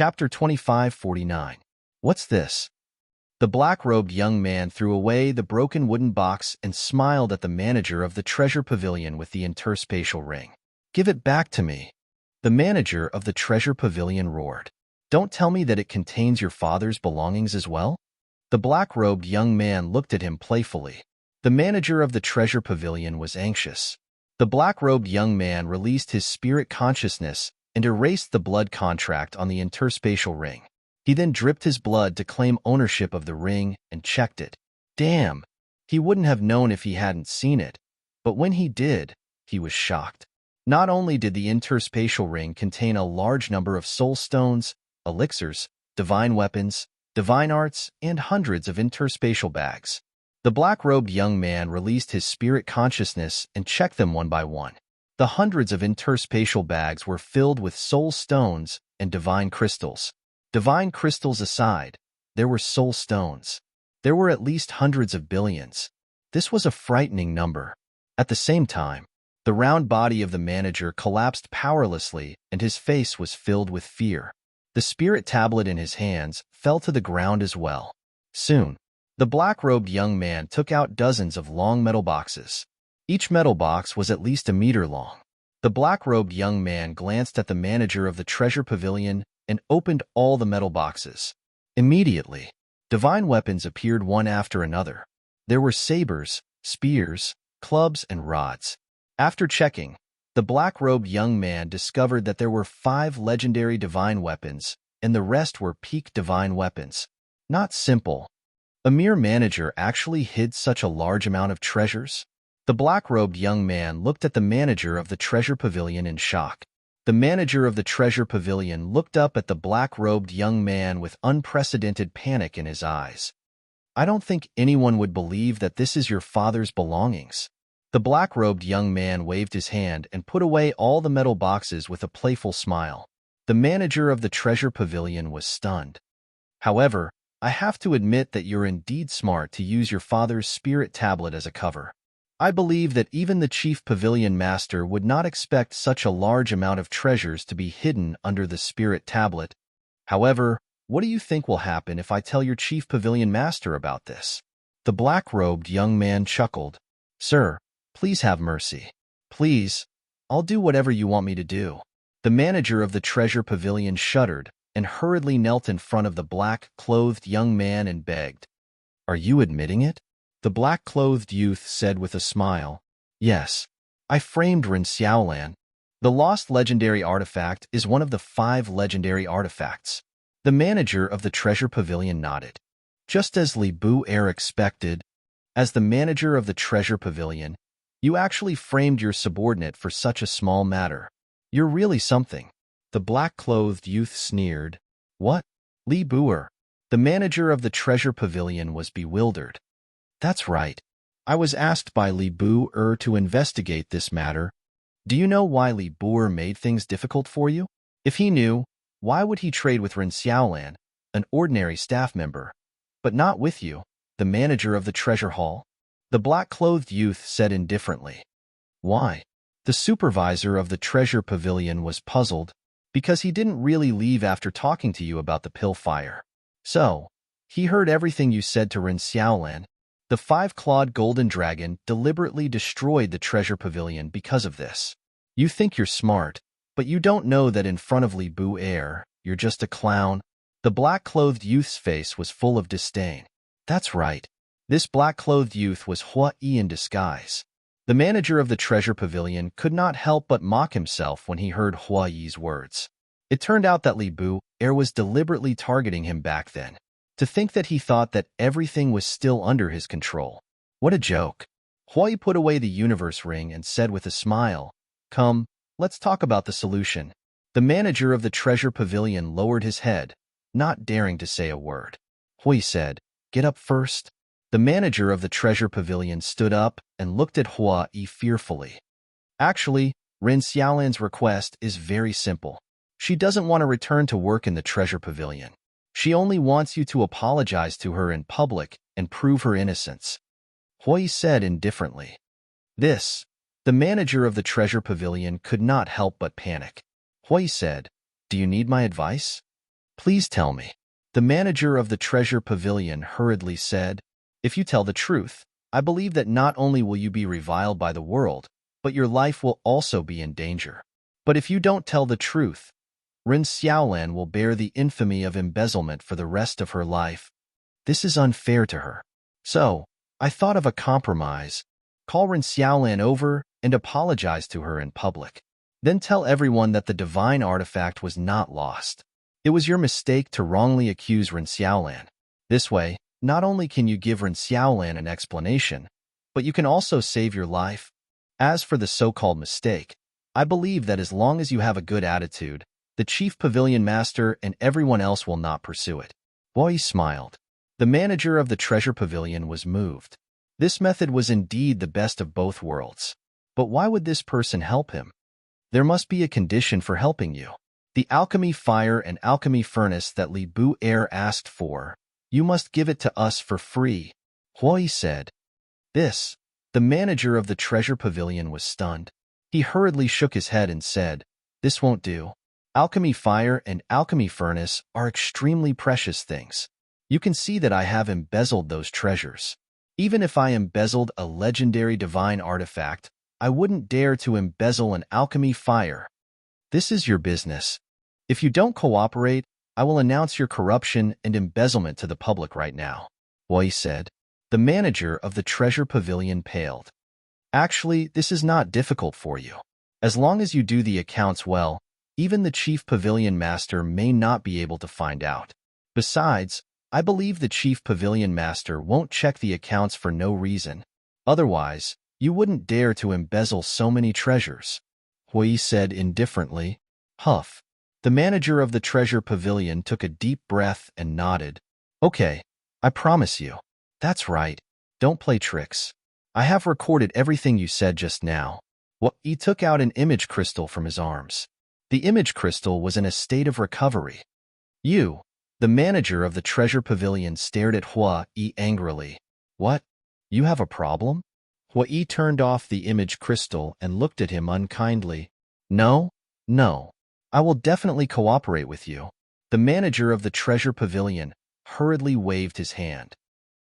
Chapter 2549. What's this? The black-robed young man threw away the broken wooden box and smiled at the manager of the treasure pavilion with the interspatial ring. Give it back to me. The manager of the treasure pavilion roared. Don't tell me that it contains your father's belongings as well? The black-robed young man looked at him playfully. The manager of the treasure pavilion was anxious. The black-robed young man released his spirit consciousness and erased the blood contract on the interspatial ring. He then dripped his blood to claim ownership of the ring and checked it. Damn! He wouldn't have known if he hadn't seen it, but when he did, he was shocked. Not only did the interspatial ring contain a large number of soul stones, elixirs, divine weapons, divine arts, and hundreds of interspatial bags. The black-robed young man released his spirit consciousness and checked them one by one. The hundreds of interspatial bags were filled with soul stones and divine crystals. Divine crystals aside, there were soul stones. There were at least hundreds of billions. This was a frightening number. At the same time, the round body of the manager collapsed powerlessly and his face was filled with fear. The spirit tablet in his hands fell to the ground as well. Soon, the black-robed young man took out dozens of long metal boxes. Each metal box was at least a meter long. The black-robed young man glanced at the manager of the treasure pavilion and opened all the metal boxes. Immediately, divine weapons appeared one after another. There were sabers, spears, clubs, and rods. After checking, the black-robed young man discovered that there were 5 legendary divine weapons, and the rest were peak divine weapons. Not simple. A mere manager actually hid such a large amount of treasures? The black-robed young man looked at the manager of the treasure pavilion in shock. The manager of the treasure pavilion looked up at the black-robed young man with unprecedented panic in his eyes. I don't think anyone would believe that this is your father's belongings. The black-robed young man waved his hand and put away all the metal boxes with a playful smile. The manager of the treasure pavilion was stunned. However, I have to admit that you're indeed smart to use your father's spirit tablet as a cover. I believe that even the chief pavilion master would not expect such a large amount of treasures to be hidden under the spirit tablet. However, what do you think will happen if I tell your chief pavilion master about this? The black-robed young man chuckled. Sir, please have mercy. Please, I'll do whatever you want me to do. The manager of the treasure pavilion shuddered and hurriedly knelt in front of the black-clothed young man and begged. Are you admitting it? The black-clothed youth said with a smile. Yes, I framed Ren Xiaolan. The lost legendary artifact is one of the 5 legendary artifacts. The manager of the treasure pavilion nodded. Just as Li Bu expected, as the manager of the treasure pavilion, you actually framed your subordinate for such a small matter. You're really something. The black-clothed youth sneered. What? Li Bu? The manager of the treasure pavilion was bewildered. That's right. I was asked by Li Bu to investigate this matter. Do you know why Li Bu made things difficult for you? If he knew, why would he trade with Ren Xiaolan, an ordinary staff member, but not with you, the manager of the treasure hall? The black-clothed youth said indifferently. Why? The supervisor of the treasure pavilion was puzzled, because he didn't really leave after talking to you about the pill fire. So, he heard everything you said to Ren Xiaolan. The 5-clawed golden dragon deliberately destroyed the treasure pavilion because of this. You think you're smart, but you don't know that in front of Li Bu you're just a clown. The black-clothed youth's face was full of disdain. That's right. This black-clothed youth was Hua Yi in disguise. The manager of the treasure pavilion could not help but mock himself when he heard Hua Yi's words. It turned out that Li Bu was deliberately targeting him back then. To think that he thought that everything was still under his control. What a joke. Hua Yi put away the universe ring and said with a smile, Come, let's talk about the solution. The manager of the treasure pavilion lowered his head, not daring to say a word. Hua Yi said, Get up first. The manager of the treasure pavilion stood up and looked at Hua Yi fearfully. Actually, Ren Xiaolan's request is very simple. She doesn't want to return to work in the treasure pavilion. She only wants you to apologize to her in public and prove her innocence. Hua Yi said indifferently. The manager of the treasure pavilion could not help but panic. Hua Yi said, Do you need my advice? Please tell me. The manager of the treasure pavilion hurriedly said, If you tell the truth, I believe that not only will you be reviled by the world, but your life will also be in danger. But if you don't tell the truth, Ren Xiaolan will bear the infamy of embezzlement for the rest of her life. This is unfair to her. So, I thought of a compromise. Call Ren Xiaolan over and apologize to her in public. Then tell everyone that the divine artifact was not lost. It was your mistake to wrongly accuse Ren Xiaolan. This way, not only can you give Ren Xiaolan an explanation, but you can also save your life. As for the so-called mistake, I believe that as long as you have a good attitude, the chief pavilion master and everyone else will not pursue it. Boy smiled. The manager of the treasure pavilion was moved. This method was indeed the best of both worlds. But why would this person help him? There must be a condition for helping you. The alchemy fire and alchemy furnace that Li Bu Er asked for, you must give it to us for free, Hui said. The manager of the treasure pavilion was stunned. He hurriedly shook his head and said, This won't do. Alchemy fire and alchemy furnace are extremely precious things. You can see that I have embezzled those treasures. Even if I embezzled a legendary divine artifact, I wouldn't dare to embezzle an alchemy fire. This is your business. If you don't cooperate, I will announce your corruption and embezzlement to the public right now, Hui said. The manager of the treasure pavilion paled. Actually, this is not difficult for you. As long as you do the accounts well, even the chief pavilion master may not be able to find out. Besides, I believe the chief pavilion master won't check the accounts for no reason. Otherwise, you wouldn't dare to embezzle so many treasures, Hui said indifferently. Huff. The manager of the treasure pavilion took a deep breath and nodded. Okay, I promise you. That's right. Don't play tricks. I have recorded everything you said just now. He took out an image crystal from his arms. The image crystal was in a state of recovery. You, the manager of the treasure pavilion, stared at Hua Yi angrily. What? You have a problem? Hua Yi turned off the image crystal and looked at him unkindly. No. I will definitely cooperate with you. The manager of the treasure pavilion hurriedly waved his hand.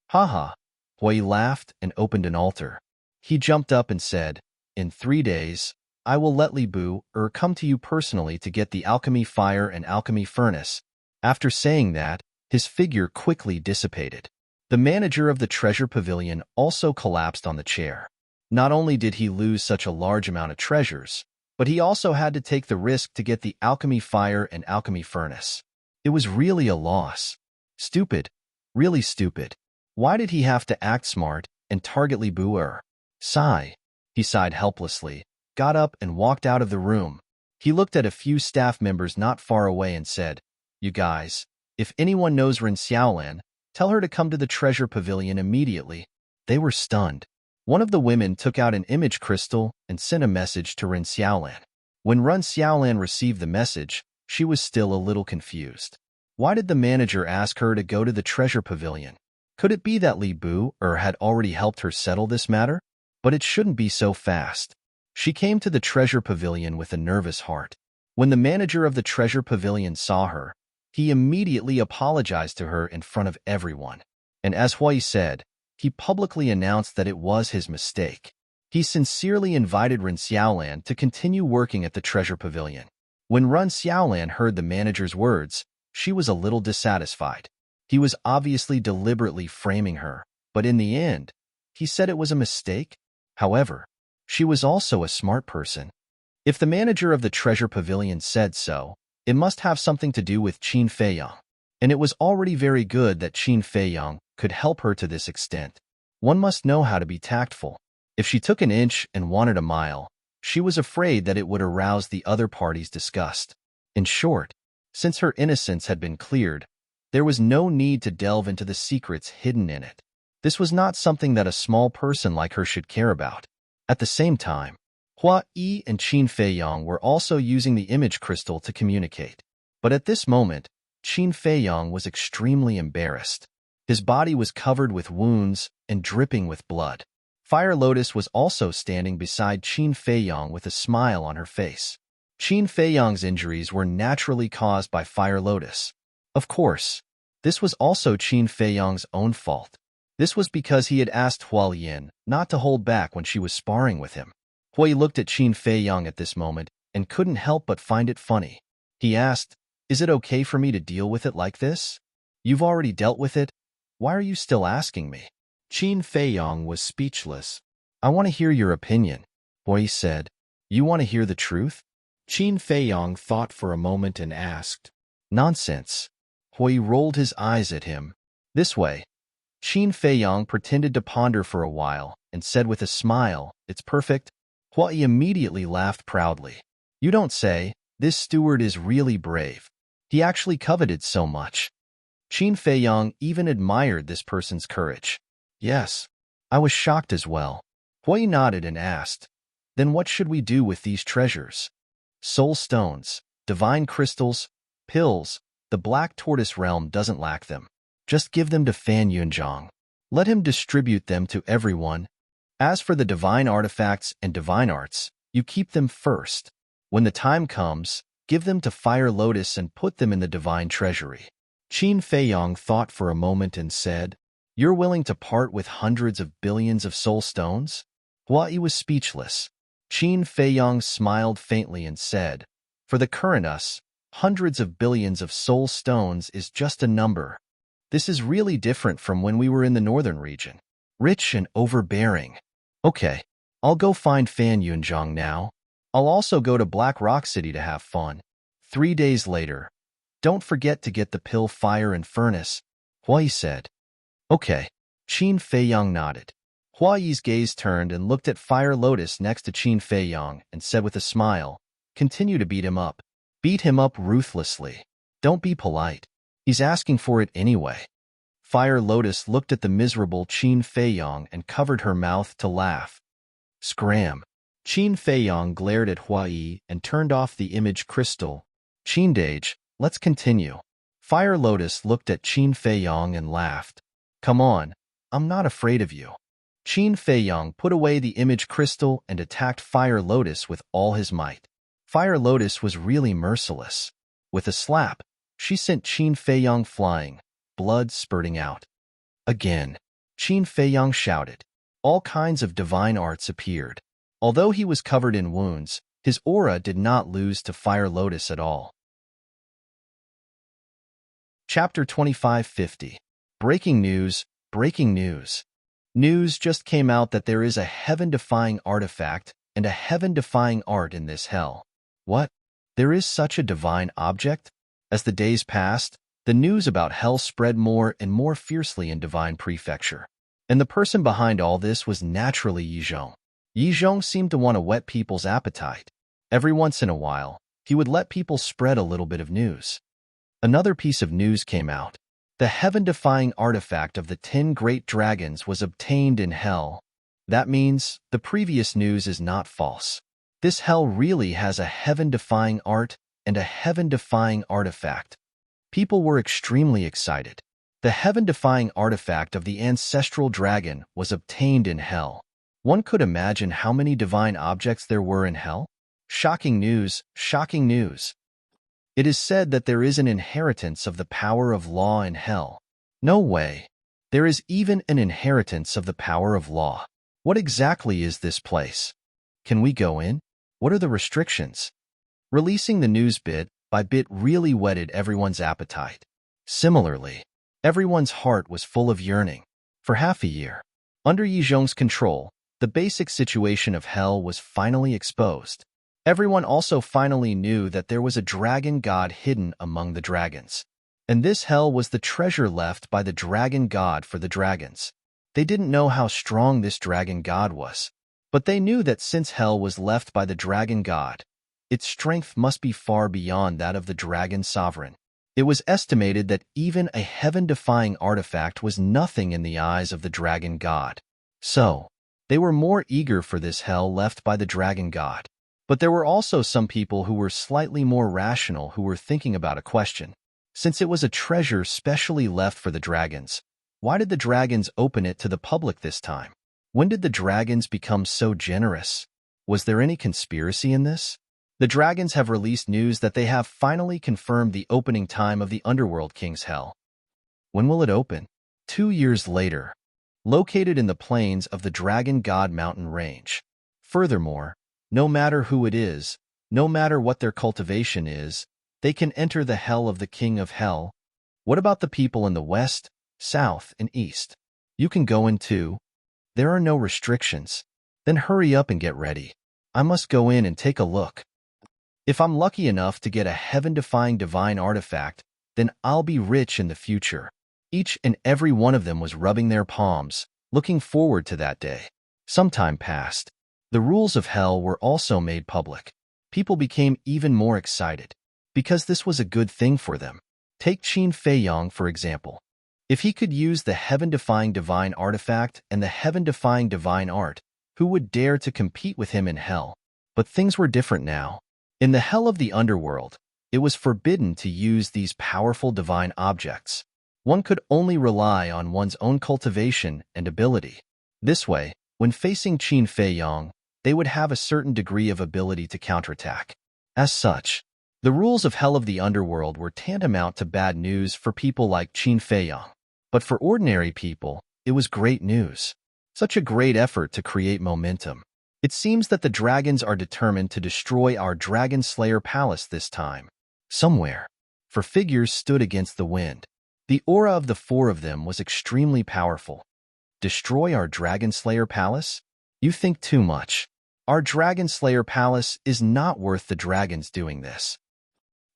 Haha. Hua Yi laughed and opened an altar. He jumped up and said, In 3 days, I will let Li Bu Er come to you personally to get the alchemy fire and alchemy furnace. After saying that, his figure quickly dissipated. The manager of the treasure pavilion also collapsed on the chair. Not only did he lose such a large amount of treasures, but he also had to take the risk to get the alchemy fire and alchemy furnace. It was really a loss. Stupid. Really stupid. Why did he have to act smart and target Li Bu Er? Sigh. He sighed helplessly, got up and walked out of the room. He looked at a few staff members not far away and said, You guys, if anyone knows Ren Xiaolan, tell her to come to the treasure pavilion immediately. They were stunned. One of the women took out an image crystal and sent a message to Ren Xiaolan. When Ren Xiaolan received the message, she was still a little confused. Why did the manager ask her to go to the treasure pavilion? Could it be that Li Bu Er had already helped her settle this matter? But it shouldn't be so fast. She came to the treasure pavilion with a nervous heart. When the manager of the treasure pavilion saw her, he immediately apologized to her in front of everyone. And as Hui said, he publicly announced that it was his mistake. He sincerely invited Ren Xiaolan to continue working at the treasure pavilion. When Ren Xiaolan heard the manager's words, she was a little dissatisfied. He was obviously deliberately framing her, but in the end, he said it was a mistake. However, she was also a smart person. If the manager of the treasure pavilion said so, it must have something to do with Qin Feiyang. And it was already very good that Qin Feiyang could help her to this extent. One must know how to be tactful. If she took an inch and wanted a mile, she was afraid that it would arouse the other party's disgust. In short, since her innocence had been cleared, there was no need to delve into the secrets hidden in it. This was not something that a small person like her should care about. At the same time, Hua Yi and Qin Feiyang were also using the image crystal to communicate. But at this moment, Qin Feiyang was extremely embarrassed. His body was covered with wounds and dripping with blood. Fire Lotus was also standing beside Qin Feiyang with a smile on her face. Qin Feiyang's injuries were naturally caused by Fire Lotus. Of course, this was also Qin Feiyang's own fault. This was because he had asked Hua Yin not to hold back when she was sparring with him. Hui looked at Qin Feiyang at this moment and couldn't help but find it funny. He asked, "Is it okay for me to deal with it like this? You've already dealt with it. Why are you still asking me?" Qin Feiyang was speechless. "I want to hear your opinion," Hui said. "You want to hear the truth?" Qin Feiyang thought for a moment and asked, "Nonsense." Hui rolled his eyes at him. "This way." Qin Feiyang pretended to ponder for a while and said with a smile, "It's perfect." Hui immediately laughed proudly. "You don't say. This steward is really brave. He actually coveted so much." Qin Feiyang even admired this person's courage. "Yes, I was shocked as well." Hui nodded and asked, "Then what should we do with these treasures?" "Soul stones, divine crystals, pills. The Black Tortoise realm doesn't lack them. Just give them to Fan Yunzhang. Let him distribute them to everyone. As for the divine artifacts and divine arts, you keep them first. When the time comes, give them to Fire Lotus and put them in the divine treasury." Qin Feiyang thought for a moment and said, "You're willing to part with hundreds of billions of soul stones?" Hua was speechless. Qin Feiyang smiled faintly and said, "For the current us, hundreds of billions of soul stones is just a number. This is really different from when we were in the northern region. Rich and overbearing. Okay, I'll go find Fan Yunzhang now. I'll also go to Black Rock City to have fun." 3 days later, "Don't forget to get the pill Fire and Furnace," Hui said. "Okay." Qin Feiyang nodded. Huai's gaze turned and looked at Fire Lotus next to Qin Feiyang and said with a smile, "Continue to beat him up. Beat him up ruthlessly. Don't be polite. He's asking for it anyway." Fire Lotus looked at the miserable Qin Feiyang and covered her mouth to laugh. Scram. Qin Feiyang glared at Hui and turned off the image crystal. "Qindage, let's continue." Fire Lotus looked at Qin Feiyang and laughed. "Come on, I'm not afraid of you." Qin Feiyang put away the image crystal and attacked Fire Lotus with all his might. Fire Lotus was really merciless. With a slap, she sent Qin Feiyang flying, blood spurting out. Again, Qin Feiyang shouted. All kinds of divine arts appeared. Although he was covered in wounds, his aura did not lose to Fire Lotus at all. Chapter 2550. Breaking news, breaking news. News just came out that there is a heaven-defying artifact and a heaven-defying art in this hell. What? There is such a divine object? As the days passed, the news about hell spread more and more fiercely in Divine Prefecture. And the person behind all this was naturally Yizhong. Yizhong seemed to want to whet people's appetite. Every once in a while, he would let people spread a little bit of news. Another piece of news came out. The heaven-defying artifact of the 10 great dragons was obtained in hell. That means the previous news is not false. This hell really has a heaven-defying art and a heaven-defying artifact. People were extremely excited. The heaven-defying artifact of the ancestral dragon was obtained in hell. One could imagine how many divine objects there were in hell. Shocking news, shocking news. It is said that there is an inheritance of the power of law in hell. No way. There is even an inheritance of the power of law. What exactly is this place? Can we go in? What are the restrictions? Releasing the news bit by bit really whetted everyone's appetite. Similarly, everyone's heart was full of yearning. For half a year, under Yizhong's control, the basic situation of hell was finally exposed. Everyone also finally knew that there was a dragon god hidden among the dragons. And this hell was the treasure left by the dragon god for the dragons. They didn't know how strong this dragon god was, but they knew that since hell was left by the dragon god, its strength must be far beyond that of the dragon sovereign. It was estimated that even a heaven-defying artifact was nothing in the eyes of the dragon god. So, they were more eager for this hell left by the dragon god. But there were also some people who were slightly more rational who were thinking about a question. Since it was a treasure specially left for the dragons, why did the dragons open it to the public this time? When did the dragons become so generous? Was there any conspiracy in this? The dragons have released news that they have finally confirmed the opening time of the Underworld King's Hell. When will it open? 2 years later. Located in the plains of the Dragon God Mountain Range. Furthermore, no matter who it is, no matter what their cultivation is, they can enter the Hell of the King of Hell. What about the people in the west, south, and east? You can go in too. There are no restrictions. Then hurry up and get ready. I must go in and take a look. If I'm lucky enough to get a heaven-defying divine artifact, then I'll be rich in the future. Each and every one of them was rubbing their palms, looking forward to that day. Some time passed. The rules of hell were also made public. People became even more excited, because this was a good thing for them. Take Qin Feiyong, for example. If he could use the heaven-defying divine artifact and the heaven-defying divine art, who would dare to compete with him in hell? But things were different now. In the hell of the underworld, it was forbidden to use these powerful divine objects. One could only rely on one's own cultivation and ability. This way, when facing Qin Feiyong, they would have a certain degree of ability to counterattack. As such, the rules of hell of the underworld were tantamount to bad news for people like Qin Feiyong. But for ordinary people, it was great news. Such a great effort to create momentum. It seems that the dragons are determined to destroy our Dragon Slayer Palace this time. Somewhere. For figures stood against the wind. The aura of the four of them was extremely powerful. Destroy our Dragon Slayer Palace? You think too much. Our Dragon Slayer Palace is not worth the dragons doing this.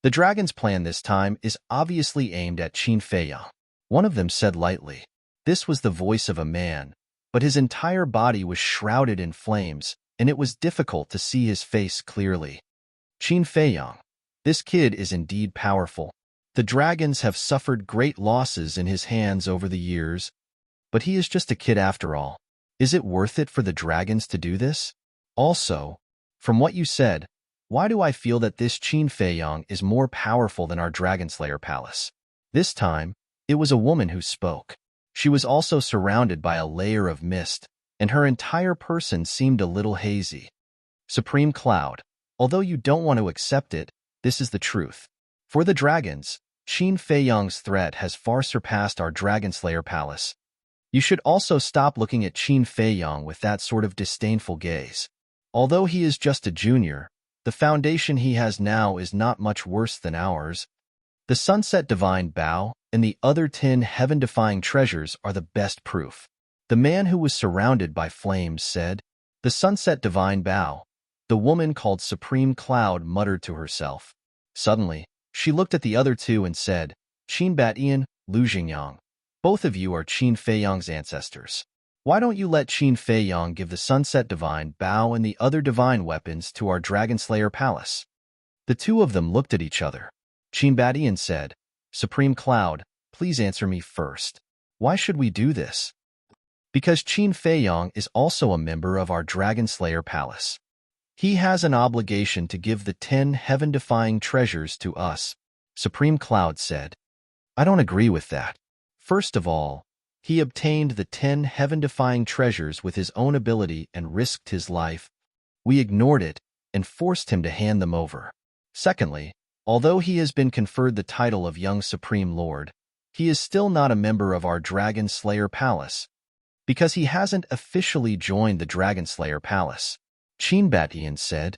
The dragon's plan this time is obviously aimed at Qin Feiyong. One of them said lightly. This was the voice of a man, but his entire body was shrouded in flames, and it was difficult to see his face clearly. Qin Feiyong. This kid is indeed powerful. The dragons have suffered great losses in his hands over the years, but he is just a kid after all. Is it worth it for the dragons to do this? Also, from what you said, why do I feel that this Qin Feiyong is more powerful than our Dragon Slayer Palace? This time, it was a woman who spoke. She was also surrounded by a layer of mist, and her entire person seemed a little hazy. Supreme Cloud, although you don't want to accept it, this is the truth. For the dragons, Qin Feiyong's threat has far surpassed our Dragon Slayer Palace. You should also stop looking at Qin Feiyong with that sort of disdainful gaze. Although he is just a junior, the foundation he has now is not much worse than ours. The Sunset Divine Bow and the other 10 heaven-defying treasures are the best proof. The man who was surrounded by flames said, "The Sunset Divine Bow." The woman called Supreme Cloud muttered to herself. Suddenly, she looked at the other two and said, "Qin Batian, Lu Jingyang. Both of you are Qin Feiyong's ancestors. Why don't you let Qin Feiyong give the Sunset Divine Bow and the other divine weapons to our Dragon Slayer Palace?" The two of them looked at each other. Qin Batian said, "Supreme Cloud, please answer me first. Why should we do this?" "Because Qin Feiyong is also a member of our Dragon Slayer Palace. He has an obligation to give the 10 heaven-defying treasures to us," Supreme Cloud said. "I don't agree with that. First of all, he obtained the 10 heaven-defying treasures with his own ability and risked his life. We ignored it and forced him to hand them over. Secondly, although he has been conferred the title of Young Supreme Lord, he is still not a member of our Dragon Slayer Palace, because he hasn't officially joined the Dragon Slayer Palace," Qin Batian said.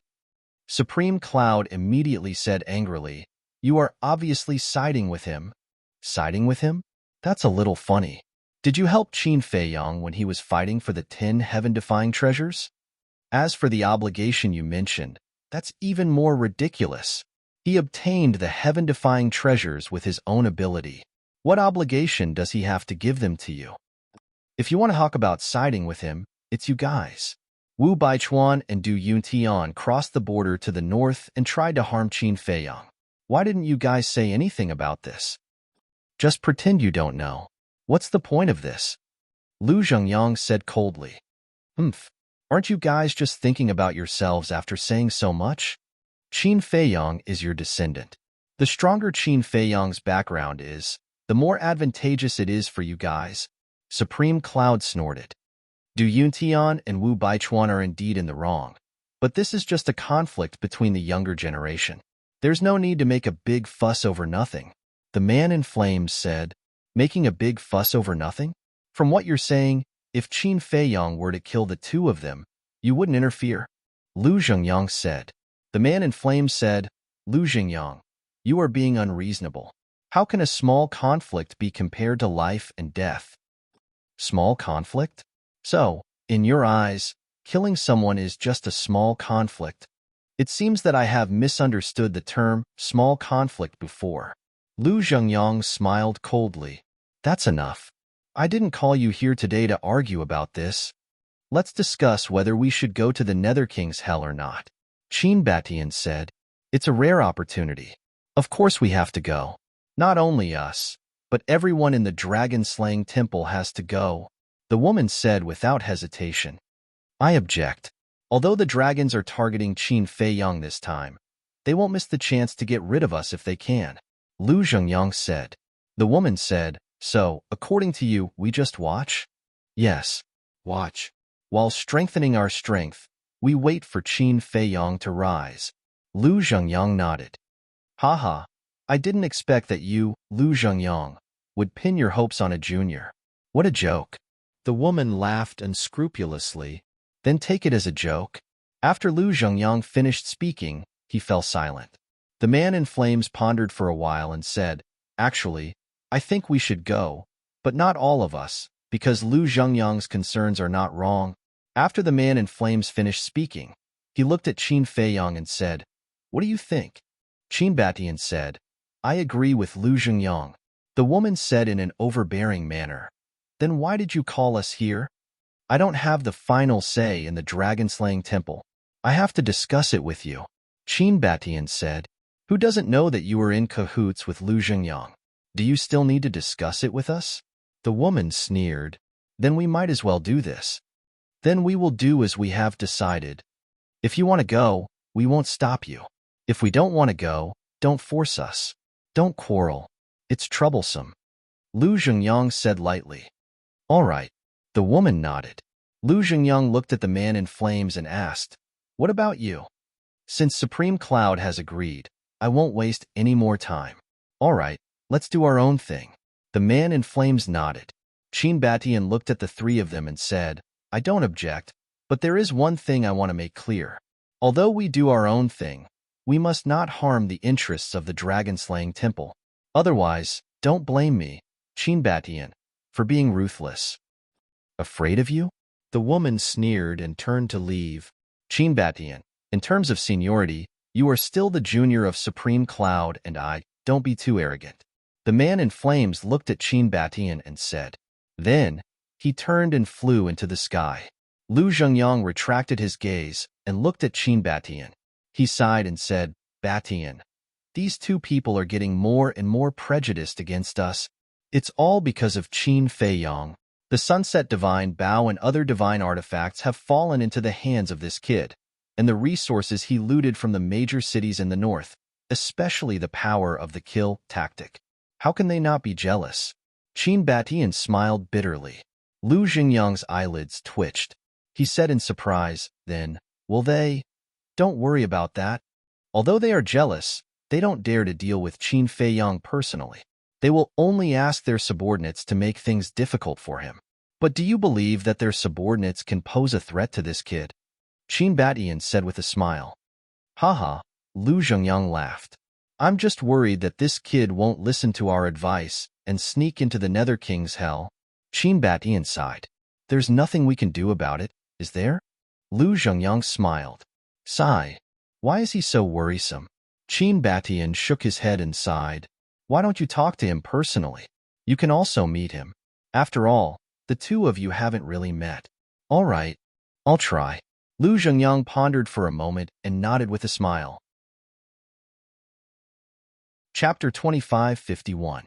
Supreme Cloud immediately said angrily, "You are obviously siding with him." "Siding with him? That's a little funny. Did you help Qin Feiyong when he was fighting for the 10 heaven-defying treasures? As for the obligation you mentioned, that's even more ridiculous. He obtained the heaven-defying treasures with his own ability. What obligation does he have to give them to you? If you want to talk about siding with him, it's you guys. Wu Baichuan and Du Yuntian crossed the border to the north and tried to harm Qin Feiyong. Why didn't you guys say anything about this? Just pretend you don't know. What's the point of this?" Lu Zhengyang said coldly. Aren't you guys just thinking about yourselves after saying so much? Qin Feiyong is your descendant. The stronger Qin Feiyong's background is, the more advantageous it is for you guys," Supreme Cloud snorted. Du Yuntian and Wu Baichuan are indeed in the wrong. But this is just a conflict between the younger generation. There's no need to make a big fuss over nothing. The man in flames said, making a big fuss over nothing? From what you're saying, if Qin Feiyong were to kill the two of them, you wouldn't interfere. Lu Zhengyang said. The man in flames said, Lu Zhengyang, you are being unreasonable. How can a small conflict be compared to life and death? Small conflict? So, in your eyes, killing someone is just a small conflict. It seems that I have misunderstood the term small conflict before. Lu Zhengyang smiled coldly. That's enough. I didn't call you here today to argue about this. Let's discuss whether we should go to the Nether King's Hell or not. Qin Batian said. It's a rare opportunity. Of course we have to go. Not only us, but everyone in the dragon-slaying temple has to go, the woman said without hesitation. I object. Although the dragons are targeting Qin Feiyong this time, they won't miss the chance to get rid of us if they can, Lu Zhengyang said. The woman said, so, according to you, we just watch? Yes, watch. While strengthening our strength, we wait for Qin Feiyong to rise. Lu Zhengyang nodded. Haha, I didn't expect that you, Lu Zhengyang, would pin your hopes on a junior. What a joke. The woman laughed unscrupulously. Then take it as a joke. After Lu Zhengyang finished speaking, he fell silent. The man in flames pondered for a while and said, actually, I think we should go, but not all of us, because Lu Zhengyang's concerns are not wrong. After the man in flames finished speaking, he looked at Qin Feiyong and said, what do you think? Qin Batian said, I agree with Lu Zhengyang. The woman said in an overbearing manner, then why did you call us here? I don't have the final say in the dragon-slaying temple. I have to discuss it with you. Qin Batian said, who doesn't know that you are in cahoots with Lu Zhengyang? Do you still need to discuss it with us? The woman sneered, then we might as well do this. Then we will do as we have decided. If you want to go, we won't stop you. If we don't want to go, don't force us. Don't quarrel. It's troublesome. Lu Zhengyang said lightly. All right. The woman nodded. Lu Zhengyang looked at the man in flames and asked, what about you? Since Supreme Cloud has agreed, I won't waste any more time. All right, let's do our own thing. The man in flames nodded. Qin Batian looked at the three of them and said, I don't object, but there is one thing I want to make clear. Although we do our own thing, we must not harm the interests of the dragon-slaying temple. Otherwise, don't blame me, Qin Batian, for being ruthless. Afraid of you? The woman sneered and turned to leave. Qin Batian, in terms of seniority, you are still the junior of Supreme Cloud and don't be too arrogant. The man in flames looked at Qin Batian and said. Then, he turned and flew into the sky. Lu Zhengyang retracted his gaze and looked at Qin Batian. He sighed and said, Batian, these two people are getting more and more prejudiced against us. It's all because of Qin Feiyong. The Sunset Divine Bow and other divine artifacts have fallen into the hands of this kid, and the resources he looted from the major cities in the north, especially the power of the kill tactic. How can they not be jealous? Qin Batian smiled bitterly. Lu Zhengyang's eyelids twitched. He said in surprise, then, will they? Don't worry about that. Although they are jealous, they don't dare to deal with Qin Feiyong personally. They will only ask their subordinates to make things difficult for him. But do you believe that their subordinates can pose a threat to this kid? Qin Batian said with a smile. Haha, Lu Zhengyang laughed. I'm just worried that this kid won't listen to our advice and sneak into the Nether King's hell. Qin Batian sighed. There's nothing we can do about it, is there? Lu Zhengyang smiled. Sigh. Why is he so worrisome? Qin Batian shook his head and sighed. Why don't you talk to him personally? You can also meet him. After all, the two of you haven't really met. All right, I'll try. Lu Zhengyang pondered for a moment and nodded with a smile. Chapter 2551.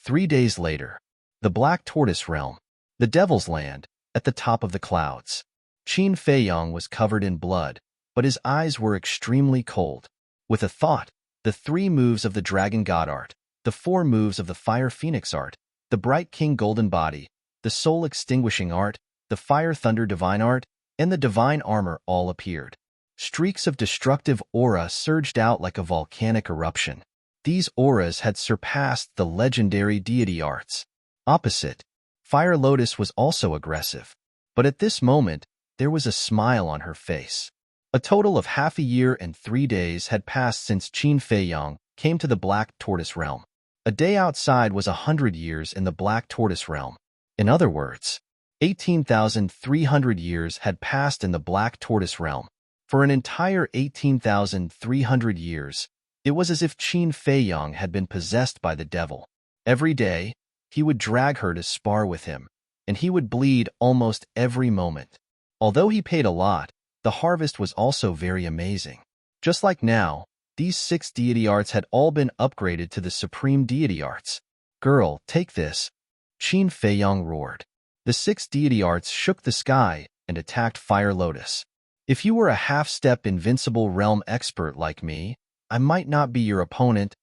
3 days later. The Black Tortoise Realm. The Devil's Land, at the top of the clouds. Qin Feiyong was covered in blood, but his eyes were extremely cold. With a thought, the 3 moves of the Dragon God art, the 4 moves of the Fire Phoenix art, the Bright King Golden Body, the Soul Extinguishing art, the Fire Thunder Divine art, and the Divine Armor all appeared. Streaks of destructive aura surged out like a volcanic eruption. These auras had surpassed the legendary deity arts. Opposite, Fire Lotus was also aggressive. But at this moment, there was a smile on her face. A total of half a year and 3 days had passed since Qin Feiyang came to the Black Tortoise Realm. A day outside was 100 years in the Black Tortoise Realm. In other words, 18,300 years had passed in the Black Tortoise Realm. For an entire 18,300 years, it was as if Qin Feiyang had been possessed by the devil. Every day, he would drag her to spar with him, and he would bleed almost every moment. Although he paid a lot, the harvest was also very amazing. Just like now, these 6 deity arts had all been upgraded to the supreme deity arts. Girl, take this, Qin Feiyang roared. The 6 deity arts shook the sky and attacked Fire Lotus. If you were a half-step invincible realm expert like me, I might not be your opponent,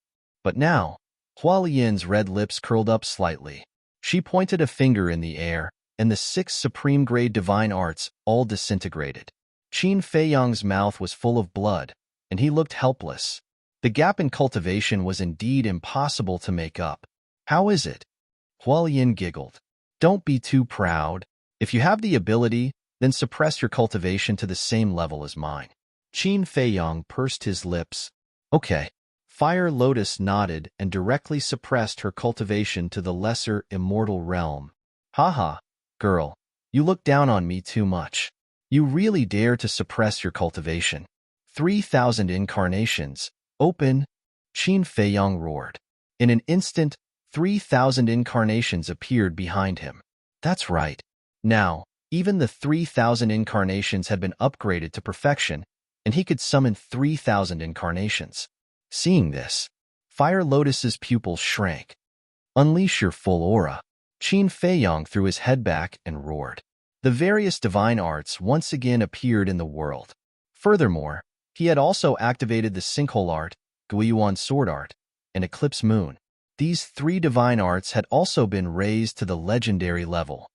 but now, Hualion's red lips curled up slightly. She pointed a finger in the air, and the 6 supreme-grade divine arts all disintegrated. Qin Feiyang's mouth was full of blood, and he looked helpless. The gap in cultivation was indeed impossible to make up. How is it? Hualian giggled. Don't be too proud. If you have the ability, then suppress your cultivation to the same level as mine. Qin Feiyang pursed his lips. Okay. Fire Lotus nodded and directly suppressed her cultivation to the lesser immortal realm. Haha, girl, you look down on me too much. You really dare to suppress your cultivation. 3,000 incarnations. Open, Qin Feiyang roared. In an instant, 3,000 incarnations appeared behind him. That's right. Now, even the 3,000 incarnations had been upgraded to perfection, and he could summon 3,000 incarnations. Seeing this, Fire Lotus's pupils shrank. Unleash your full aura. Qin Feiyang threw his head back and roared. The various divine arts once again appeared in the world. Furthermore, he had also activated the Sinkhole art, Guiyuan sword art, and Eclipse moon. These 3 divine arts had also been raised to the legendary level.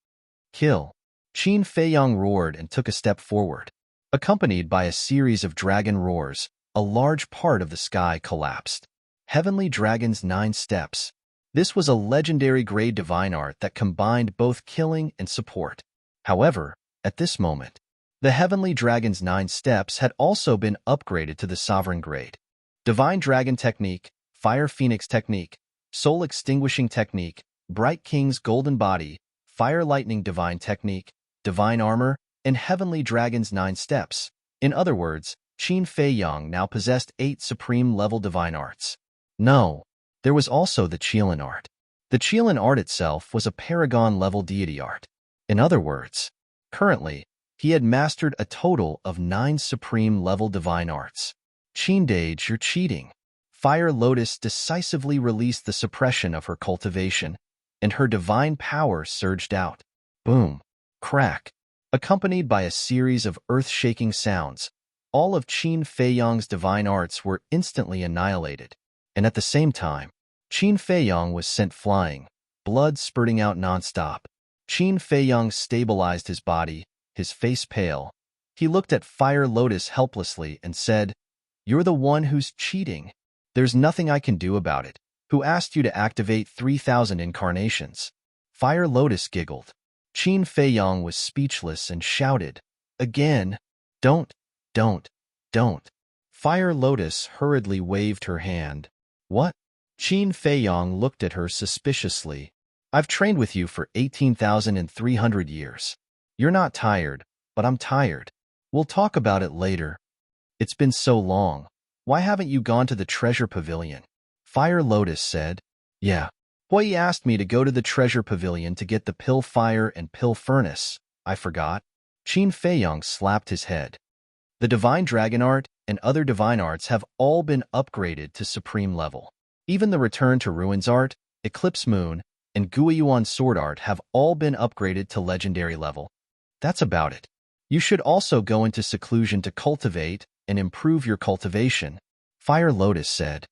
Kill. Qin Feiyang roared and took a step forward. Accompanied by a series of dragon roars, a large part of the sky collapsed. Heavenly Dragon's 9 steps. This was a legendary grade divine art that combined both killing and support. However, at this moment, the Heavenly Dragon's 9 steps had also been upgraded to the Sovereign grade. Divine Dragon Technique, Fire Phoenix Technique, Soul Extinguishing Technique, Bright King's Golden Body, Fire Lightning Divine Technique, Divine Armor, and Heavenly Dragon's 9 steps. In other words, Qin Feiyang now possessed 8 supreme-level divine arts. No, there was also the Qilin art. The Qilin art itself was a paragon-level deity art. In other words, currently, he had mastered a total of 9 supreme-level divine arts. Qindage, you're cheating. Fire Lotus decisively released the suppression of her cultivation, and her divine power surged out. Boom. Crack. Accompanied by a series of earth-shaking sounds, all of Qin Feiyang's divine arts were instantly annihilated, and at the same time, Qin Feiyang was sent flying, blood spurting out nonstop. Qin Feiyang stabilized his body, his face pale. He looked at Fire Lotus helplessly and said, "You're the one who's cheating. There's nothing I can do about it. Who asked you to activate 3,000 incarnations?" Fire Lotus giggled. Qin Feiyang was speechless and shouted, "Again, don't. Fire Lotus hurriedly waved her hand. What? Qin Feiyang looked at her suspiciously. I've trained with you for 18,300 years. You're not tired, but I'm tired. We'll talk about it later. It's been so long. Why haven't you gone to the treasure pavilion? Fire Lotus said. Yeah. Hui asked me to go to the treasure pavilion to get the pill fire and pill furnace. I forgot. Qin Feiyang slapped his head. The divine dragon art and other divine arts have all been upgraded to supreme level. Even the return to ruins art, eclipse moon, and Guiyuan sword art have all been upgraded to legendary level. That's about it. You should also go into seclusion to cultivate and improve your cultivation, Fire Lotus said.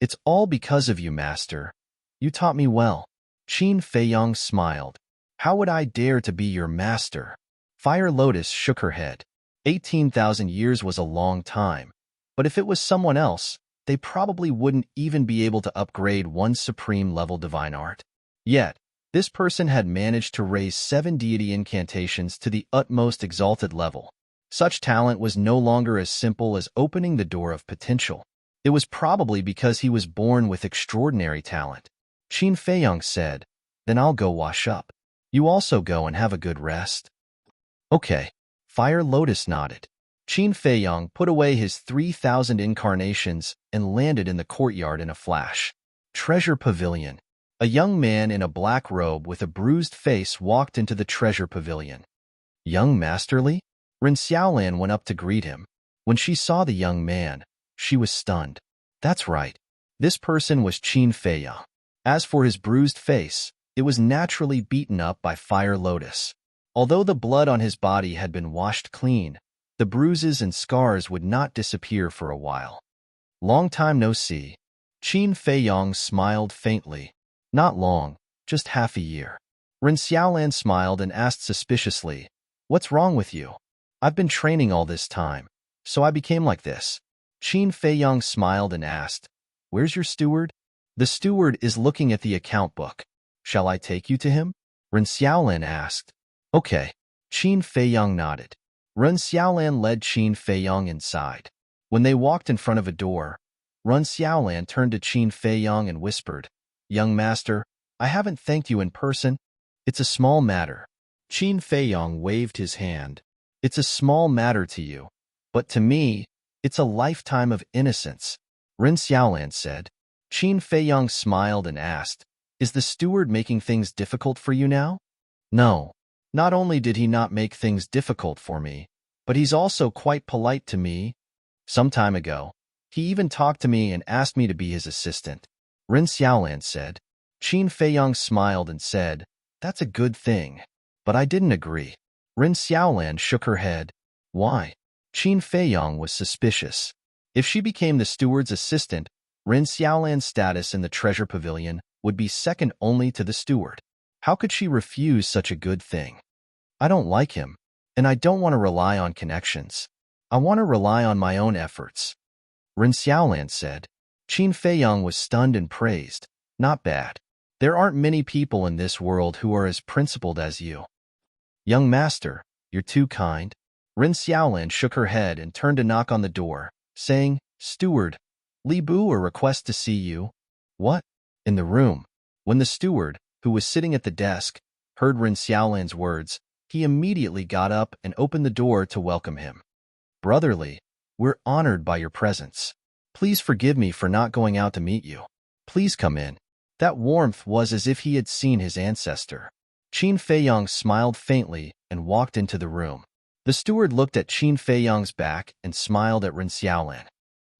It's all because of you, Master. You taught me well. Qin Feiyang smiled. How would I dare to be your master? Fire Lotus shook her head. 18,000 years was a long time, but if it was someone else, they probably wouldn't even be able to upgrade one supreme-level divine art. Yet, this person had managed to raise 7 deity incantations to the utmost exalted level. Such talent was no longer as simple as opening the door of potential. It was probably because he was born with extraordinary talent. Qin Feiyang said, "Then I'll go wash up. You also go and have a good rest." "Okay." Fire Lotus nodded. Qin Feiyang put away his 3,000 incarnations and landed in the courtyard in a flash. Treasure Pavilion. A young man in a black robe with a bruised face walked into the treasure pavilion. "Young Masterly?" Ren Xiaolan went up to greet him. When she saw the young man, she was stunned. That's right. This person was Qin Feiyang. As for his bruised face, it was naturally beaten up by Fire Lotus. Although the blood on his body had been washed clean, the bruises and scars would not disappear for a while. "Long time no see." Qin Feiyang smiled faintly. "Not long, just half a year." Ren Xiaolan smiled and asked suspiciously, "What's wrong with you?" "I've been training all this time, so I became like this." Qin Feiyang smiled and asked, "Where's your steward?" "The steward is looking at the account book. Shall I take you to him?" Ren Xiaolan asked. "Okay." Qin Feiyang nodded. Ren Xiaolan led Qin Feiyang inside. When they walked in front of a door, Ren Xiaolan turned to Qin Feiyang and whispered, "Young master, I haven't thanked you in person. It's a small matter." Qin Feiyang waved his hand. "It's a small matter to you, but to me, it's a lifetime of innocence," Ren Xiaolan said. Qin Feiyang smiled and asked, "Is the steward making things difficult for you now?" "No. Not only did he not make things difficult for me, but he's also quite polite to me. Some time ago, he even talked to me and asked me to be his assistant," Ren Xiaolan said. Qin Feiyang smiled and said, "That's a good thing. But I didn't agree." Ren Xiaolan shook her head. "Why?" Qin Feiyang was suspicious. If she became the steward's assistant, Ren Xiaolan's status in the treasure pavilion would be second only to the steward. How could she refuse such a good thing? "I don't like him, and I don't want to rely on connections. I want to rely on my own efforts," Ren Xiaolan said. Qin Feiyang was stunned and praised. "Not bad. There aren't many people in this world who are as principled as you." "Young master, you're too kind." Ren Xiaolan shook her head and turned to knock on the door, saying, "Steward, Li Bu requests to see you." "What?" In the room. When the steward, who was sitting at the desk, heard Ren Xiaolan's words, he immediately got up and opened the door to welcome him. "Brotherly, we're honored by your presence. Please forgive me for not going out to meet you. Please come in." That warmth was as if he had seen his ancestor. Qin Feiyang smiled faintly and walked into the room. The steward looked at Qin Feiyang's back and smiled at Ren Xiaolan.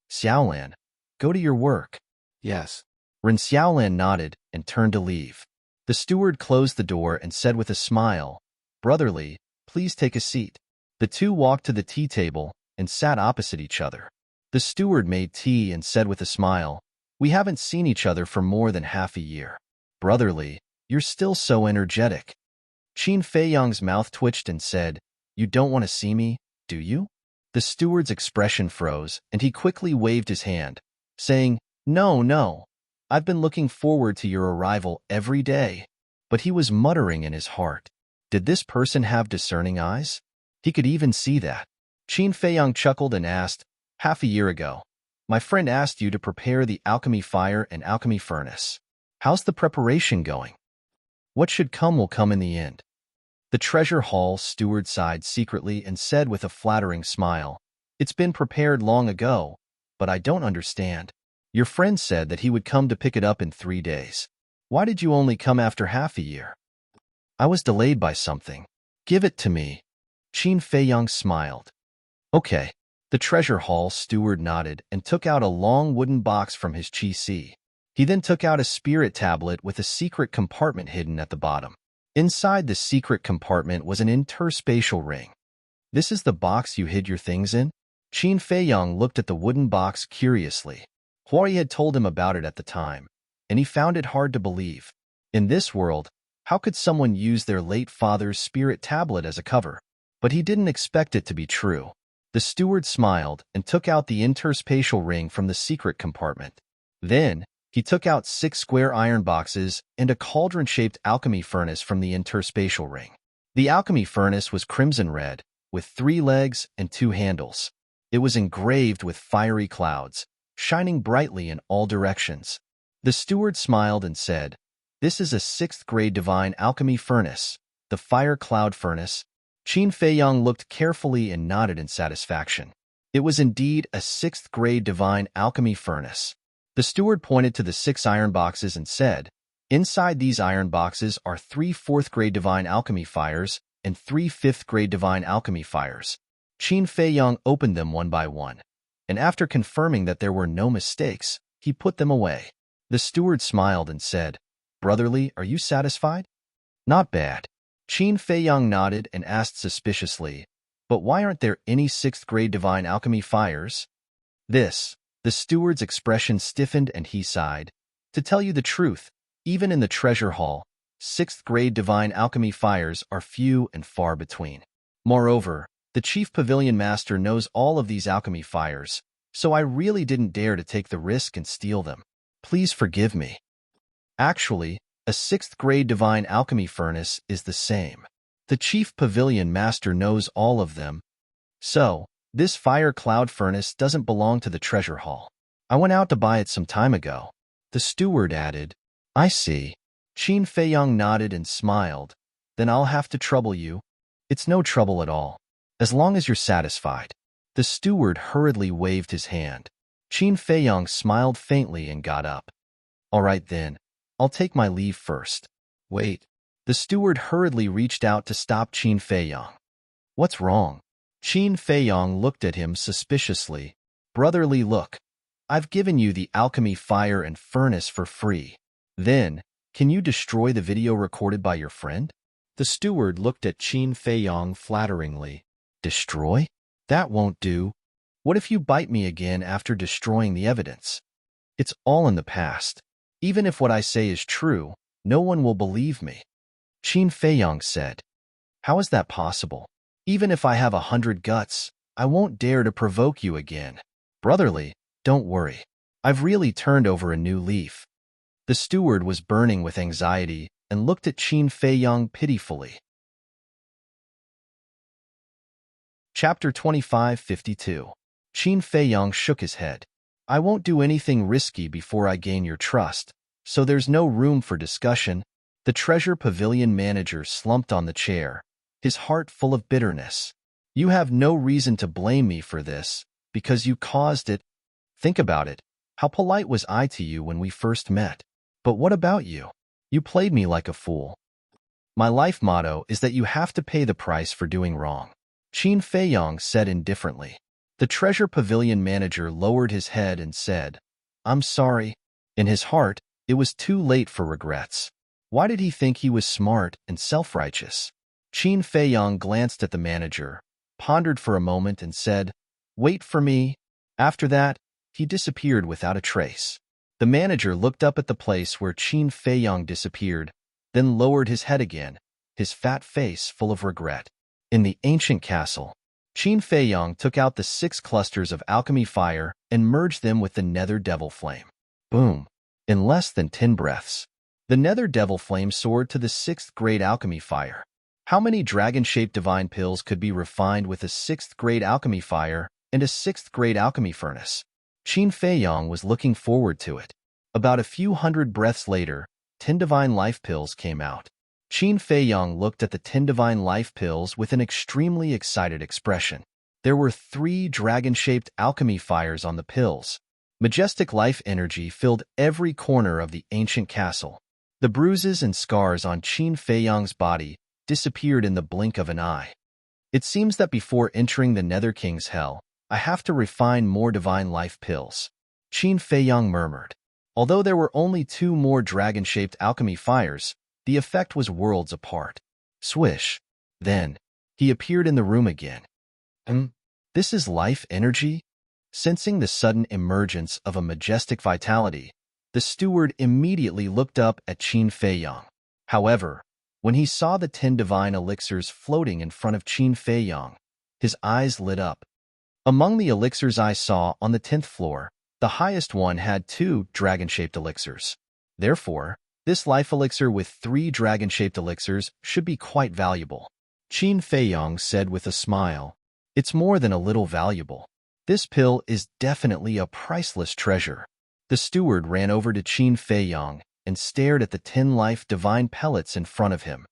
"Xiaolan, go to your work." Yes. Ren Xiaolan nodded and turned to leave. The steward closed the door and said with a smile, "Brotherly, please take a seat." The two walked to the tea table and sat opposite each other. The steward made tea and said with a smile, "We haven't seen each other for more than half a year. Brotherly, you're still so energetic." Qin Feiyang's mouth twitched and said, "You don't want to see me, do you?" The steward's expression froze, and he quickly waved his hand, saying, "No, no. I've been looking forward to your arrival every day." But he was muttering in his heart. Did this person have discerning eyes? He could even see that. Qin Feiyang chuckled and asked, "Half a year ago, my friend asked you to prepare the alchemy fire and alchemy furnace. How's the preparation going?" "What should come will come in the end." The treasure hall steward sighed secretly and said with a flattering smile, "It's been prepared long ago, but I don't understand. Your friend said that he would come to pick it up in 3 days. Why did you only come after half a year?" "I was delayed by something." "Give it to me." Qin Feiyang smiled. "Okay." The treasure hall steward nodded and took out a long wooden box from his qi. He then took out a spirit tablet with a secret compartment hidden at the bottom. Inside the secret compartment was an interspatial ring. "This is the box you hid your things in?" Qin Feiyang looked at the wooden box curiously. Huari had told him about it at the time, and he found it hard to believe. In this world, how could someone use their late father's spirit tablet as a cover? But he didn't expect it to be true. The steward smiled and took out the interspatial ring from the secret compartment. Then, he took out 6 square iron boxes and a cauldron-shaped alchemy furnace from the interspatial ring. The alchemy furnace was crimson red, with 3 legs and 2 handles. It was engraved with fiery clouds, shining brightly in all directions. The steward smiled and said, "This is a 6th-grade divine alchemy furnace, the fire cloud furnace." Qin Feiyang looked carefully and nodded in satisfaction. It was indeed a 6th-grade divine alchemy furnace. The steward pointed to the 6 iron boxes and said, "Inside these iron boxes are 3 4th-grade divine alchemy fires and 3 5th-grade divine alchemy fires." Qin Feiyang opened them one by one, and after confirming that there were no mistakes, he put them away. The steward smiled and said, "Brotherly, are you satisfied?" "Not bad." Qin Feiyang nodded and asked suspiciously, "But why aren't there any 6th-grade divine alchemy fires?" The steward's expression stiffened and he sighed. "To tell you the truth, even in the treasure hall, 6th-grade divine alchemy fires are few and far between. Moreover, the chief pavilion master knows all of these alchemy fires, so I really didn't dare to take the risk and steal them. Please forgive me." Actually, a 6th-grade divine alchemy furnace is the same. The chief pavilion master knows all of them. So, this fire cloud furnace doesn't belong to the treasure hall. I went out to buy it some time ago. The steward added, "I see." Qin Feiyang nodded and smiled. "Then I'll have to trouble you." "It's no trouble at all, as long as you're satisfied." The steward hurriedly waved his hand. Qin Feiyang smiled faintly and got up. "All right then, I'll take my leave first." "Wait." The steward hurriedly reached out to stop Qin Feiyang. "What's wrong?" Qin Feiyang looked at him suspiciously. "Brotherly, look. I've given you the alchemy fire and furnace for free. Then, can you destroy the video recorded by your friend?" The steward looked at Qin Feiyang flatteringly. "Destroy? That won't do. What if you bite me again after destroying the evidence? It's all in the past. Even if what I say is true, no one will believe me." Qin Feiyang said, "How is that possible? Even if I have 100 guts, I won't dare to provoke you again. Brotherly, don't worry. I've really turned over a new leaf." The steward was burning with anxiety and looked at Qin Feiyang pitifully. Chapter 2552. Qin Feiyang shook his head. "I won't do anything risky before I gain your trust, so there's no room for discussion." The treasure pavilion manager slumped on the chair, his heart full of bitterness. "You have no reason to blame me for this, because you caused it. Think about it. How polite was I to you when we first met? But what about you? You played me like a fool. My life motto is that you have to pay the price for doing wrong." Qin Feiyang said indifferently. The treasure pavilion manager lowered his head and said, "I'm sorry." In his heart, it was too late for regrets. Why did he think he was smart and self-righteous? Qin Feiyang glanced at the manager, pondered for a moment and said, "Wait for me." After that, he disappeared without a trace. The manager looked up at the place where Qin Feiyang disappeared, then lowered his head again, his fat face full of regret. In the ancient castle, Qin Feiyang took out the 6 clusters of alchemy fire and merged them with the nether devil flame. Boom! In less than 10 breaths, the nether devil flame soared to the 6th-grade alchemy fire. How many dragon-shaped divine pills could be refined with a 6th-grade alchemy fire and a 6th-grade alchemy furnace? Qin Feiyang was looking forward to it. About a few hundred breaths later, 10 divine life pills came out. Qin Feiyang looked at the 10 divine life pills with an extremely excited expression. There were 3 dragon-shaped alchemy fires on the pills. Majestic life energy filled every corner of the ancient castle. The bruises and scars on Qin Feiyang's body disappeared in the blink of an eye. "It seems that before entering the Nether King's hell, I have to refine more divine life pills," Qin Feiyang murmured. Although there were only 2 more dragon-shaped alchemy fires, the effect was worlds apart. Swish. Then, he appeared in the room again. This is life energy?" Sensing the sudden emergence of a majestic vitality, the steward immediately looked up at Qin Feiyang. However, when he saw the 10 divine elixirs floating in front of Qin Feiyang, his eyes lit up. Among the elixirs I saw on the 10th floor, the highest one had 2 dragon-shaped elixirs. Therefore, this life elixir with 3 dragon-shaped elixirs should be quite valuable. Qin Feiyong said with a smile. It's more than a little valuable. This pill is definitely a priceless treasure. The steward ran over to Qin Feiyong and stared at the 10 life divine pellets in front of him.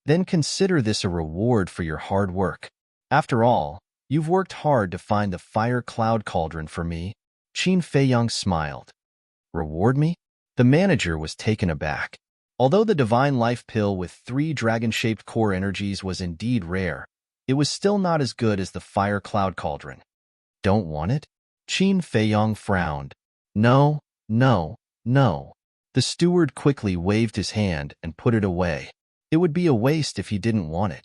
Then consider this a reward for your hard work. After all, you've worked hard to find the fire cloud cauldron for me. Qin Feiyong smiled. Reward me? The manager was taken aback. Although the divine life pill with 3 dragon-shaped core energies was indeed rare, it was still not as good as the fire cloud cauldron. Don't want it? Qin Feiyong frowned. No, no, no. The steward quickly waved his hand and put it away. It would be a waste if he didn't want it.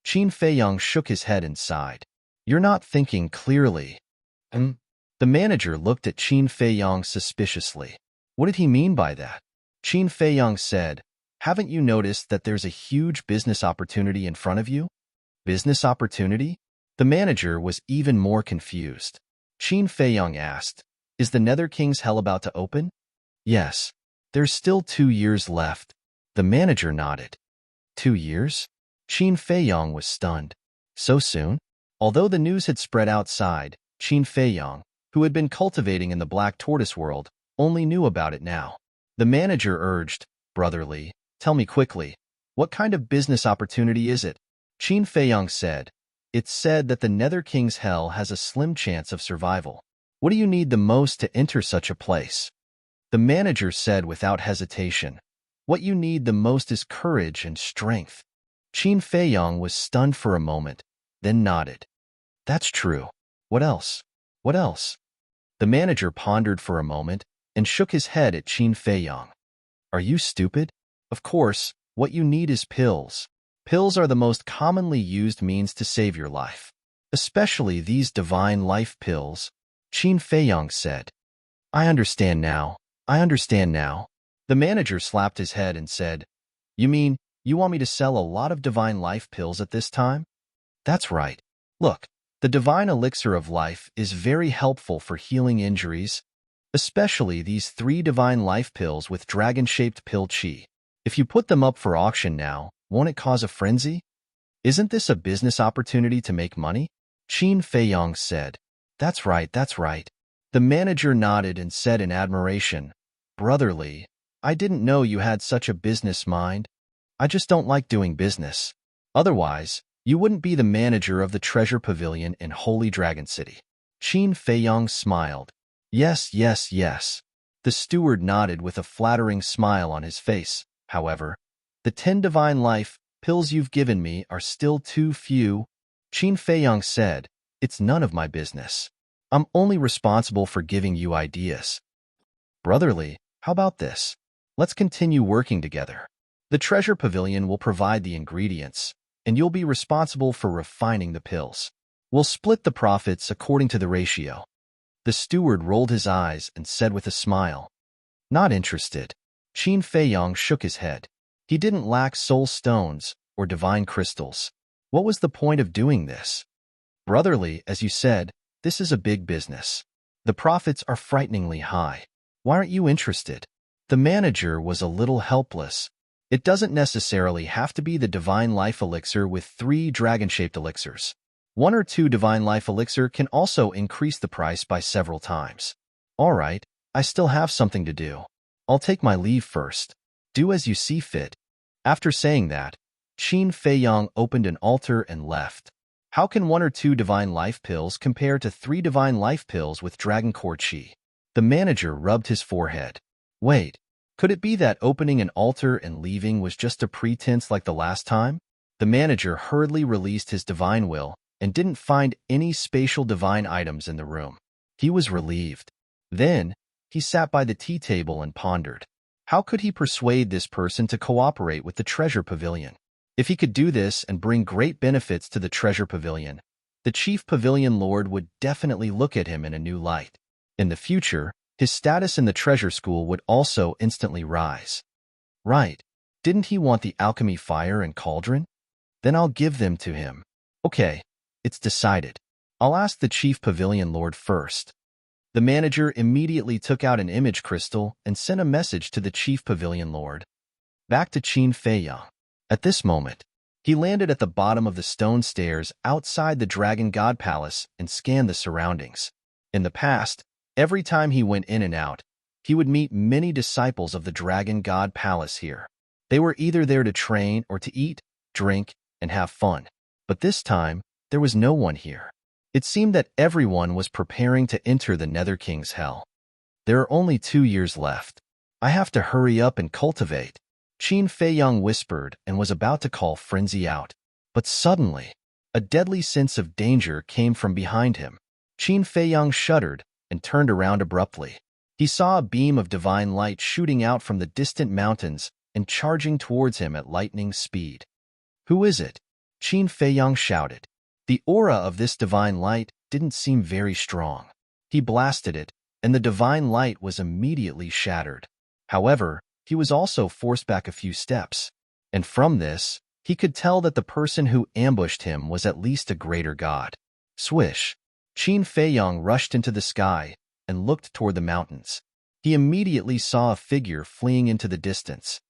Qin Feiyong shook his head and sighed. You're not thinking clearly. The manager looked at Qin Feiyong suspiciously. What did he mean by that? Qin Feiyong said, haven't you noticed that there's a huge business opportunity in front of you? Business opportunity? The manager was even more confused. Qin Feiyong asked, is the Nether King's Hell about to open? Yes. There's still 2 years left. The manager nodded. 2 years? Qin Feiyong was stunned. So soon? Although the news had spread outside, Qin Feiyong, who had been cultivating in the Black Tortoise world, only knew about it now. The manager urged, brotherly, tell me quickly, what kind of business opportunity is it? Qin Feiyong said, it's said that the Nether King's Hell has a slim chance of survival. What do you need the most to enter such a place? The manager said without hesitation, what you need the most is courage and strength. Qin Feiyong was stunned for a moment, then nodded. That's true. What else? What else? The manager pondered for a moment and shook his head at Qin Feiyong. Are you stupid? Of course, what you need is pills. Pills are the most commonly used means to save your life. Especially these divine life pills, Qin Feiyong said. I understand now. I understand now. The manager slapped his head and said, you mean you want me to sell a lot of divine life pills at this time? That's right. Look, the divine elixir of life is very helpful for healing injuries, especially these 3 divine life pills with dragon-shaped pill chi. If you put them up for auction now, won't it cause a frenzy? Isn't this a business opportunity to make money? Qin Feiyong said. That's right, that's right. The manager nodded and said in admiration, brotherly, I didn't know you had such a business mind. I just don't like doing business. Otherwise, you wouldn't be the manager of the treasure pavilion in Holy Dragon City. Qin Feiyong smiled. Yes, yes, yes. The steward nodded with a flattering smile on his face. However, the 10 divine life pills you've given me are still too few. Qin Feiyong said, it's none of my business. I'm only responsible for giving you ideas. Brotherly, how about this? Let's continue working together. The treasure pavilion will provide the ingredients, and you'll be responsible for refining the pills. We'll split the profits according to the ratio. The steward rolled his eyes and said with a smile, not interested. Qin Feiyong shook his head. He didn't lack soul stones or divine crystals. What was the point of doing this? Brotherly, as you said, this is a big business. The profits are frighteningly high. Why aren't you interested? The manager was a little helpless. It doesn't necessarily have to be the divine life elixir with 3 dragon-shaped elixirs. 1 or 2 divine life elixir can also increase the price by several times. All right, I still have something to do. I'll take my leave first. Do as you see fit. After saying that, Qin Feiyong opened an altar and left. How can 1 or 2 divine life pills compare to 3 divine life pills with dragon core chi? The manager rubbed his forehead. Wait, could it be that opening an altar and leaving was just a pretense like the last time? The manager hurriedly released his divine will and didn't find any spatial divine items in the room. He was relieved. Then, he sat by the tea table and pondered. How could he persuade this person to cooperate with the treasure pavilion? If he could do this and bring great benefits to the treasure pavilion, the chief pavilion lord would definitely look at him in a new light. In the future, his status in the treasure school would also instantly rise. Right. Didn't he want the alchemy fire and cauldron? Then I'll give them to him. Okay, it's decided. I'll ask the chief pavilion lord first. The manager immediately took out an image crystal and sent a message to the chief pavilion lord. Back to Qin Feiyang. At this moment, he landed at the bottom of the stone stairs outside the Dragon God Palace and scanned the surroundings. In the past, every time he went in and out, he would meet many disciples of the Dragon God Palace here. They were either there to train or to eat, drink, and have fun. But this time, there was no one here. It seemed that everyone was preparing to enter the Nether King's hell. There are only 2 years left. I have to hurry up and cultivate. Qin Feiyang whispered and was about to call Frenzy out. But suddenly, a deadly sense of danger came from behind him. Qin Feiyang shuddered and turned around abruptly. He saw a beam of divine light shooting out from the distant mountains and charging towards him at lightning speed. Who is it? Qin Feiyang shouted. The aura of this divine light didn't seem very strong. He blasted it, and the divine light was immediately shattered. However, he was also forced back a few steps, and from this, he could tell that the person who ambushed him was at least a greater god. Swish! Qin Feiyang rushed into the sky and looked toward the mountains. He immediately saw a figure fleeing into the distance.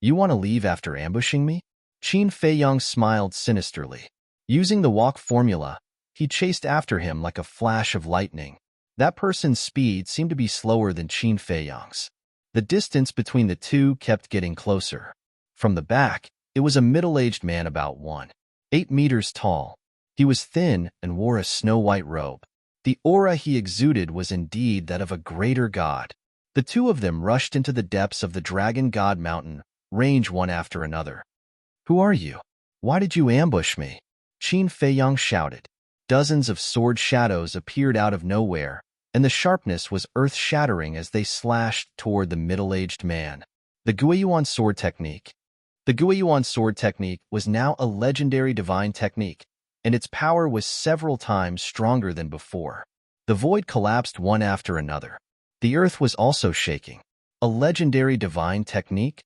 You want to leave after ambushing me? Qin Feiyang smiled sinisterly. Using the walk formula, he chased after him like a flash of lightning. That person's speed seemed to be slower than Qin Feiyang's. The distance between the two kept getting closer. From the back, it was a middle-aged man about 1.8 meters tall. He was thin and wore a snow-white robe. The aura he exuded was indeed that of a greater god. The two of them rushed into the depths of the Dragon God Mountain, range one after another. Who are you? Why did you ambush me? Qin Feiyang shouted. Dozens of sword shadows appeared out of nowhere, and the sharpness was earth-shattering as they slashed toward the middle-aged man. The Guiyuan sword technique. The Guiyuan sword technique was now a legendary divine technique, and its power was several times stronger than before. The void collapsed one after another. The earth was also shaking. A legendary divine technique?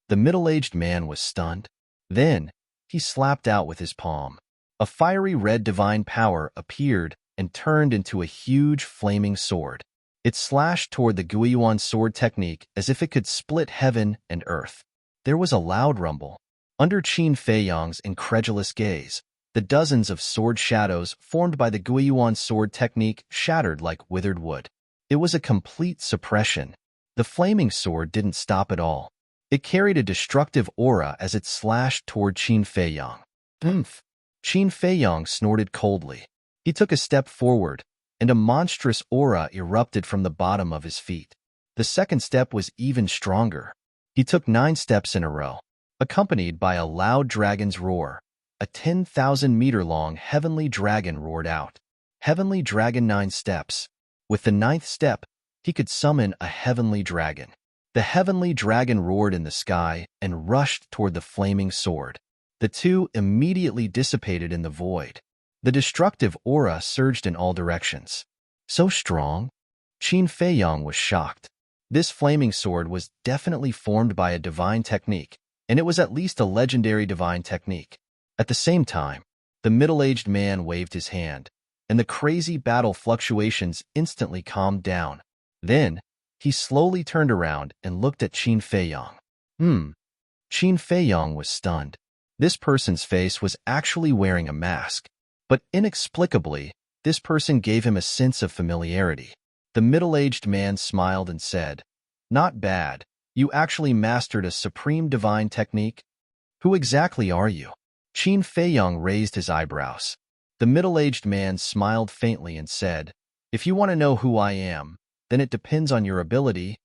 The middle-aged man was stunned. Then, he slapped out with his palm. A fiery red divine power appeared and turned into a huge flaming sword. It slashed toward the Guiyuan sword technique as if it could split heaven and earth. There was a loud rumble. Under Qin Feiyang's incredulous gaze, the dozens of sword shadows formed by the Guiyuan sword technique shattered like withered wood. It was a complete suppression. The flaming sword didn't stop at all. It carried a destructive aura as it slashed toward Qin Feiyang. Oomph! Qin Feiyang snorted coldly. He took a step forward, and a monstrous aura erupted from the bottom of his feet. The second step was even stronger. He took 9 steps in a row, accompanied by a loud dragon's roar. A 10,000-meter-long heavenly dragon roared out. Heavenly dragon 9 steps. With the 9th step, he could summon a heavenly dragon. The heavenly dragon roared in the sky and rushed toward the flaming sword. The two immediately dissipated in the void. The destructive aura surged in all directions. So strong? Qin Feiyang was shocked. This flaming sword was definitely formed by a divine technique, and it was at least a legendary divine technique. At the same time, the middle-aged man waved his hand, and the crazy battle fluctuations instantly calmed down. Then, he slowly turned around and looked at Qin Feiyang. Qin Feiyang was stunned. This person's face was actually wearing a mask, but inexplicably, this person gave him a sense of familiarity. The middle-aged man smiled and said, "Not bad. You actually mastered a supreme divine technique? Who exactly are you?" Qin Feiyang raised his eyebrows. The middle-aged man smiled faintly and said, "If you want to know who I am, then it depends on your ability.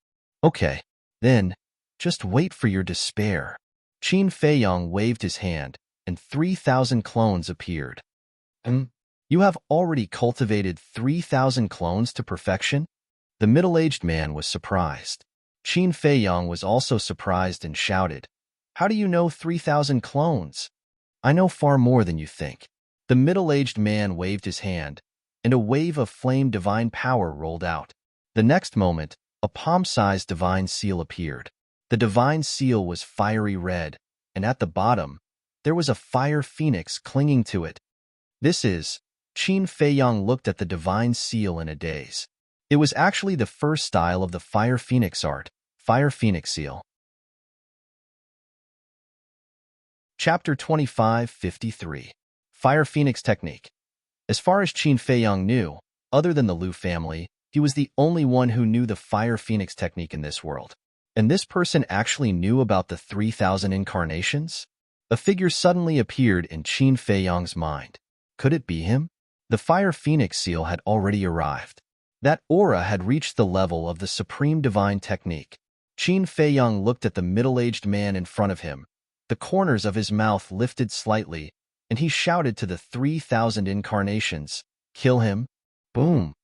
Okay, then, just wait for your despair." Qin Feiyang waved his hand, and 3,000 clones appeared. You have already cultivated 3,000 clones to perfection? The middle-aged man was surprised. Qin Feiyang was also surprised and shouted, "How do you know 3,000 clones?" "I know far more than you think." The middle-aged man waved his hand, and a wave of flame divine power rolled out. The next moment, a palm-sized divine seal appeared. The divine seal was fiery red, and at the bottom, there was a fire phoenix clinging to it. "This is..." Qin Feiyang looked at the divine seal in a daze. It was actually the first style of the Fire Phoenix art, Fire Phoenix Seal. Chapter 2553. Fire Phoenix Technique. As far as Qin Feiyang knew, other than the Liu family, he was the only one who knew the Fire Phoenix technique in this world. And this person actually knew about the 3,000 incarnations? A figure suddenly appeared in Qin Feiyang's mind. Could it be him? The Fire Phoenix seal had already arrived. That aura had reached the level of the supreme divine technique. Qin Feiyang looked at the middle-aged man in front of him. The corners of his mouth lifted slightly, and he shouted to the 3,000 incarnations, "Kill him!" Boom!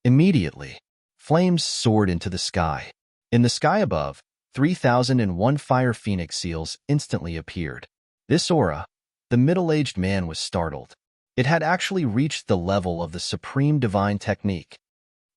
Immediately, flames soared into the sky. In the sky above, 3,001 Fire Phoenix seals instantly appeared. This aura, the middle-aged man was startled. It had actually reached the level of the supreme divine technique.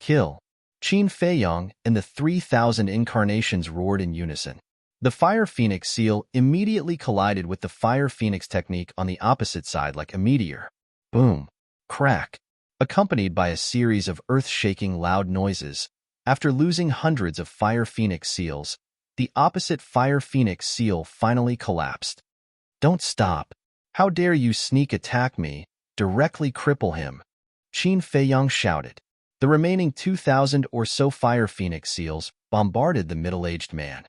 Kill! Qin Feiyang and the 3,000 incarnations roared in unison. The Fire Phoenix seal immediately collided with the Fire Phoenix technique on the opposite side like a meteor. Boom! Crack! Accompanied by a series of earth-shaking loud noises. After losing hundreds of Fire Phoenix seals, the opposite Fire Phoenix seal finally collapsed. Don't stop! How dare you sneak attack me? Directly cripple him! Qin Feiyang shouted. The remaining 2,000 or so Fire Phoenix seals bombarded the middle-aged man.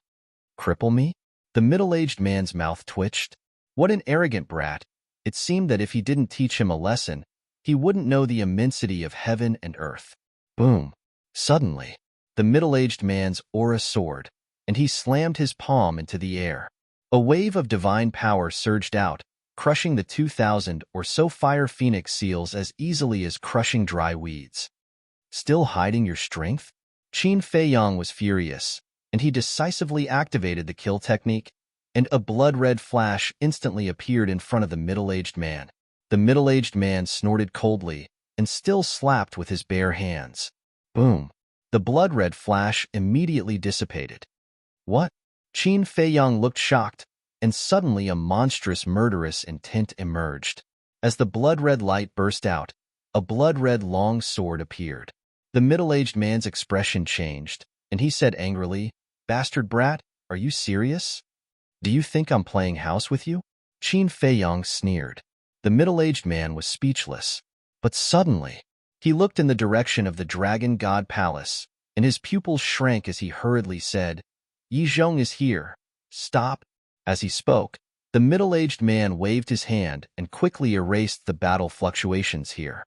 Cripple me? The middle-aged man's mouth twitched. What an arrogant brat! It seemed that if he didn't teach him a lesson, he wouldn't know the immensity of heaven and earth. Boom! Suddenly, the middle-aged man's aura soared, and he slammed his palm into the air. A wave of divine power surged out, crushing the 2,000 or so Fire Phoenix seals as easily as crushing dry weeds. Still hiding your strength? Qin Feiyang was furious, and he decisively activated the kill technique, and a blood-red flash instantly appeared in front of the middle-aged man. The middle-aged man snorted coldly and still slapped with his bare hands. Boom! The blood-red flash immediately dissipated. What? Qin Feiyang looked shocked, and suddenly a monstrous murderous intent emerged. As the blood-red light burst out, a blood-red long sword appeared. The middle-aged man's expression changed, and he said angrily, "Bastard brat, are you serious? Do you think I'm playing house with you?" Qin Feiyang sneered. The middle-aged man was speechless. But suddenly, he looked in the direction of the Dragon God Palace, and his pupils shrank as he hurriedly said, "Yi Zhong is here. Stop." As he spoke, the middle-aged man waved his hand and quickly erased the battle fluctuations here.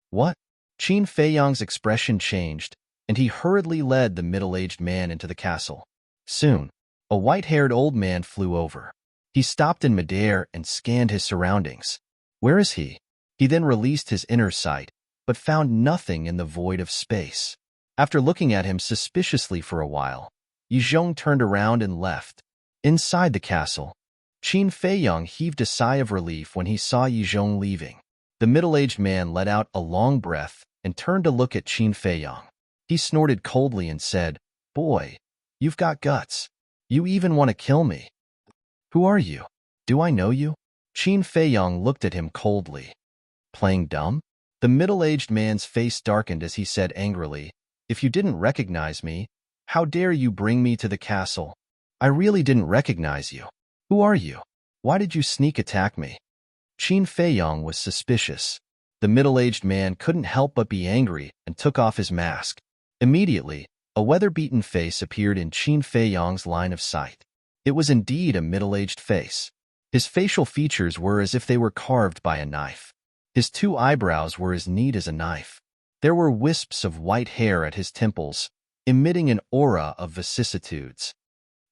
What? Qin Feiyang's expression changed, and he hurriedly led the middle-aged man into the castle. Soon, a white-haired old man flew over. He stopped in midair and scanned his surroundings. Where is he? He then released his inner sight, but found nothing in the void of space. After looking at him suspiciously for a while, Yi Zhong turned around and left. Inside the castle, Qin Feiyang heaved a sigh of relief when he saw Yi Zhong leaving. The middle-aged man let out a long breath and turned to look at Qin Feiyang. He snorted coldly and said, "Boy, you've got guts. You even want to kill me. Who are you? Do I know you?" Qin Feiyang looked at him coldly. Playing dumb? The middle-aged man's face darkened as he said angrily, "If you didn't recognize me, how dare you bring me to the castle? I really didn't recognize you. Who are you? Why did you sneak attack me?" Qin Feiyang was suspicious. The middle-aged man couldn't help but be angry and took off his mask. Immediately, a weather-beaten face appeared in Qin Feiyang's line of sight. It was indeed a middle-aged face. His facial features were as if they were carved by a knife. His two eyebrows were as neat as a knife. There were wisps of white hair at his temples, emitting an aura of vicissitudes.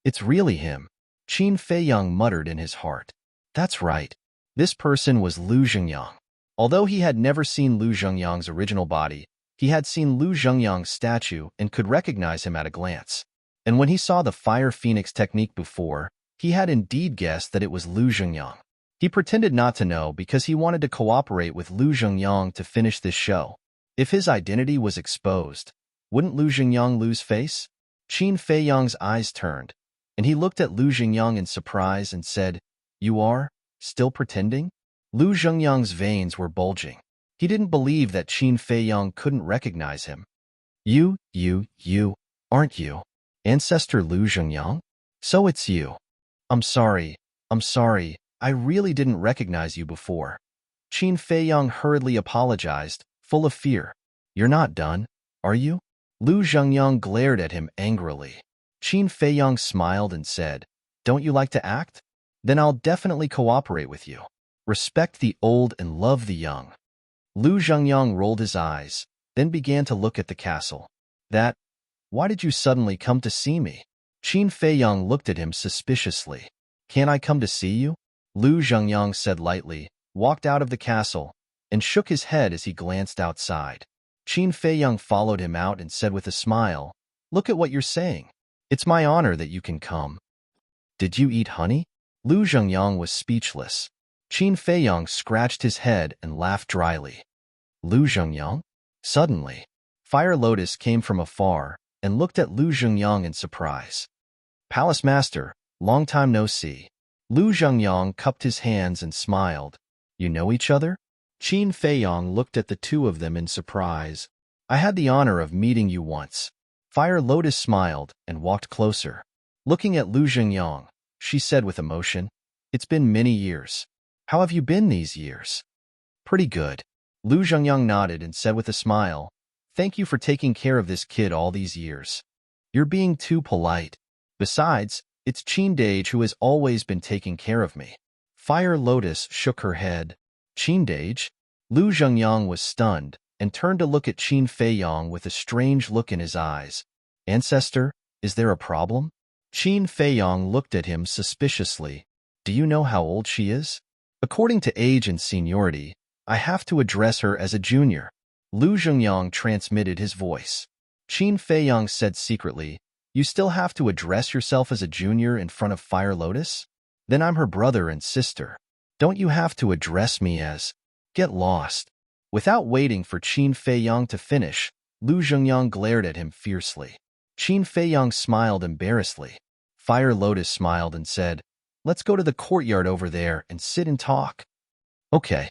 "It's really him," Qin Feiyang muttered in his heart. That's right. This person was Lu Zhengyang. Although he had never seen Lu Zhengyang's original body, he had seen Lu Zhengyang's statue and could recognize him at a glance. And when he saw the Fire Phoenix technique before, he had indeed guessed that it was Lu Zhengyang. He pretended not to know because he wanted to cooperate with Lu Zhengyang to finish this show. If his identity was exposed, wouldn't Lu Zhengyang lose face? Qin Feiyang's eyes turned, and he looked at Lu Zhengyang in surprise and said, "You are still pretending?" Lu Zhengyang's veins were bulging. He didn't believe that Qin Feiyang couldn't recognize him. You, aren't you? Ancestor Lu Zhengyang? So it's you. I'm sorry, I really didn't recognize you before. Qin Feiyang hurriedly apologized, full of fear. You're not done, are you? Lu Zhengyang glared at him angrily. Qin Feiyang smiled and said, Don't you like to act? Then I'll definitely cooperate with you. Respect the old and love the young. Lu Zhengyang rolled his eyes, then began to look at the castle. Why did you suddenly come to see me? Qin Feiyang looked at him suspiciously. Can't I come to see you? Lu Zhengyang said lightly, walked out of the castle, and shook his head as he glanced outside. Qin Feiyang followed him out and said with a smile, Look at what you're saying. It's my honor that you can come. Did you eat honey? Lu Zhengyang was speechless. Qin Feiyang scratched his head and laughed dryly. Lu Zhengyang? Suddenly, Fire Lotus came from afar and looked at Lu Zhengyang in surprise. Palace Master, long time no see. Lu Zhengyang cupped his hands and smiled. You know each other? Qin Feiyang looked at the two of them in surprise. I had the honor of meeting you once. Fire Lotus smiled and walked closer. Looking at Lu Zhengyang, she said with emotion, It's been many years. How have you been these years? Pretty good. Lu Zhengyang nodded and said with a smile, Thank you for taking care of this kid all these years. You're being too polite. Besides, it's Qin Dage who has always been taking care of me. Fire Lotus shook her head. Qin Dage? Lu Zhengyang was stunned and turned to look at Qin Feiyang with a strange look in his eyes. Ancestor, is there a problem? Qin Feiyang looked at him suspiciously. Do you know how old she is? According to age and seniority, I have to address her as a junior. Lu Zhengyang transmitted his voice. Qin Feiyang said secretly, You still have to address yourself as a junior in front of Fire Lotus? Then I'm her brother and sister. Don't you have to address me as... Get lost. Without waiting for Qin Feiyang to finish, Lu Zhengyang glared at him fiercely. Qin Feiyang smiled embarrassedly. Fire Lotus smiled and said, Let's go to the courtyard over there and sit and talk. Okay.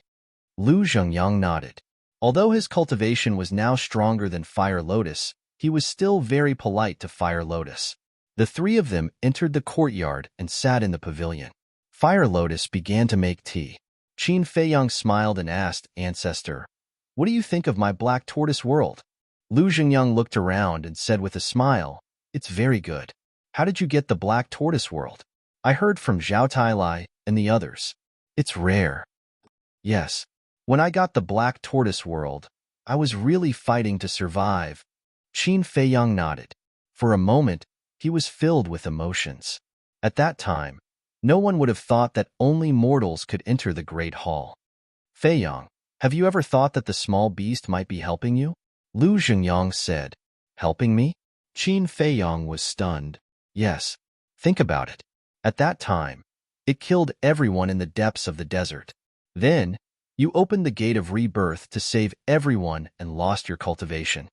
Lu Zhengyang nodded. Although his cultivation was now stronger than Fire Lotus, he was still very polite to Fire Lotus. The three of them entered the courtyard and sat in the pavilion. Fire Lotus began to make tea. Qin Feiyang smiled and asked, Ancestor, what do you think of my black tortoise world? Lu Zhengyang looked around and said with a smile, It's very good. How did you get the black tortoise world? I heard from Zhao Tailai and the others. It's rare. Yes. When I got the black tortoise world, I was really fighting to survive. Qin Feiyang nodded. For a moment, he was filled with emotions. At that time, no one would have thought that only mortals could enter the Great Hall. Feiyang, have you ever thought that the small beast might be helping you? Lu Zhengyang said. Helping me? Qin Feiyang was stunned. Yes. Think about it. At that time, it killed everyone in the depths of the desert. Then, you opened the gate of rebirth to save everyone and lost your cultivation.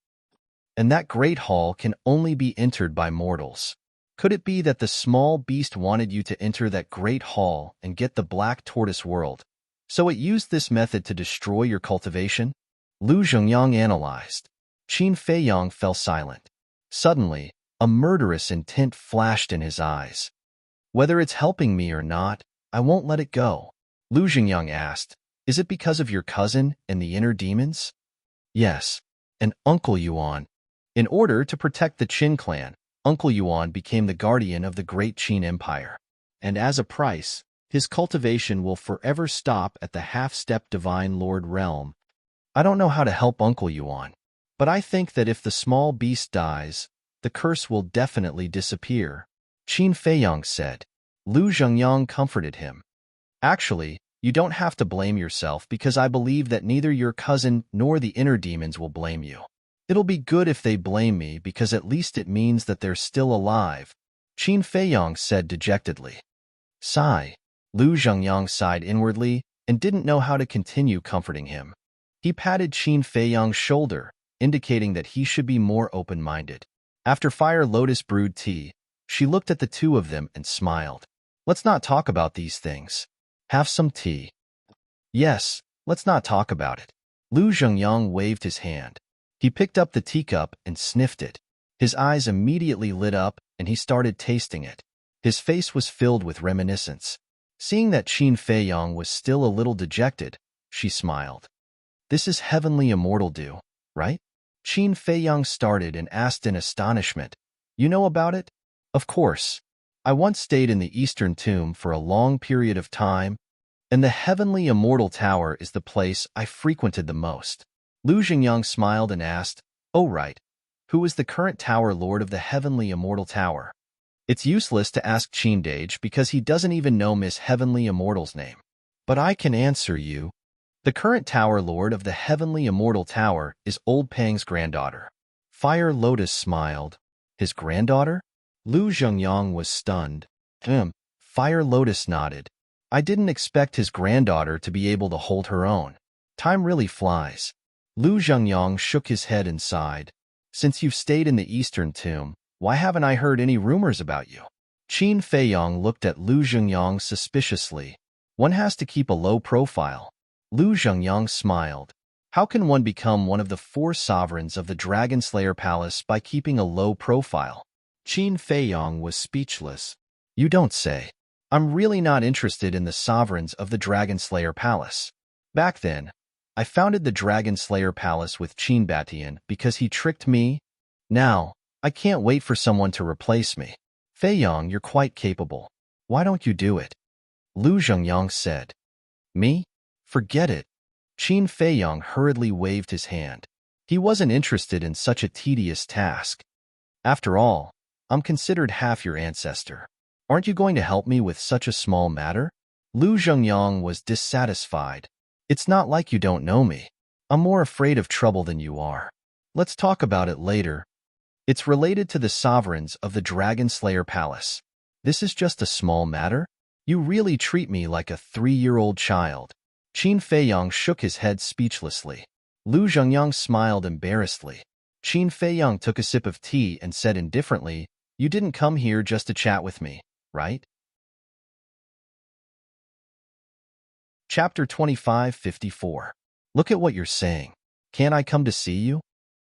And that great hall can only be entered by mortals. Could it be that the small beast wanted you to enter that great hall and get the black tortoise world, so it used this method to destroy your cultivation? Lu Zhengyang analyzed. Qin Feiyang fell silent. Suddenly, a murderous intent flashed in his eyes. Whether it's helping me or not, I won't let it go. Lu Zhengyang asked, Is it because of your cousin and the inner demons? Yes, and Uncle Yuan. In order to protect the Qin clan, Uncle Yuan became the guardian of the great Qin Empire. And as a price, his cultivation will forever stop at the half-step Divine Lord realm. I don't know how to help Uncle Yuan, but I think that if the small beast dies, the curse will definitely disappear. Qin Feiyang said. Lu Zhengyang comforted him. Actually, you don't have to blame yourself because I believe that neither your cousin nor the inner demons will blame you. It'll be good if they blame me because at least it means that they're still alive, Qin Feiyang said dejectedly. Sigh. Lu Zhengyang sighed inwardly and didn't know how to continue comforting him. He patted Qin Feiyang's shoulder, indicating that he should be more open-minded. After Fire Lotus brewed tea, she looked at the two of them and smiled. Let's not talk about these things. Have some tea. Yes, let's not talk about it. Lu Zhengyang waved his hand. He picked up the teacup and sniffed it. His eyes immediately lit up and he started tasting it. His face was filled with reminiscence. Seeing that Qin Feiyang was still a little dejected, she smiled. This is heavenly immortal dew, right? Qin Feiyang started and asked in astonishment. You know about it? Of course. I once stayed in the Eastern Tomb for a long period of time, and the heavenly immortal tower is the place I frequented the most. Lu Xingyang smiled and asked, Oh right, who is the current tower lord of the heavenly immortal tower? It's useless to ask Qin Dage because he doesn't even know Miss Heavenly Immortal's name. But I can answer you. The current tower lord of the heavenly immortal tower is Old Pang's granddaughter. Fire Lotus smiled. His granddaughter? Lu Zhengyang was stunned. Fire Lotus nodded. I didn't expect his granddaughter to be able to hold her own. Time really flies. Lu Zhengyang shook his head and sighed. Since you've stayed in the Eastern Tomb, why haven't I heard any rumors about you? Qin Feiyang looked at Lu Zhengyang suspiciously. One has to keep a low profile. Lu Zhengyang smiled. How can one become one of the 4 sovereigns of the Dragon Slayer Palace by keeping a low profile? Qin Feiyang was speechless. You don't say. I'm really not interested in the sovereigns of the Dragon Slayer Palace. Back then, I founded the Dragon Slayer Palace with Qin Batian because he tricked me. Now, I can't wait for someone to replace me. Feiyang, you're quite capable. Why don't you do it? Lu Zhengyang said. Me? Forget it. Qin Feiyang hurriedly waved his hand. He wasn't interested in such a tedious task. After all, I'm considered half your ancestor. Aren't you going to help me with such a small matter? Lu Zhengyang was dissatisfied. It's not like you don't know me. I'm more afraid of trouble than you are. Let's talk about it later. It's related to the sovereigns of the Dragon Slayer Palace. This is just a small matter? You really treat me like a 3-year-old child. Qin Feiyang shook his head speechlessly. Lu Zhengyang smiled embarrassedly. Qin Feiyang took a sip of tea and said indifferently, You didn't come here just to chat with me, right? Chapter 2554. Look at what you're saying. Can't I come to see you?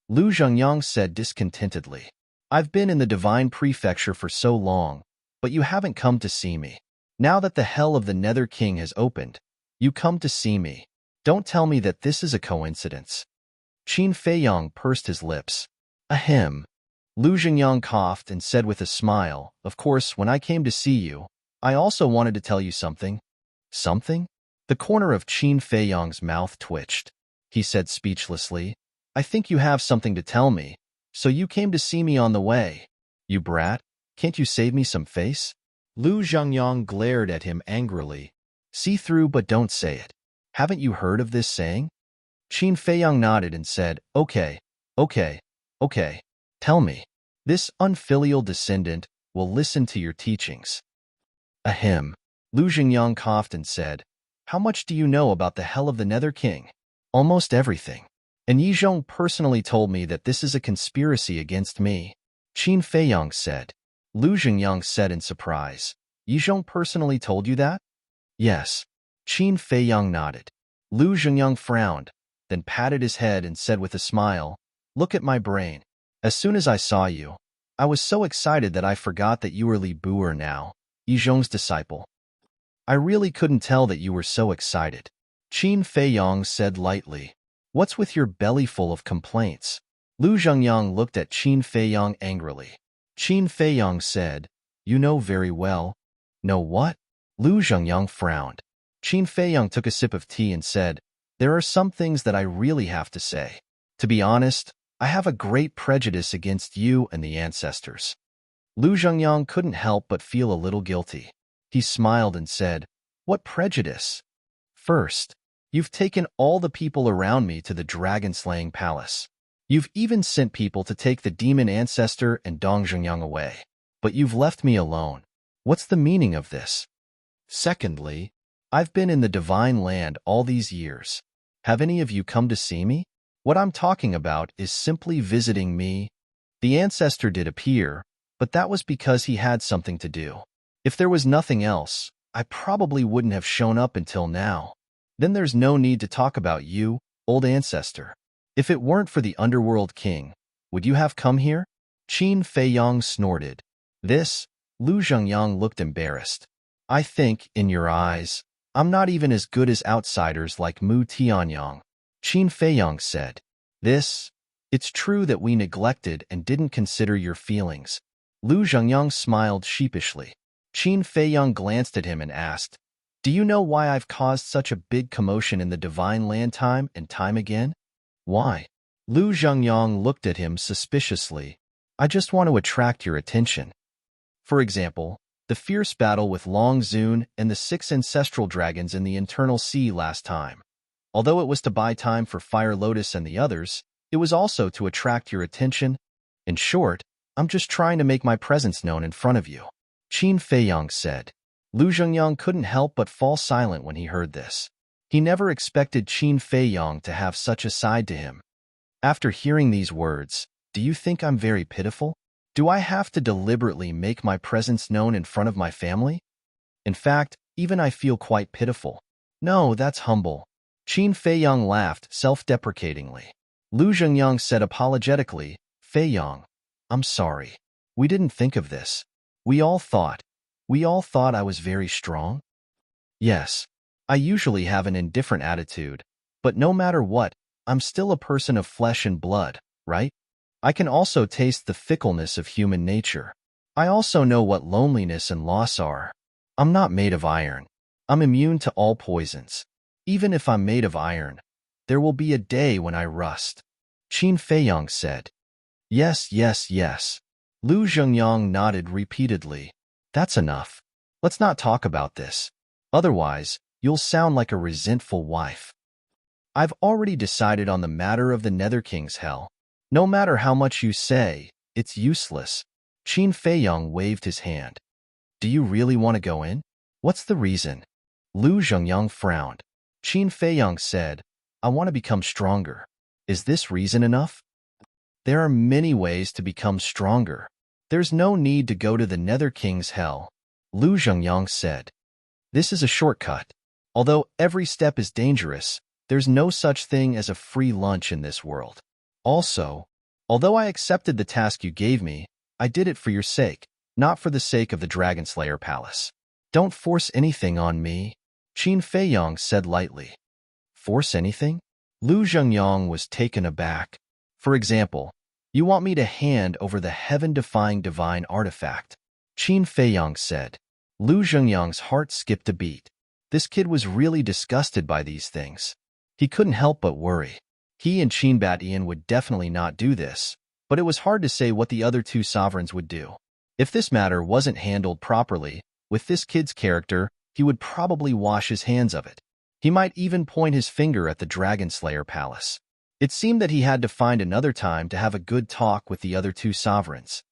Lu Zhengyang said discontentedly. I've been in the Divine Prefecture for so long, but you haven't come to see me. Now that the Hell of the Nether King has opened, you come to see me. Don't tell me that this is a coincidence. Qin Feiyang pursed his lips. Ahem. Lu Zhengyang coughed and said with a smile, Of course, when I came to see you, I also wanted to tell you something. Something? The corner of Qin Feiyang's mouth twitched. He said speechlessly, I think you have something to tell me, so you came to see me on the way. You brat, can't you save me some face? Lu Zhengyang glared at him angrily. See through but don't say it. Haven't you heard of this saying? Qin Feiyang nodded and said, Okay. Tell me. This unfilial descendant will listen to your teachings. Ahem. Lu Zhengyang coughed and said, How much do you know about the Hell of the Nether King? Almost everything. And Yizhong personally told me that this is a conspiracy against me. Qin Feiyang said. Lu Zhengyang said in surprise. Yizhong personally told you that? Yes. Qin Feiyang nodded. Lu Zhengyang frowned, then patted his head and said with a smile, Look at my brain. As soon as I saw you, I was so excited that I forgot that you were Li Buer now, Yizhong's disciple. I really couldn't tell that you were so excited. Qin Feiyang said lightly. What's with your belly full of complaints? Lu Zhengyang looked at Qin Feiyang angrily. Qin Feiyang said, You know very well. Know what? Lu Zhengyang frowned. Qin Feiyang took a sip of tea and said, There are some things that I really have to say. To be honest, I have a great prejudice against you and the ancestors. Lu Zhengyang couldn't help but feel a little guilty. He smiled and said, What prejudice? First, you've taken all the people around me to the dragon-slaying palace. You've even sent people to take the demon ancestor and Dong Zhengyang away. But you've left me alone. What's the meaning of this? Secondly, I've been in the divine land all these years. Have any of you come to see me? What I'm talking about is simply visiting me. The ancestor did appear, but that was because he had something to do. If there was nothing else, I probably wouldn't have shown up until now. Then there's no need to talk about you, Old ancestor. If it weren't for the underworld king, would you have come here? Qin Feiyang snorted. This, Lu Zhengyang looked embarrassed. I think, in your eyes, I'm not even as good as outsiders like Mu Tianyang. Qin Feiyang said. It's true that we neglected and didn't consider your feelings. Lu Zhengyang smiled sheepishly. Qin Feiyang glanced at him and asked, Do you know why I've caused such a big commotion in the divine land time and time again? Why? Lu Zhengyang looked at him suspiciously. I just want to attract your attention. For example, the fierce battle with Long Zun and the 6 ancestral dragons in the internal sea last time. Although it was to buy time for Fire Lotus and the others, it was also to attract your attention. In short, I'm just trying to make my presence known in front of you. Qin Feiyang said. Lu Zhengyang couldn't help but fall silent when he heard this. He never expected Qin Feiyang to have such a side to him. After hearing these words, do you think I'm very pitiful? Do I have to deliberately make my presence known in front of my family? In fact, even I feel quite pitiful. No, that's humble. Qin Feiyang laughed self-deprecatingly. Lu Zhengyang said apologetically, Feiyang, I'm sorry. We didn't think of this. We all thought I was very strong? Yes, I usually have an indifferent attitude, but no matter what, I'm still a person of flesh and blood, right? I can also taste the fickleness of human nature. I also know what loneliness and loss are. I'm not made of iron. I'm immune to all poisons. Even if I'm made of iron, there will be a day when I rust. Qin Feiyang said. Yes, yes, yes. Lu Zhengyang nodded repeatedly. That's enough. Let's not talk about this. Otherwise, you'll sound like a resentful wife. I've already decided on the matter of the Nether King's hell. No matter how much you say, it's useless. Qin Feiyang waved his hand. Do you really want to go in? What's the reason? Lu Zhengyang frowned. Qin Feiyang said, I want to become stronger. Is this reason enough? There are many ways to become stronger. There's no need to go to the Nether King's hell, Lu Zhengyang said. This is a shortcut. Although every step is dangerous, there's no such thing as a free lunch in this world. Also, although I accepted the task you gave me, I did it for your sake, not for the sake of the Dragon Slayer Palace. Don't force anything on me, Qin Feiyang said lightly. Force anything? Lu Zhengyang was taken aback. For example, you want me to hand over the heaven-defying divine artifact, Qin Feiyang said. Lu Zhengyang's heart skipped a beat. This kid was really disgusted by these things. He couldn't help but worry. He and Qin Batian would definitely not do this, but it was hard to say what the other 2 sovereigns would do. If this matter wasn't handled properly, with this kid's character, he would probably wash his hands of it. He might even point his finger at the Dragon Slayer Palace. It seemed that he had to find another time to have a good talk with the other 2 sovereigns.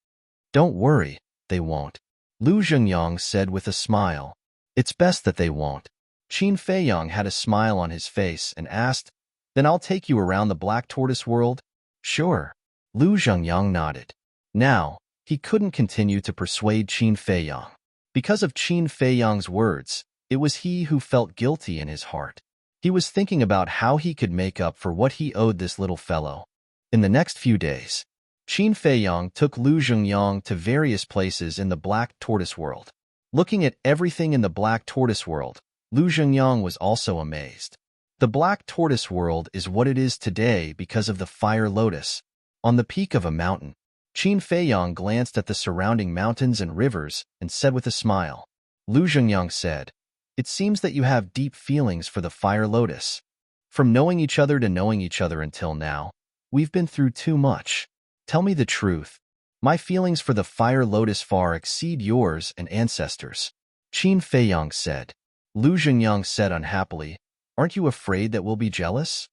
Don't worry, they won't. Lu Zhengyang said with a smile. It's best that they won't. Qin Feiyang had a smile on his face and asked, Then I'll take you around the Black Tortoise world? Sure. Lu Zhengyang nodded. Now, he couldn't continue to persuade Qin Feiyang. Because of Qin Feiyang's words, it was he who felt guilty in his heart. He was thinking about how he could make up for what he owed this little fellow. In the next few days, Qin Feiyang took Lu Zhengyang to various places in the Black Tortoise world. Looking at everything in the Black Tortoise world, Lu Zhengyang was also amazed. The Black Tortoise world is what it is today because of the Fire Lotus. On the peak of a mountain, Qin Feiyang glanced at the surrounding mountains and rivers and said with a smile. Lu Zhengyang said, It seems that you have deep feelings for the Fire Lotus. From knowing each other to knowing each other until now, we've been through too much. Tell me the truth. My feelings for the Fire Lotus far exceed yours and ancestors. Qin Feiyang said. Lu Zhengyang said unhappily, Aren't you afraid that we'll be jealous?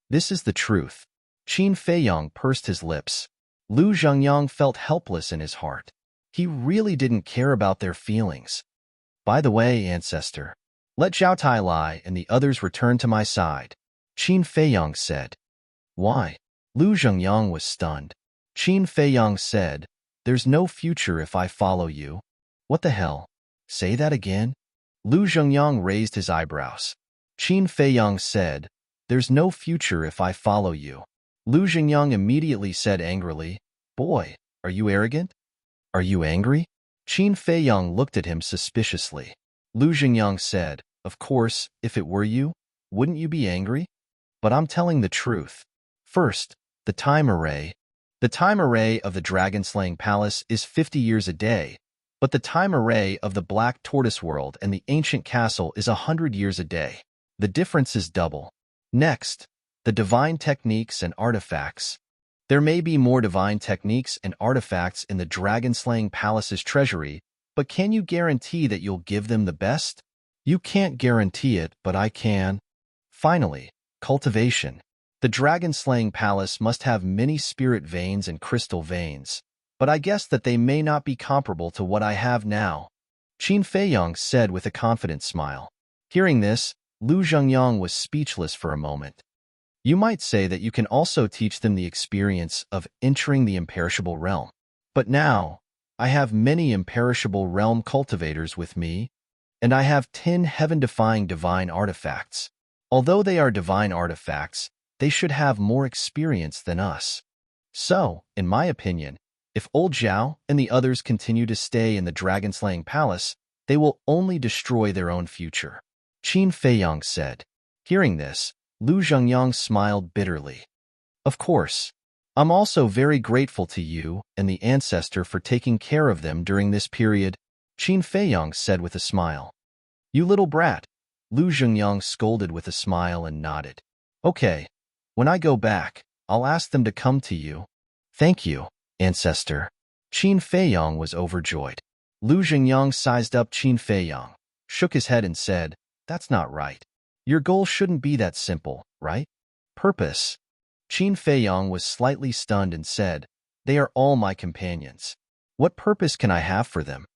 This is the truth. Qin Feiyang pursed his lips. Lu Zhengyang felt helpless in his heart. He really didn't care about their feelings. By the way, ancestor, let Zhao Tai lie and the others return to my side, Qin Feiyang said. Why? Lu Zhengyang was stunned. Qin Feiyang said, There's no future if I follow you. What the hell? Say that again? Lu Zhengyang raised his eyebrows. Qin Feiyang said, There's no future if I follow you. Lu Xingyang immediately said angrily, Boy, are you arrogant? Are you angry? Qin Feiyang looked at him suspiciously. Lu Xingyang said, Of course, if it were you, wouldn't you be angry? But I'm telling the truth. First, the time array. The time array of the dragon-slaying palace is 50 years a day, but the time array of the Black Tortoise World and the ancient castle is 100 years a day. The difference is double. Next, the divine techniques and artifacts. There may be more divine techniques and artifacts in the dragon-slaying palace's treasury, but can you guarantee that you'll give them the best? You can't guarantee it, but I can. Finally, cultivation. The dragon-slaying palace must have many spirit veins and crystal veins, but I guess that they may not be comparable to what I have now, Qin Feiyang said with a confident smile. Hearing this, Lu Zhengyang was speechless for a moment. You might say that you can also teach them the experience of entering the imperishable realm. But now, I have many imperishable realm cultivators with me, and I have 10 heaven-defying divine artifacts. Although they are divine artifacts, they should have more experience than us. So, in my opinion, if old Zhao and the others continue to stay in the dragon-slaying palace, they will only destroy their own future, Qin Feiyang said. Hearing this, Lu Zhengyang smiled bitterly. Of course, I'm also very grateful to you and the ancestor for taking care of them during this period, Qin Feiyang said with a smile. You little brat, Lu Zhengyang scolded with a smile and nodded. Okay, when I go back, I'll ask them to come to you. Thank you, ancestor. Qin Feiyang was overjoyed. Lu Zhengyang sized up Qin Feiyang, shook his head and said, That's not right. Your goal shouldn't be that simple, right? Purpose. Qin Feiyang was slightly stunned and said, They are all my companions. What purpose can I have for them?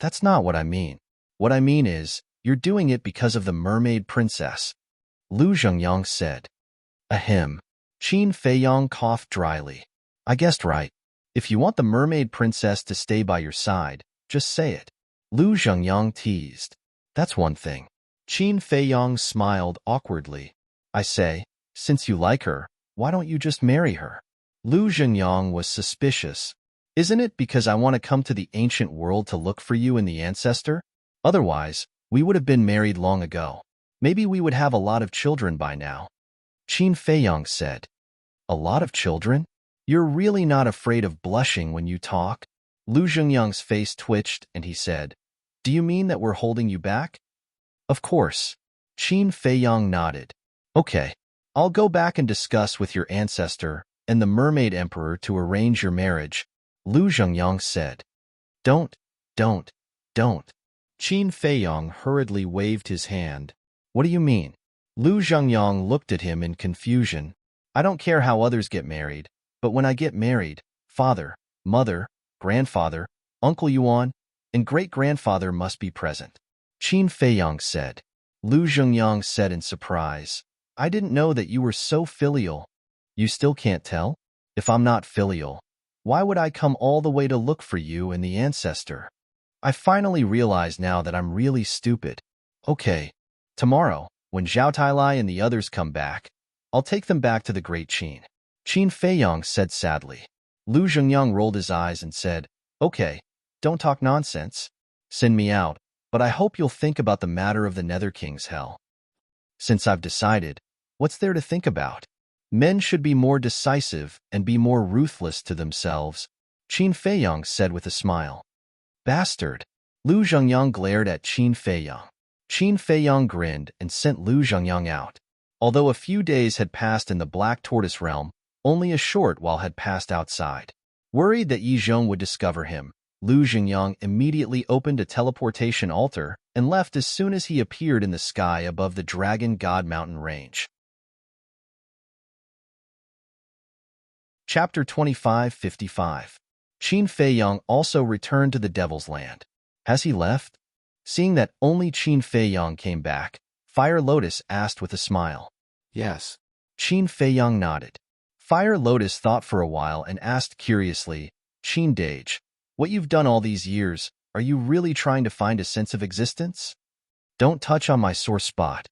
That's not what I mean. What I mean is, you're doing it because of the mermaid princess, Lu Zhengyang said. Ahem. Qin Feiyang coughed dryly. I guessed right. If you want the mermaid princess to stay by your side, just say it. Lu Zhengyang teased. That's one thing. Qin Feiyang smiled awkwardly. I say, since you like her, why don't you just marry her? Lu Zhengyang was suspicious. Isn't it because I want to come to the ancient world to look for you and the ancestor? Otherwise, we would have been married long ago. Maybe we would have a lot of children by now. Qin Feiyang said. A lot of children? You're really not afraid of blushing when you talk? Lu Zhengyang's face twitched and he said, Do you mean that we're holding you back? Of course. Qin Feiyang nodded. Okay, I'll go back and discuss with your ancestor and the Mermaid Emperor to arrange your marriage, Lu Zhengyang said. Don't. Qin Feiyang hurriedly waved his hand. What do you mean? Lu Zhengyang looked at him in confusion. I don't care how others get married, but when I get married, father, mother, grandfather, Uncle Yuan, and great-grandfather must be present, Qin Feiyang said. Lu Zhengyang said in surprise, I didn't know that you were so filial. You still can't tell? If I'm not filial, why would I come all the way to look for you and the ancestor? I finally realize now that I'm really stupid. Okay, tomorrow, when Zhao Tailai and the others come back, I'll take them back to the Great Qin. Qin Feiyang said sadly. Lu Zhengyang rolled his eyes and said, Okay, don't talk nonsense. Send me out, but I hope you'll think about the matter of the Nether King's hell. Since I've decided, what's there to think about? Men should be more decisive and be more ruthless to themselves, Qin Feiyang said with a smile. Bastard! Lu Zhengyang glared at Qin Feiyang. Qin Feiyang grinned and sent Lu Zhengyang out. Although a few days had passed in the Black Tortoise realm, only a short while had passed outside. Worried that Yi Zhong would discover him, Lu Zhengyang immediately opened a teleportation altar and left as soon as he appeared in the sky above the Dragon God Mountain range. Chapter 25:55. Qin Feiyang also returned to the Devil's Land. Has he left? Seeing that only Qin Feiyang came back, Fire Lotus asked with a smile. Yes. Qin Feiyang nodded. Fire Lotus thought for a while and asked curiously, Qin Dage, what you've done all these years, are you really trying to find a sense of existence? Don't touch on my sore spot,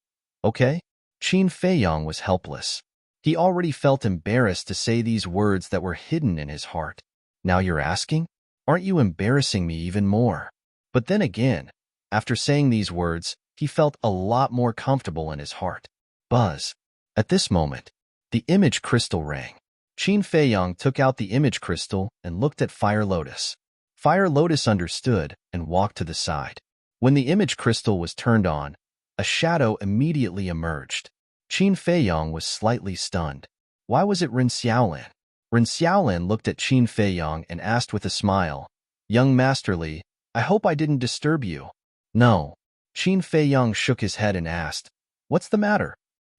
okay? Qin Feiyong was helpless. He already felt embarrassed to say these words that were hidden in his heart. Now you're asking? Aren't you embarrassing me even more? But then again, after saying these words, he felt a lot more comfortable in his heart. Buzz. At this moment, the image crystal rang. Qin Feiyong took out the image crystal and looked at Fire Lotus. Fire Lotus understood and walked to the side. When the image crystal was turned on, a shadow immediately emerged. Qin Feiyong was slightly stunned. Why was it Ren Xiaolin? Ren Xiaolin looked at Qin Feiyong and asked with a smile, "Young Masterly, I hope I didn't disturb you." "No." Qin Feiyong shook his head and asked, "What's the matter?"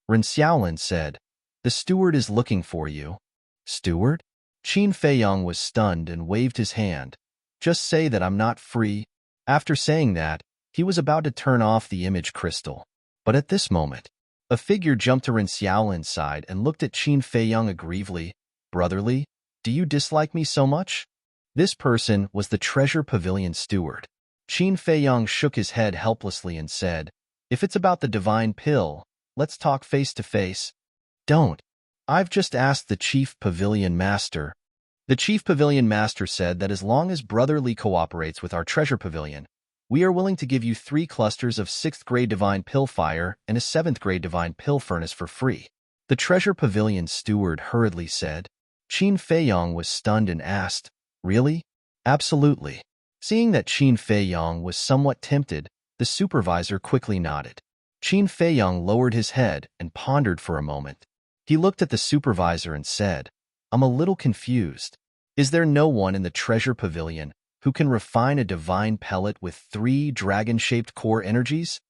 Ren Xiaolin said, "The steward is looking for you." "Steward?" Qin Feiyong was stunned and waved his hand. "Just say that I'm not free." After saying that, he was about to turn off the image crystal. But at this moment, a figure jumped to Ren Xiaolin's side and looked at Qin Feiyong aggressively. "Brotherly, do you dislike me so much?" This person was the Treasure Pavilion steward. Qin Feiyong shook his head helplessly and said, "If it's about the divine pill, let's talk face to face." "Don't. I've just asked the Chief Pavilion Master." The Chief Pavilion Master said that as long as Brotherly cooperates with our Treasure Pavilion, we are willing to give you 3 clusters of 6th grade Divine Pill Fire and a 7th grade Divine Pill Furnace for free. The Treasure Pavilion steward hurriedly said. Qin Feiyong was stunned and asked, "Really?" "Absolutely." Seeing that Qin Feiyong was somewhat tempted, the supervisor quickly nodded. Qin Feiyong lowered his head and pondered for a moment. He looked at the supervisor and said, "I'm a little confused. Is there no one in the Treasure Pavilion who can refine a divine pellet with 3 dragon-shaped core energies?"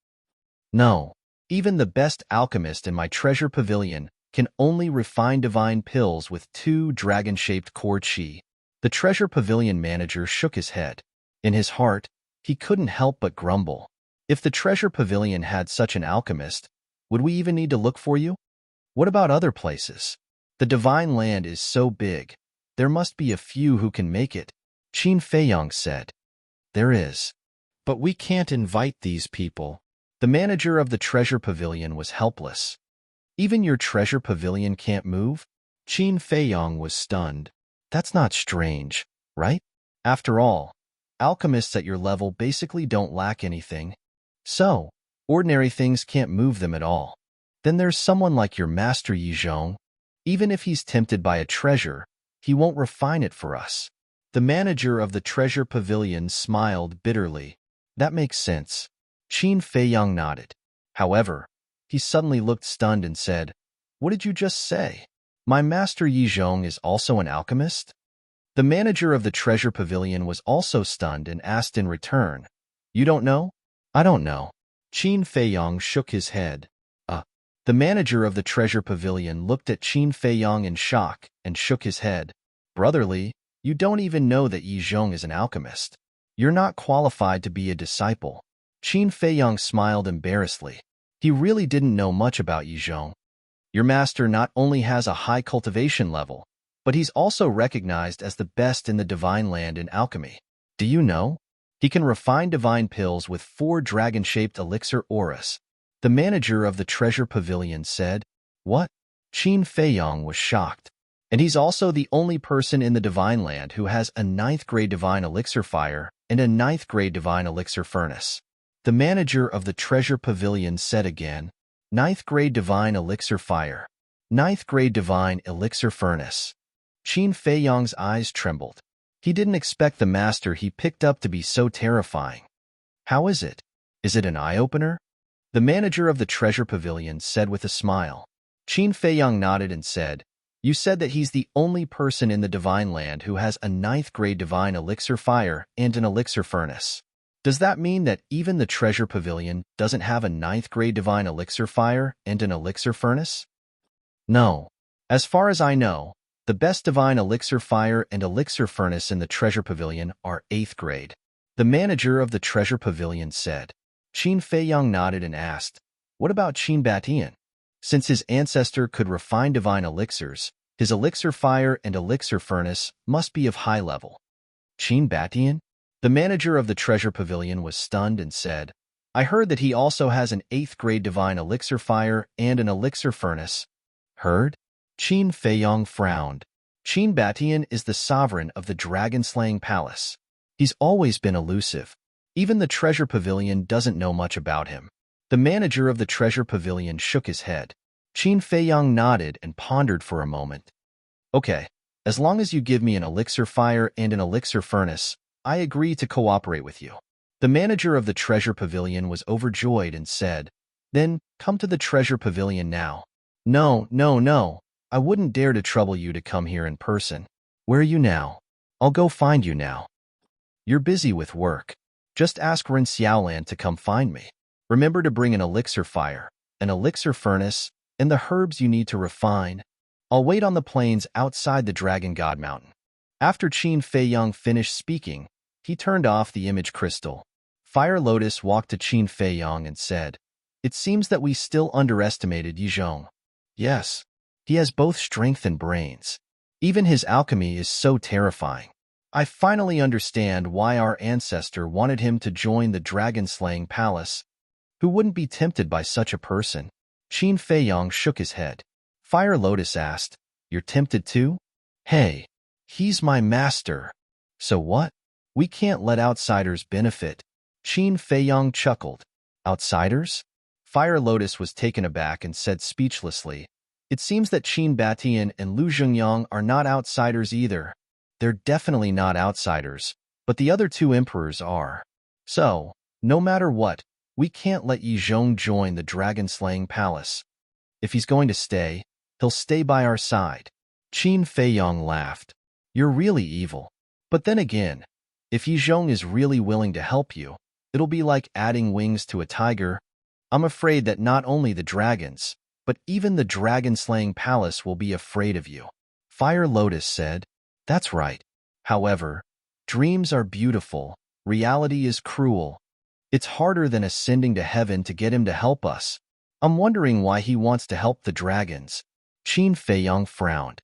"No. Even the best alchemist in my Treasure Pavilion can only refine divine pills with 2 dragon-shaped core chi." The Treasure Pavilion manager shook his head. In his heart, he couldn't help but grumble. If the Treasure Pavilion had such an alchemist, would we even need to look for you? What about other places? The Divine Land is so big, there must be a few who can make it. Qin Feiyong said. "There is. But we can't invite these people." The manager of the Treasure Pavilion was helpless. "Even your Treasure Pavilion can't move?" Qin Feiyong was stunned. "That's not strange, right? After all, alchemists at your level basically don't lack anything. So, ordinary things can't move them at all. Then there's someone like your master Yizhong. Even if he's tempted by a treasure, he won't refine it for us." The manager of the Treasure Pavilion smiled bitterly. "That makes sense." Qin Feiyong nodded. However, he suddenly looked stunned and said, "What did you just say? My master Yizhong is also an alchemist?" The manager of the Treasure Pavilion was also stunned and asked in return, "You don't know?" "I don't know." Qin Feiyong shook his head. The manager of the Treasure Pavilion looked at Qin Feiyong in shock and shook his head. "Brotherly, you don't even know that Yizhong is an alchemist. You're not qualified to be a disciple." Qin Feiyong smiled embarrassedly. He really didn't know much about Yizhong. "Your master not only has a high cultivation level, but he's also recognized as the best in the Divine Land in alchemy. Do you know? He can refine divine pills with 4 dragon-shaped elixir auras." The manager of the Treasure Pavilion said. "What?" Qin Feiyong was shocked. "And he's also the only person in the Divine Land who has a 9th grade Divine Elixir Fire and a 9th grade Divine Elixir Furnace." The manager of the Treasure Pavilion said again, 9th grade Divine Elixir Fire, 9th grade Divine Elixir Furnace." Qin Feiyong's eyes trembled. He didn't expect the master he picked up to be so terrifying. "How is it? Is it an eye-opener?" The manager of the Treasure Pavilion said with a smile. Qin Feiyong nodded and said, "You said that he's the only person in the Divine Land who has a 9th grade Divine Elixir Fire and an Elixir Furnace. Does that mean that even the Treasure Pavilion doesn't have a 9th grade Divine Elixir Fire and an Elixir Furnace?" "No. As far as I know, the best Divine Elixir Fire and Elixir Furnace in the Treasure Pavilion are 8th grade. The manager of the Treasure Pavilion said. Qin Feiyong nodded and asked, "What about Qin Batian? Since his ancestor could refine divine elixirs, his Elixir Fire and Elixir Furnace must be of high level." "Qin Batian?" The manager of the Treasure Pavilion was stunned and said, I heard that he also has an 8th grade divine elixir fire and an elixir furnace. Heard? Qin Feiyong frowned. Qin Batian is the sovereign of the dragon-slaying palace. He's always been elusive. Even the treasure pavilion doesn't know much about him. The manager of the treasure pavilion shook his head. Qin Feiyong nodded and pondered for a moment. Okay, as long as you give me an elixir fire and an elixir furnace, I agree to cooperate with you. The manager of the treasure pavilion was overjoyed and said, Then come to the treasure pavilion now. No, no, no. I wouldn't dare to trouble you to come here in person. Where are you now? I'll go find you now. You're busy with work. Just ask Ren Xiaolan to come find me. Remember to bring an elixir fire, an elixir furnace, and the herbs you need to refine. I'll wait on the plains outside the Dragon God Mountain. After Qin Feiyong finished speaking, he turned off the image crystal. Fire Lotus walked to Qin Feiyong and said, It seems that we still underestimated Yizhong. Yes, he has both strength and brains. Even his alchemy is so terrifying. I finally understand why our ancestor wanted him to join the dragon-slaying palace. Who wouldn't be tempted by such a person? Qin Feiyong shook his head. Fire Lotus asked, You're tempted too? Hey, he's my master. So what? We can't let outsiders benefit. Qin Feiyong chuckled. Outsiders? Fire Lotus was taken aback and said speechlessly, It seems that Qin Batian and Lu Zhengyang are not outsiders either. They're definitely not outsiders, but the other 2 emperors are. So, no matter what, we can't let Yi Zhong join the dragon-slaying palace. If he's going to stay, he'll stay by our side. Qin Feiyong laughed. You're really evil. But then again, if Yi Zhong is really willing to help you, it'll be like adding wings to a tiger. I'm afraid that not only the dragons, but even the dragon-slaying palace will be afraid of you. Fire Lotus said, That's right. However, dreams are beautiful, reality is cruel. It's harder than ascending to heaven to get him to help us. I'm wondering why he wants to help the dragons. Qin Feiyong frowned.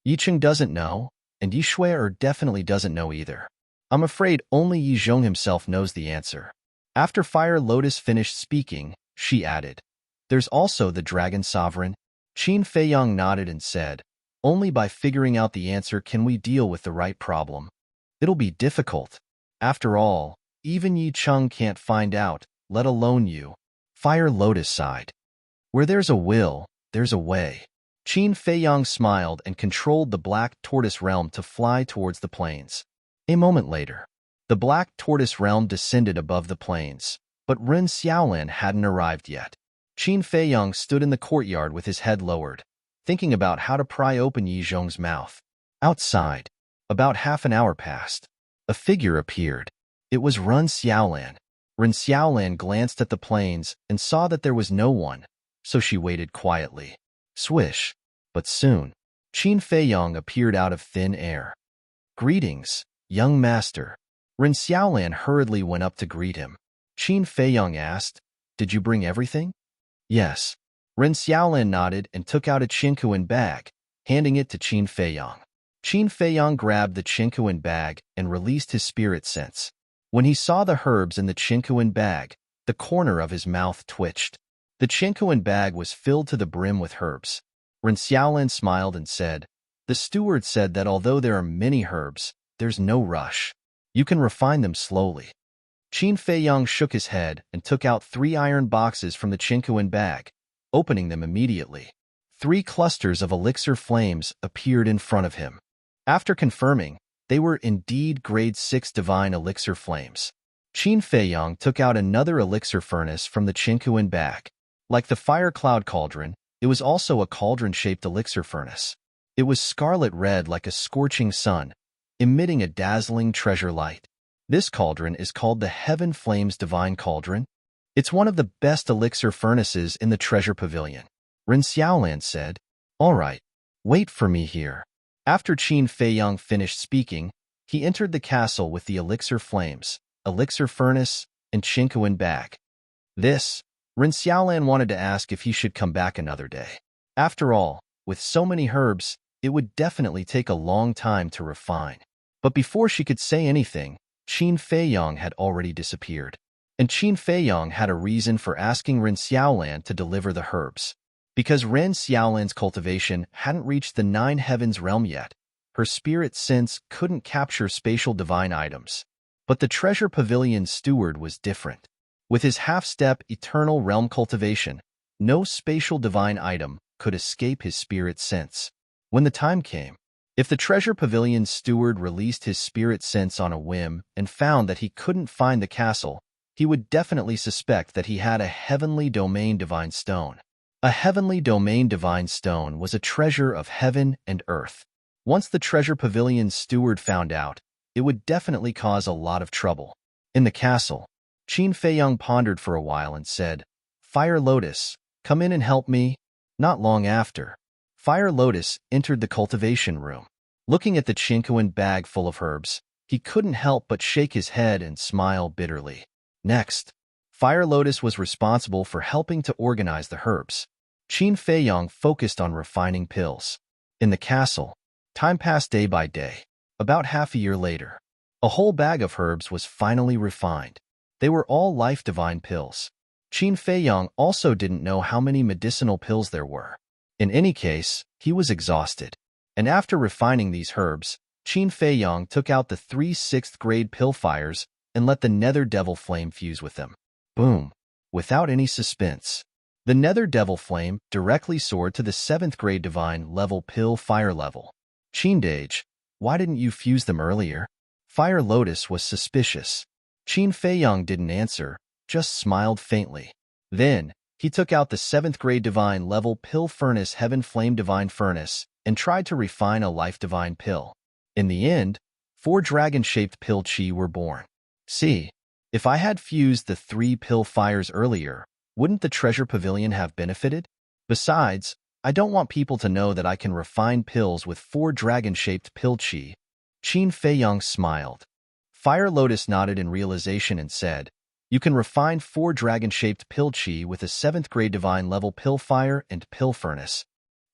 Yicheng doesn't know, and Yi Shui'er definitely doesn't know either. I'm afraid only Yi Zhong himself knows the answer. After Fire Lotus finished speaking, she added, There's also the dragon sovereign. Qin Feiyong nodded and said, Only by figuring out the answer can we deal with the right problem. It'll be difficult. After all, even Yi Cheng can't find out, let alone you. Fire Lotus sighed. Where there's a will, there's a way. Qin Feiyong smiled and controlled the Black Tortoise Realm to fly towards the plains. A moment later, the Black Tortoise Realm descended above the plains, but Ren Xiaolan hadn't arrived yet. Qin Feiyong stood in the courtyard with his head lowered, thinking about how to pry open Yi Zhong's mouth. Outside, about half an hour passed. A figure appeared. It was Ren Xiaolan. Ren Xiaolan glanced at the plains and saw that there was no one, so she waited quietly. Swish. But soon, Qin Feiyong appeared out of thin air. Greetings, young master. Ren Xiaolan hurriedly went up to greet him. Qin Feiyong asked, Did you bring everything? Yes. Ren Xiaolan nodded and took out a Qinkuan bag, handing it to Qin Feiyong. Qin Feiyong grabbed the Qinkuan bag and released his spirit sense. When he saw the herbs in the Qinkuan bag, the corner of his mouth twitched. The Qinkuan bag was filled to the brim with herbs. Ren Xiaolan smiled and said, The steward said that although there are many herbs, there's no rush. You can refine them slowly. Qin Feiyong shook his head and took out 3 iron boxes from the Qinkuan bag, opening them immediately. 3 clusters of elixir flames appeared in front of him. After confirming, they were indeed grade 6 divine elixir flames. Qin Feiyong took out another elixir furnace from the Qinkuan bag. Like the fire cloud cauldron, it was also a cauldron-shaped elixir furnace. It was scarlet red like a scorching sun, emitting a dazzling treasure light. This cauldron is called the Heaven Flames Divine Cauldron. It's one of the best elixir furnaces in the treasure pavilion. Ren Xiaolan said, All right, wait for me here. After Qin Feiyong finished speaking, he entered the castle with the elixir flames, elixir furnace, and Qinkuan bag. Ren Xiaolan wanted to ask if he should come back another day. After all, with so many herbs, it would definitely take a long time to refine. But before she could say anything, Qin Feiyong had already disappeared. And Qin Feiyang had a reason for asking Ren Xiaolan to deliver the herbs. Because Ren Xiaolan's cultivation hadn't reached the Nine Heavens realm yet, her spirit sense couldn't capture spatial divine items. But the treasure pavilion's steward was different. With his half-step eternal realm cultivation, no spatial divine item could escape his spirit sense. When the time came, if the treasure pavilion's steward released his spirit sense on a whim and found that he couldn't find the castle, he would definitely suspect that he had a heavenly domain divine stone. A heavenly domain divine stone was a treasure of heaven and earth. Once the treasure pavilion's steward found out, it would definitely cause a lot of trouble. In the castle, Qin Feiyang pondered for a while and said, "Fire Lotus, come in and help me." Not long after, Fire Lotus entered the cultivation room. Looking at the Chinquin bag full of herbs, he couldn't help but shake his head and smile bitterly. Next, Fire Lotus was responsible for helping to organize the herbs. Qin Feiyang focused on refining pills. In the castle, time passed day by day. About half a year later, a whole bag of herbs was finally refined. They were all life divine pills. Qin Feiyang also didn't know how many medicinal pills there were. In any case, he was exhausted. And after refining these herbs, Qin Feiyang took out the 3 6th-grade pill fires and let the Nether Devil Flame fuse with them. Boom! Without any suspense, the Nether Devil Flame directly soared to the 7th-grade divine level pill fire level. Qindage, why didn't you fuse them earlier? Fire Lotus was suspicious. Qin Feiyang didn't answer, just smiled faintly. Then, he took out the 7th-grade divine level pill furnace Heaven Flame Divine Furnace and tried to refine a life divine pill. In the end, 4 dragon-shaped pill chi were born. See, if I had fused the 3 pill fires earlier, wouldn't the treasure pavilion have benefited? Besides, I don't want people to know that I can refine pills with 4 dragon-shaped pill chi. Qin Feiyang smiled. Fire Lotus nodded in realization and said, "You can refine 4 dragon-shaped pill chi with a 7th-grade divine level pill fire and pill furnace."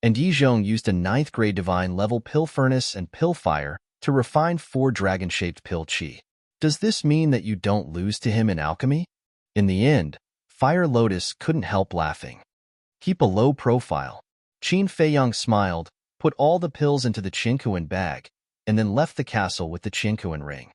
And Yizhong used a 9th-grade divine level pill furnace and pill fire to refine 4 dragon-shaped pill chi. Does this mean that you don't lose to him in alchemy? In the end, Fire Lotus couldn't help laughing. Keep a low profile. Qin Feiyang smiled, put all the pills into the Chinquin bag, and then left the castle with the Chinquin ring.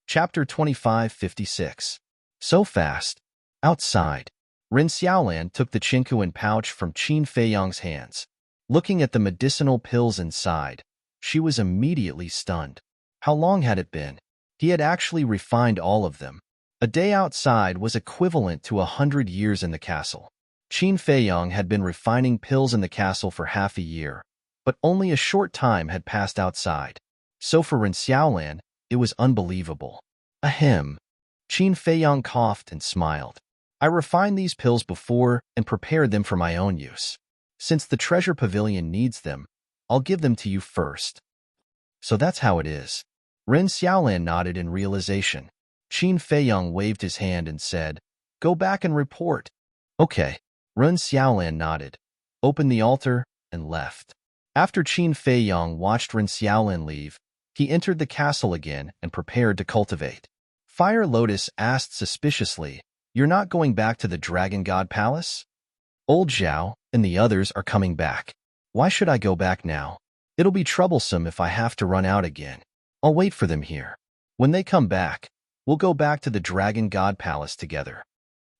Chapter 2556. So fast. Outside, Ren Xiaolan took the Chinquin pouch from Qin Feiyang's hands. Looking at the medicinal pills inside, she was immediately stunned. How long had it been? He had actually refined all of them. A day outside was equivalent to 100 years in the castle. Qin Feiyang had been refining pills in the castle for half a year, but only a short time had passed outside. So for Ren Xiaolan, it was unbelievable. Ahem. Qin Feiyang coughed and smiled. I refined these pills before and prepared them for my own use. Since the treasure pavilion needs them, I'll give them to you first. So that's how it is. Ren Xiaolan nodded in realization. Qin Feiyang waved his hand and said, "Go back and report." Okay. Ren Xiaolan nodded, opened the altar, and left. After Qin Feiyang watched Ren Xiaolan leave, he entered the castle again and prepared to cultivate. Fire Lotus asked suspiciously, "You're not going back to the Dragon God Palace?" "Old Zhao and the others are coming back. Why should I go back now? It'll be troublesome if I have to run out again. I'll wait for them here. When they come back, we'll go back to the Dragon God Palace together."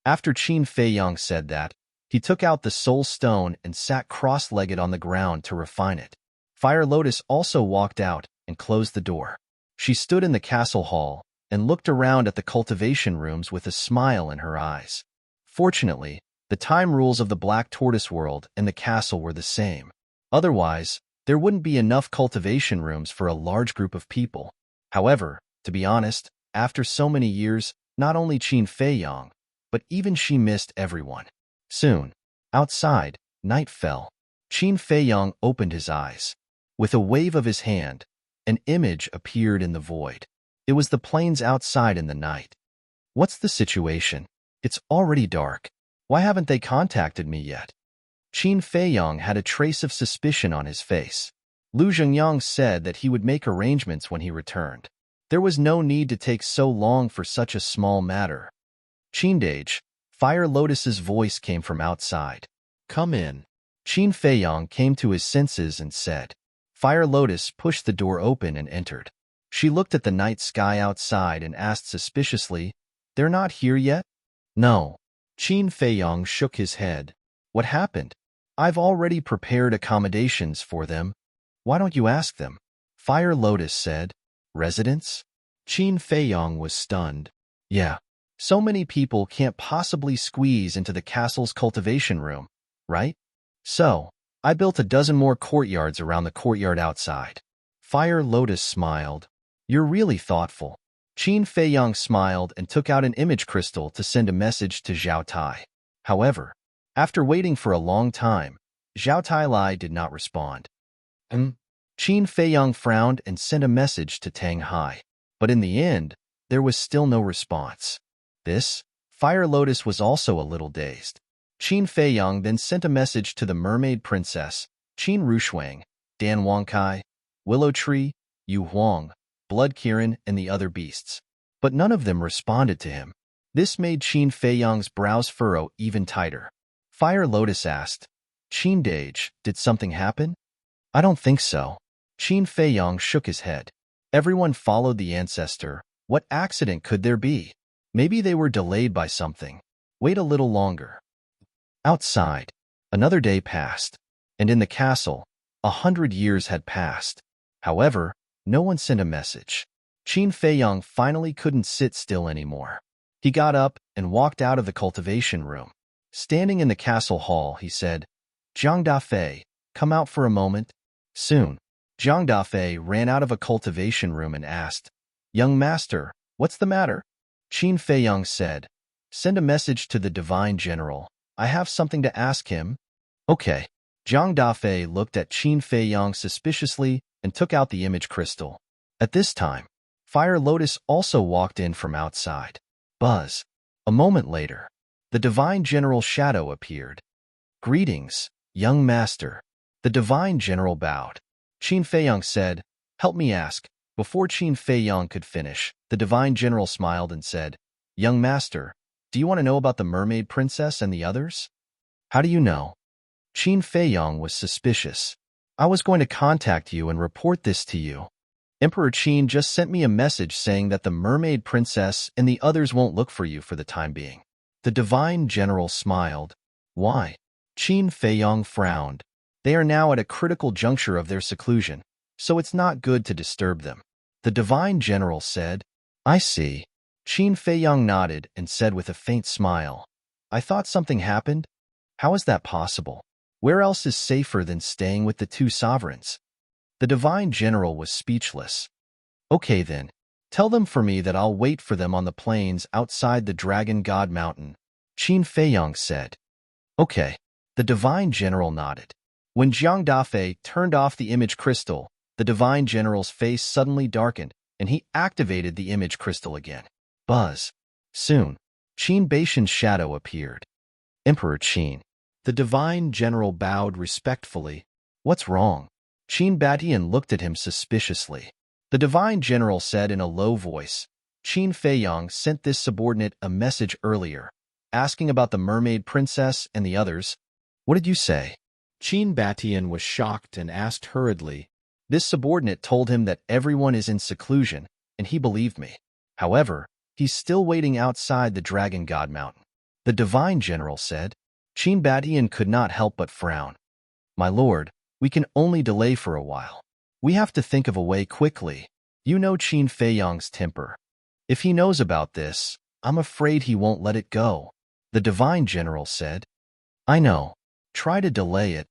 After Qin Feiyang said that, he took out the soul stone and sat cross-legged on the ground to refine it. Fire Lotus also walked out and closed the door. She stood in the castle hall and looked around at the cultivation rooms with a smile in her eyes. Fortunately, the time rules of the Black Tortoise world and the castle were the same. Otherwise, there wouldn't be enough cultivation rooms for a large group of people. However, to be honest, after so many years, not only Qin Feiyang, but even she missed everyone. Soon, outside, night fell. Qin Feiyang opened his eyes. With a wave of his hand, an image appeared in the void. It was the plains outside in the night. What's the situation? It's already dark. Why haven't they contacted me yet? Qin Feiyang had a trace of suspicion on his face. Lu Zhengyang said that he would make arrangements when he returned. There was no need to take so long for such a small matter. Qindage, Fire Lotus's voice came from outside. Come in. Qin Feiyong came to his senses and said. Fire Lotus pushed the door open and entered. She looked at the night sky outside and asked suspiciously, They're not here yet? No. Qin Feiyong shook his head. What happened? I've already prepared accommodations for them. Why don't you ask them? Fire Lotus said. Residents? Qin Feiyong was stunned. Yeah. So many people can't possibly squeeze into the castle's cultivation room, right? So, I built a dozen more courtyards around the courtyard outside. Fire Lotus smiled. You're really thoughtful. Qin Feiyong smiled and took out an image crystal to send a message to Zhao Tai. However, after waiting for a long time, Zhao Tai Lai did not respond. Qin Feiyong frowned and sent a message to Tang Hai. But in the end, there was still no response. Fire Lotus was also a little dazed. Qin Feiyong then sent a message to the Mermaid Princess, Qin Rushuang, Dan Wangkai, Willow Tree, Yu Huang, Blood Kirin, and the other beasts. But none of them responded to him. This made Qin Feiyong's brows furrow even tighter. Fire Lotus asked, Qindage, did something happen? I don't think so. Qin Feiyong shook his head. Everyone followed the ancestor. What accident could there be? Maybe they were delayed by something. Wait a little longer. Outside, another day passed, and in the castle, 100 years had passed. However, no one sent a message. Qin Feiyong finally couldn't sit still anymore. He got up and walked out of the cultivation room. Standing in the castle hall, he said, Zhang Dafei, come out for a moment. Soon, Zhang Dafei ran out of a cultivation room and asked, Young master, what's the matter? Qin Feiyong said, Send a message to the Divine General. I have something to ask him. Okay. Zhang Dafei looked at Qin Feiyong suspiciously and took out the image crystal. At this time, Fire Lotus also walked in from outside. Buzz. A moment later, the Divine General shadow appeared. Greetings, young master. The Divine General bowed. Qin Feiyong said, Help me ask. Before Qin Feiyong could finish, the Divine General smiled and said, Young master, do you want to know about the Mermaid Princess and the others? How do you know? Qin Feiyong was suspicious. I was going to contact you and report this to you. Emperor Qin just sent me a message saying that the Mermaid Princess and the others won't look for you for the time being. The Divine General smiled. Why? Qin Feiyong frowned. They are now at a critical juncture of their seclusion, so it's not good to disturb them. The Divine General said, I see. Qin Feiyong nodded and said with a faint smile, I thought something happened. How is that possible? Where else is safer than staying with the two sovereigns? The Divine General was speechless. Okay then, tell them for me that I'll wait for them on the plains outside the Dragon God Mountain, Qin Feiyong said. Okay. The Divine General nodded. When Zhang Dafei turned off the image crystal, the Divine General's face suddenly darkened, and he activated the image crystal again. Buzz. Soon, Qin Baishan's shadow appeared. Emperor Qin. The Divine General bowed respectfully. What's wrong? Qin Batian looked at him suspiciously. The Divine General said in a low voice, Qin Feiyong sent this subordinate a message earlier, asking about the Mermaid Princess and the others. What did you say? Qin Batian was shocked and asked hurriedly. This subordinate told him that everyone is in seclusion, and he believed me. However, he's still waiting outside the Dragon God Mountain. The Divine General said. Qin Batian could not help but frown. My lord, we can only delay for a while. We have to think of a way quickly. You know Qin Feiyong's temper. If he knows about this, I'm afraid he won't let it go. The Divine General said. I know. Try to delay it.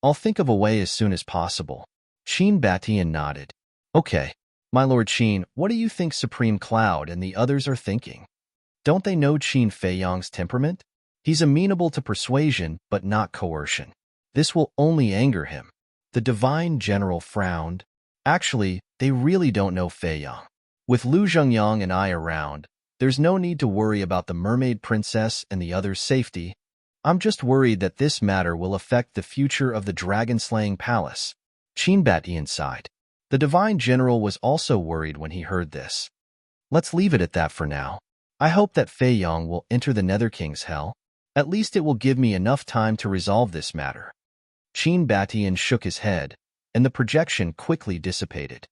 I'll think of a way as soon as possible. Qin Batian nodded. Okay. My lord Qin, what do you think Supreme Cloud and the others are thinking? Don't they know Qin Feiyong's temperament? He's amenable to persuasion, but not coercion. This will only anger him. The Divine General frowned. Actually, they really don't know Feiyong. With Lu Zhengyang and I around, there's no need to worry about the Mermaid Princess and the others' safety. I'm just worried that this matter will affect the future of the dragon-slaying palace. Qin Batian sighed. The divine general was also worried when he heard this. Let's leave it at that for now. I hope that Fei Yong will enter the Nether King's hell. At least it will give me enough time to resolve this matter. Qin Batian shook his head, and the projection quickly dissipated.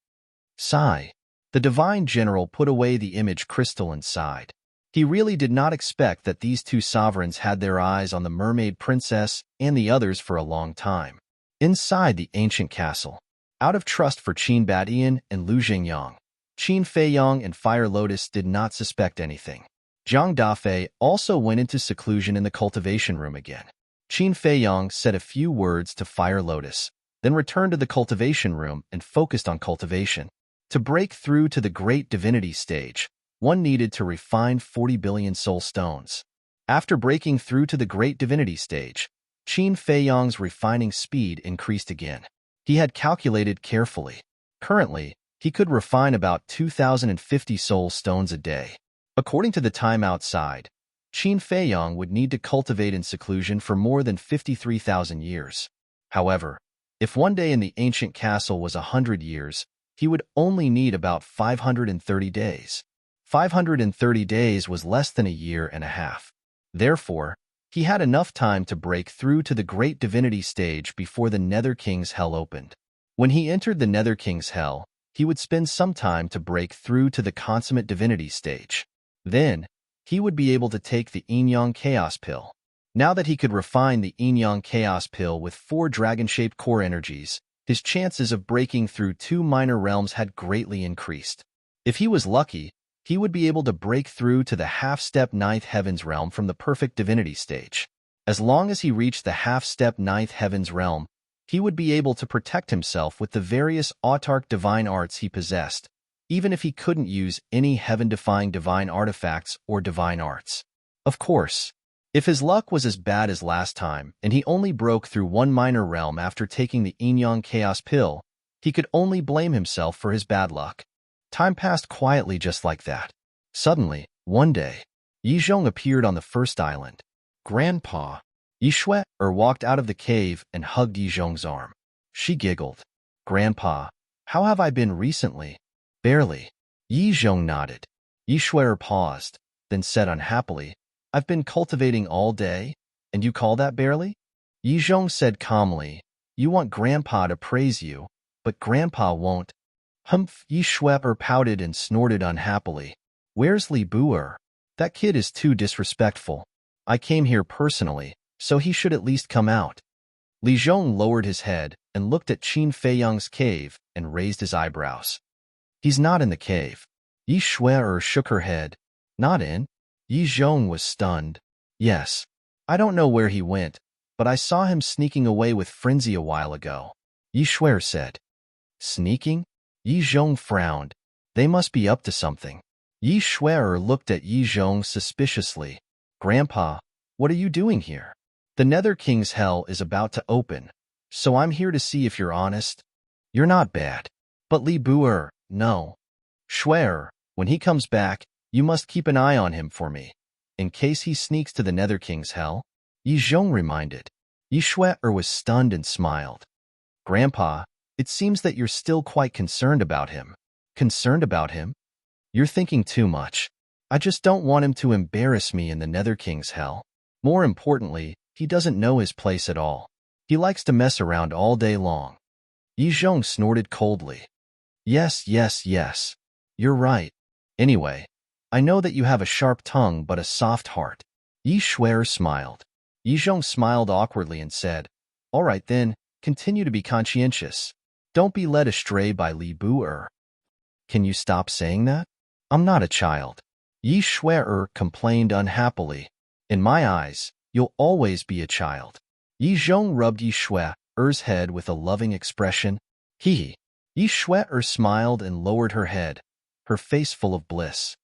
Sigh. The divine general put away the image crystal and sighed. He really did not expect that these two sovereigns had their eyes on the mermaid princess and the others for a long time. Inside the ancient castle, out of trust for Qin Batian and Lu Jingyang, Qin Feiyong and Fire Lotus did not suspect anything. Zhang Dafei also went into seclusion in the cultivation room again. Qin Feiyong said a few words to Fire Lotus, then returned to the cultivation room and focused on cultivation. To break through to the great divinity stage, one needed to refine 40 billion soul stones. After breaking through to the great divinity stage, Qin Feiyong's refining speed increased again. He had calculated carefully. Currently, he could refine about 2,050 soul stones a day. According to the time outside, Qin Feiyong would need to cultivate in seclusion for more than 53,000 years. However, if one day in the ancient castle was 100 years, he would only need about 530 days. 530 days was less than a year and a half. Therefore, he had enough time to break through to the great divinity stage before the Nether King's hell opened. When he entered the Nether King's hell, he would spend some time to break through to the consummate divinity stage. Then, he would be able to take the Yin-Yang Chaos Pill. Now that he could refine the Yin-Yang Chaos Pill with 4 dragon-shaped core energies, his chances of breaking through 2 minor realms had greatly increased. If he was lucky, he would be able to break through to the half-step 9th Heavens realm from the perfect divinity stage. As long as he reached the half-step 9th Heavens realm, he would be able to protect himself with the various autark divine arts he possessed, even if he couldn't use any heaven-defying divine artifacts or divine arts. Of course, if his luck was as bad as last time and he only broke through 1 minor realm after taking the Yin-Yang Chaos Pill, he could only blame himself for his bad luck. Time passed quietly just like that. Suddenly, one day, Yi Zhong appeared on the first island. Grandpa. Yi Shui walked out of the cave and hugged Yi Zhong's arm. She giggled. Grandpa, how have I been recently? Barely. Yi Zhong nodded. Yi Shui paused, then said unhappily, I've been cultivating all day, and you call that barely? Yi Zhong said calmly, you want Grandpa to praise you, but Grandpa won't. Humph! Yi Shui pouted and snorted unhappily. Where's Li Bu? That kid is too disrespectful. I came here personally, so he should at least come out. Li Zhong lowered his head and looked at Qin Feiyong's cave and raised his eyebrows. He's not in the cave. Yi Shui shook her head. Not in? Yi Zhong was stunned. Yes. I don't know where he went, but I saw him sneaking away with Frenzy a while ago. Yi Shui said. Sneaking? Yi Zhong frowned. They must be up to something. Yi Shui looked at Yi Zhong suspiciously. Grandpa, what are you doing here? The Nether King's hell is about to open, so I'm here to see if you're honest. You're not bad. But Li Bu, no. Shui, when he comes back, you must keep an eye on him for me, in case he sneaks to the Nether King's hell, Yi Zhong reminded. Yi Shui was stunned and smiled. Grandpa, it seems that you're still quite concerned about him. Concerned about him? You're thinking too much. I just don't want him to embarrass me in the Nether King's hell. More importantly, he doesn't know his place at all. He likes to mess around all day long. Yi Zhong snorted coldly. Yes. You're right. Anyway, I know that you have a sharp tongue but a soft heart. Yi Shui smiled. Yi Zhong smiled awkwardly and said, All right then, continue to be conscientious. Don't be led astray by Li Bu. Can you stop saying that? I'm not a child. Yi Shui complained unhappily. In my eyes, you'll always be a child. Yi Zhong rubbed Yi Shui's head with a loving expression. Yi Shui smiled and lowered her head, her face full of bliss.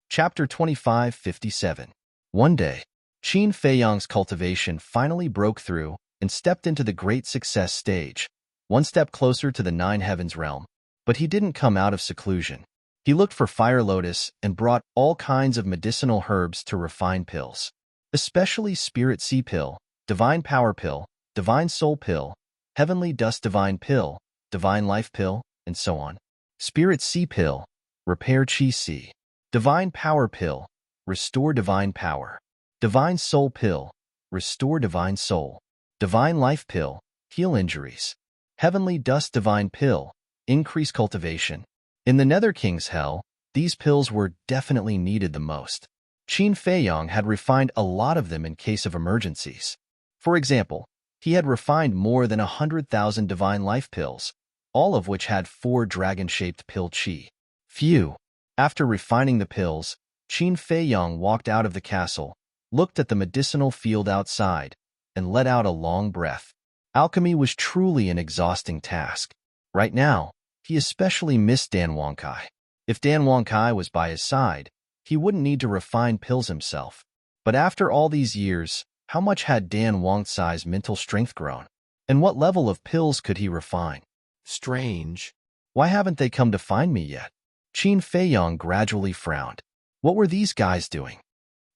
Chapter 2557. One day, Qin Feiyong's cultivation finally broke through and stepped into the great success stage, one step closer to the 9 Heavens realm. But he didn't come out of seclusion. He looked for Fire Lotus and brought all kinds of medicinal herbs to refine pills, especially Spirit Sea Pill, Divine Power Pill, Divine Soul Pill, Heavenly Dust Divine Pill, Divine Life Pill, and so on. Spirit Sea Pill, Repair Chi Si. Divine Power Pill, Restore Divine Power. Divine Soul Pill, Restore Divine Soul. Divine Life Pill, Heal Injuries. Heavenly Dust Divine Pill, Increase Cultivation. In the Nether King's Hell, these pills were definitely needed the most. Qin Feiyong had refined a lot of them in case of emergencies. For example, he had refined more than 100,000 divine life pills, all of which had 4 dragon-shaped pill chi. Phew! After refining the pills, Qin Feiyong walked out of the castle, looked at the medicinal field outside, and let out a long breath. Alchemy was truly an exhausting task. Right now, he especially missed Dan Wangkai. If Dan Wangkai was by his side, he wouldn't need to refine pills himself. But after all these years, how much had Dan Wangkai's mental strength grown? And what level of pills could he refine? Strange. Why haven't they come to find me yet? Qin Feiyong gradually frowned. What were these guys doing?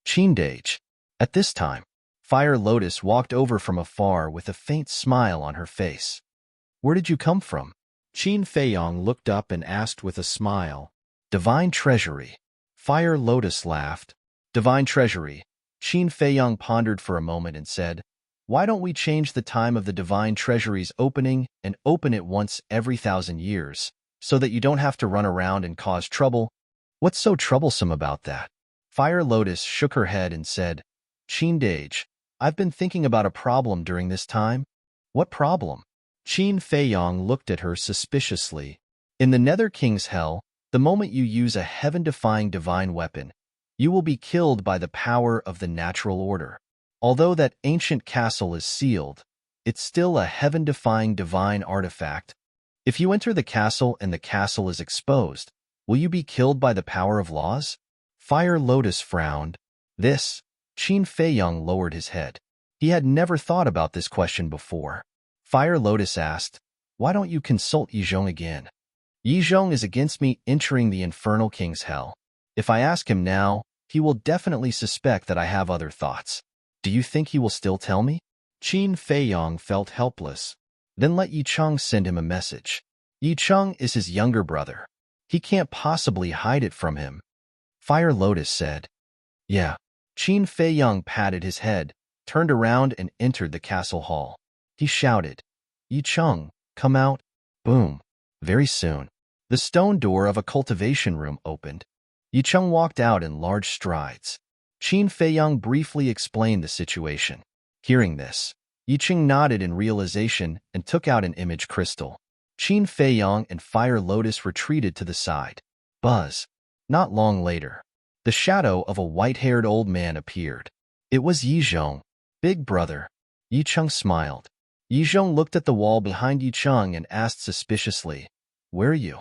Qin Dage. At this time, Fire Lotus walked over from afar with a faint smile on her face. Where did you come from? Qin Feiyong looked up and asked with a smile. Divine Treasury. Fire Lotus laughed. Divine Treasury. Qin Feiyong pondered for a moment and said, why don't we change the time of the Divine Treasury's opening and open it once every 1,000 years, so that you don't have to run around and cause trouble? What's so troublesome about that? Fire Lotus shook her head and said, Qin Dage, I've been thinking about a problem during this time. What problem? Qin Feiyong looked at her suspiciously. In the Nether King's Hell, the moment you use a heaven-defying divine weapon, you will be killed by the power of the natural order. Although that ancient castle is sealed, it's still a heaven-defying divine artifact. If you enter the castle and the castle is exposed, will you be killed by the power of laws? Fire Lotus frowned. This, Qin Feiyong lowered his head. He had never thought about this question before. Fire Lotus asked, why don't you consult Yizhong again? Yizhong is against me entering the Infernal King's Hell. If I ask him now, he will definitely suspect that I have other thoughts. Do you think he will still tell me? Qin Feiyong felt helpless. Then let Yicheng send him a message. Yicheng is his younger brother. He can't possibly hide it from him. Fire Lotus said. Yeah. Qin Feiyong patted his head, turned around and entered the castle hall. He shouted, Yicheng, come out. Boom. Very soon, the stone door of a cultivation room opened. Yicheng walked out in large strides. Qin Feiyong briefly explained the situation. Hearing this, Yicheng nodded in realization and took out an image crystal. Qin Feiyong and Fire Lotus retreated to the side. Buzz. Not long later, the shadow of a white-haired old man appeared. It was Yizhong, big brother. Yicheng smiled. Yizhong looked at the wall behind Yicheng and asked suspiciously, where are you?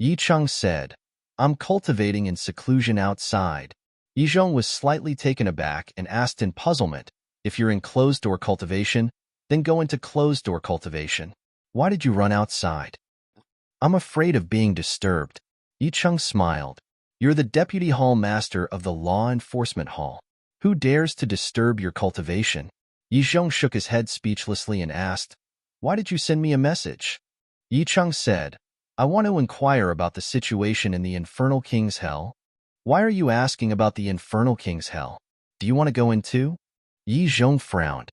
Yicheng said, I'm cultivating in seclusion outside. Yizhong was slightly taken aback and asked in puzzlement, if you're in closed-door cultivation, then go into closed-door cultivation. Why did you run outside? I'm afraid of being disturbed. Yicheng smiled. You're the Deputy Hall Master of the Law Enforcement Hall. Who dares to disturb your cultivation? Yizhong shook his head speechlessly and asked, why did you send me a message? Yicheng said, I want to inquire about the situation in the Infernal King's Hell. Why are you asking about the Infernal King's Hell? Do you want to go in too? Yizhong frowned.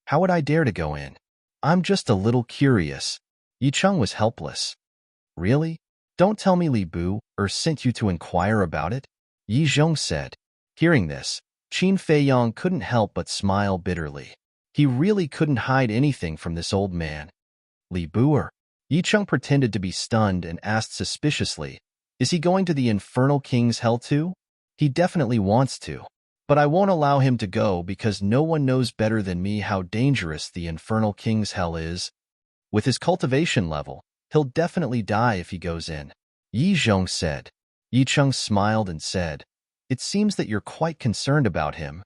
How would I dare to go in? I'm just a little curious. Yicheng was helpless. Really? Don't tell me Li Bu sent you to inquire about it? Yizhong said. Hearing this, Qin Feiyong couldn't help but smile bitterly. He really couldn't hide anything from this old man. Li Bu? Yicheng pretended to be stunned and asked suspiciously, is he going to the Infernal King's Hell too? He definitely wants to. But I won't allow him to go because no one knows better than me how dangerous the Infernal King's Hell is. With his cultivation level, he'll definitely die if he goes in. Yizhong said. Yicheng smiled and said, it seems that you're quite concerned about him.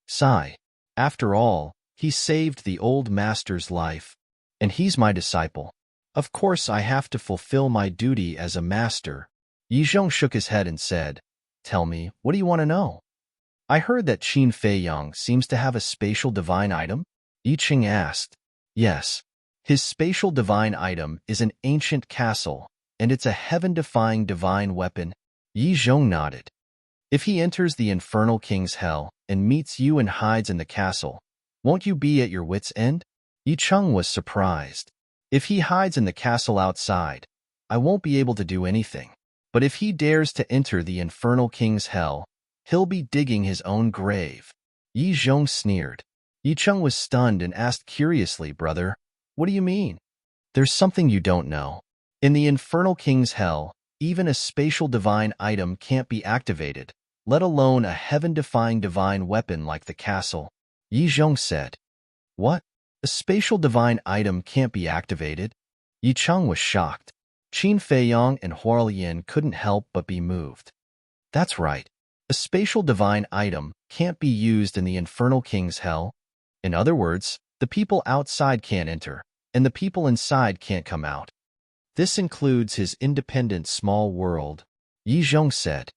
Sigh. After all, he saved the old master's life. And he's my disciple. Of course I have to fulfill my duty as a master. Yizhong shook his head and said, tell me, what do you want to know? I heard that Qin Feiyong seems to have a spatial divine item? Yicheng asked. Yes. His spatial divine item is an ancient castle, and it's a heaven-defying divine weapon. Yi Zhong nodded. If he enters the infernal king's hell and meets you and hides in the castle, won't you be at your wits' end? Yi Cheng was surprised. If he hides in the castle outside, I won't be able to do anything. But if he dares to enter the infernal king's hell, he'll be digging his own grave. Yi Zhong sneered. Yi Cheng was stunned and asked curiously, Brother, what do you mean? There's something you don't know. In the infernal king's hell, even a spatial divine item can't be activated, let alone a heaven-defying divine weapon like the castle. Yi Zhong said. What? A spatial divine item can't be activated? Yi Cheng was shocked. Qin Feiyong and Huarlian couldn't help but be moved. That's right. A spatial divine item can't be used in the infernal king's hell. In other words, the people outside can't enter, and the people inside can't come out. This includes his independent small world, Yi Zhong said.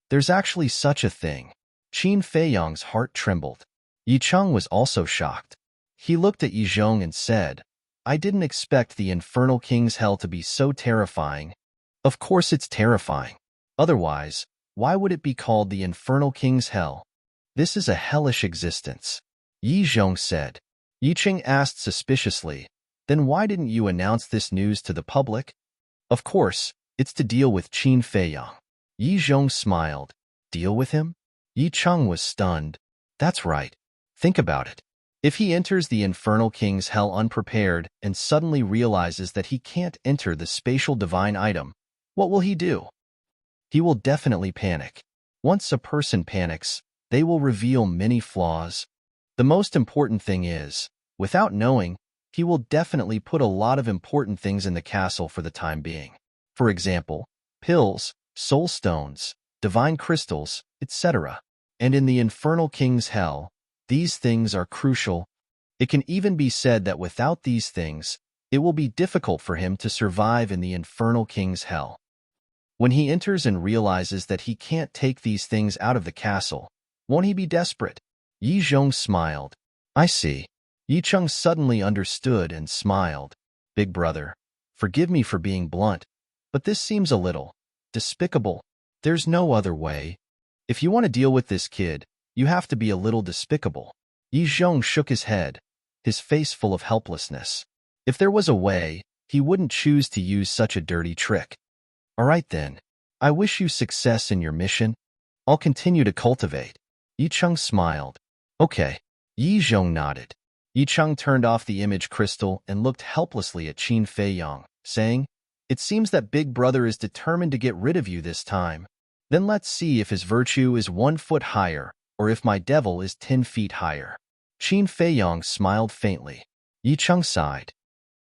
There's actually such a thing. Qin Feiyong's heart trembled. Yi Cheng was also shocked. He looked at Yi Zhong and said, I didn't expect the infernal king's hell to be so terrifying. Of course it's terrifying. Otherwise, why would it be called the infernal king's hell? This is a hellish existence, Yi Zhong said. Yi Cheng asked suspiciously, then why didn't you announce this news to the public? Of course, it's to deal with Qin Feiyong. Yi Zhong smiled. Deal with him? Yi Cheng was stunned. That's right. Think about it. If he enters the infernal king's hell unprepared and suddenly realizes that he can't enter the spatial divine item, what will he do? He will definitely panic. Once a person panics, they will reveal many flaws. The most important thing is, without knowing, he will definitely put a lot of important things in the castle for the time being. For example, pills, soul stones, divine crystals, etc. And in the infernal king's hell, these things are crucial. It can even be said that without these things, it will be difficult for him to survive in the infernal king's hell. When he enters and realizes that he can't take these things out of the castle, won't he be desperate? Yi Zhong smiled. I see. Yi Cheng suddenly understood and smiled. Big brother, forgive me for being blunt, but this seems a little despicable. There's no other way. If you want to deal with this kid, you have to be a little despicable. Yi Zhong shook his head, his face full of helplessness. If there was a way, he wouldn't choose to use such a dirty trick. All right then. I wish you success in your mission. I'll continue to cultivate. Yi Cheng smiled. Okay. Yi Zhong nodded. Yi Cheng turned off the image crystal and looked helplessly at Qin Feiyong, saying, It seems that Big Brother is determined to get rid of you this time. Then let's see if his virtue is 1 foot higher, or if my devil is 10 feet higher. Qin Feiyong smiled faintly. Yi Cheng sighed.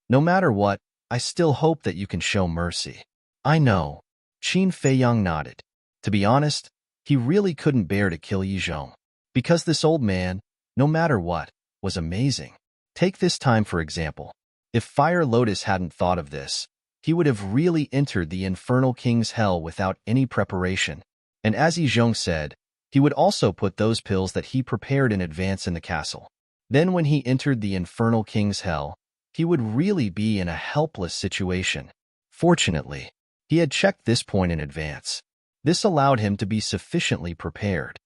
No matter what, I still hope that you can show mercy. I know. Qin Feiyong nodded. To be honest, he really couldn't bear to kill Yi Zhong. Because this old man, no matter what, was amazing. Take this time for example. If Fire Lotus hadn't thought of this, he would have really entered the infernal king's hell without any preparation. And as Yi Zhong said, he would also put those pills that he prepared in advance in the castle. Then when he entered the infernal king's hell, he would really be in a helpless situation. Fortunately, he had checked this point in advance. This allowed him to be sufficiently prepared.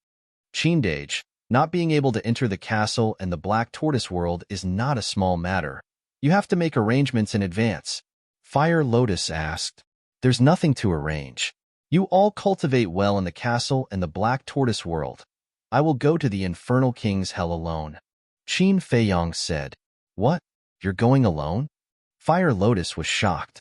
Qindage, not being able to enter the castle and the Black Tortoise world is not a small matter. You have to make arrangements in advance. Fire Lotus asked. There's nothing to arrange. You all cultivate well in the castle and the Black Tortoise world. I will go to the infernal king's hell alone. Qin Feiyong said. What? You're going alone? Fire Lotus was shocked.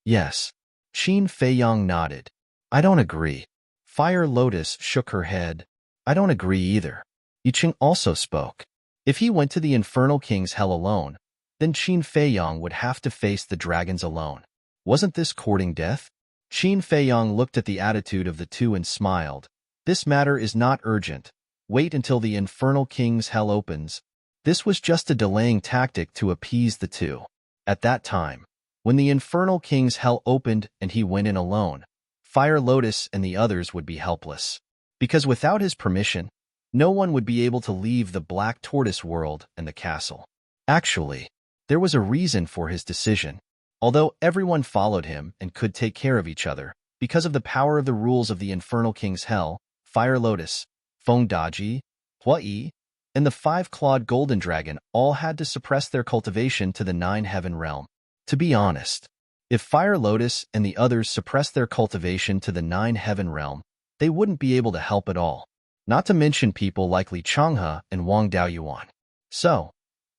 Yes. Qin Feiyong nodded. I don't agree. Fire Lotus shook her head. I don't agree either. Yi Cheng also spoke. If he went to the infernal king's hell alone, then Qin Feiyong would have to face the dragons alone. Wasn't this courting death? Qin Feiyong looked at the attitude of the two and smiled. This matter is not urgent. Wait until the infernal king's hell opens. This was just a delaying tactic to appease the two. At that time, when the infernal king's hell opened and he went in alone, Fire Lotus and the others would be helpless. Because without his permission, no one would be able to leave the Black Tortoise world and the castle. Actually, There was a reason for his decision. Although everyone followed him and could take care of each other, because of the power of the rules of the Infernal King's Hell, Fire Lotus, Feng Daji, Hua-Yi, and the five-clawed golden dragon all had to suppress their cultivation to the nine-heaven realm. To be honest, if Fire Lotus and the others suppressed their cultivation to the nine-heaven realm, they wouldn't be able to help at all, not to mention people like Li Changhe and Wang Daoyuan. So,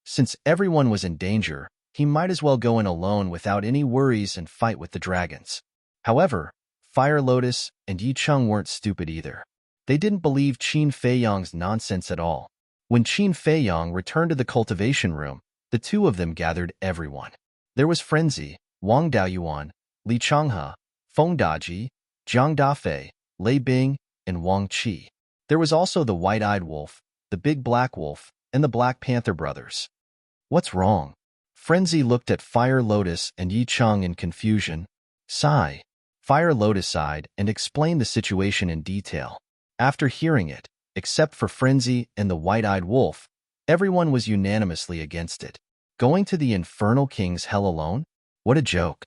since everyone was in danger, he might as well go in alone without any worries and fight with the dragons. However, Fire Lotus and Yi Cheng weren't stupid either. They didn't believe Qin Feiyang's nonsense at all. When Qin Feiyang returned to the cultivation room, the two of them gathered everyone. There was Frenzy, Wang Daoyuan, Li Changhe, Feng Daji, Jiang Dafei, Lei Bing, and Wang Qi. There was also the White-Eyed Wolf, the Big Black Wolf, and the Black Panther brothers. What's wrong? Frenzy looked at Fire Lotus and Yi Cheng in confusion. Sigh. Fire Lotus sighed and explained the situation in detail. After hearing it, except for Frenzy and the White-Eyed Wolf, everyone was unanimously against it. Going to the Infernal King's Hell alone? What a joke.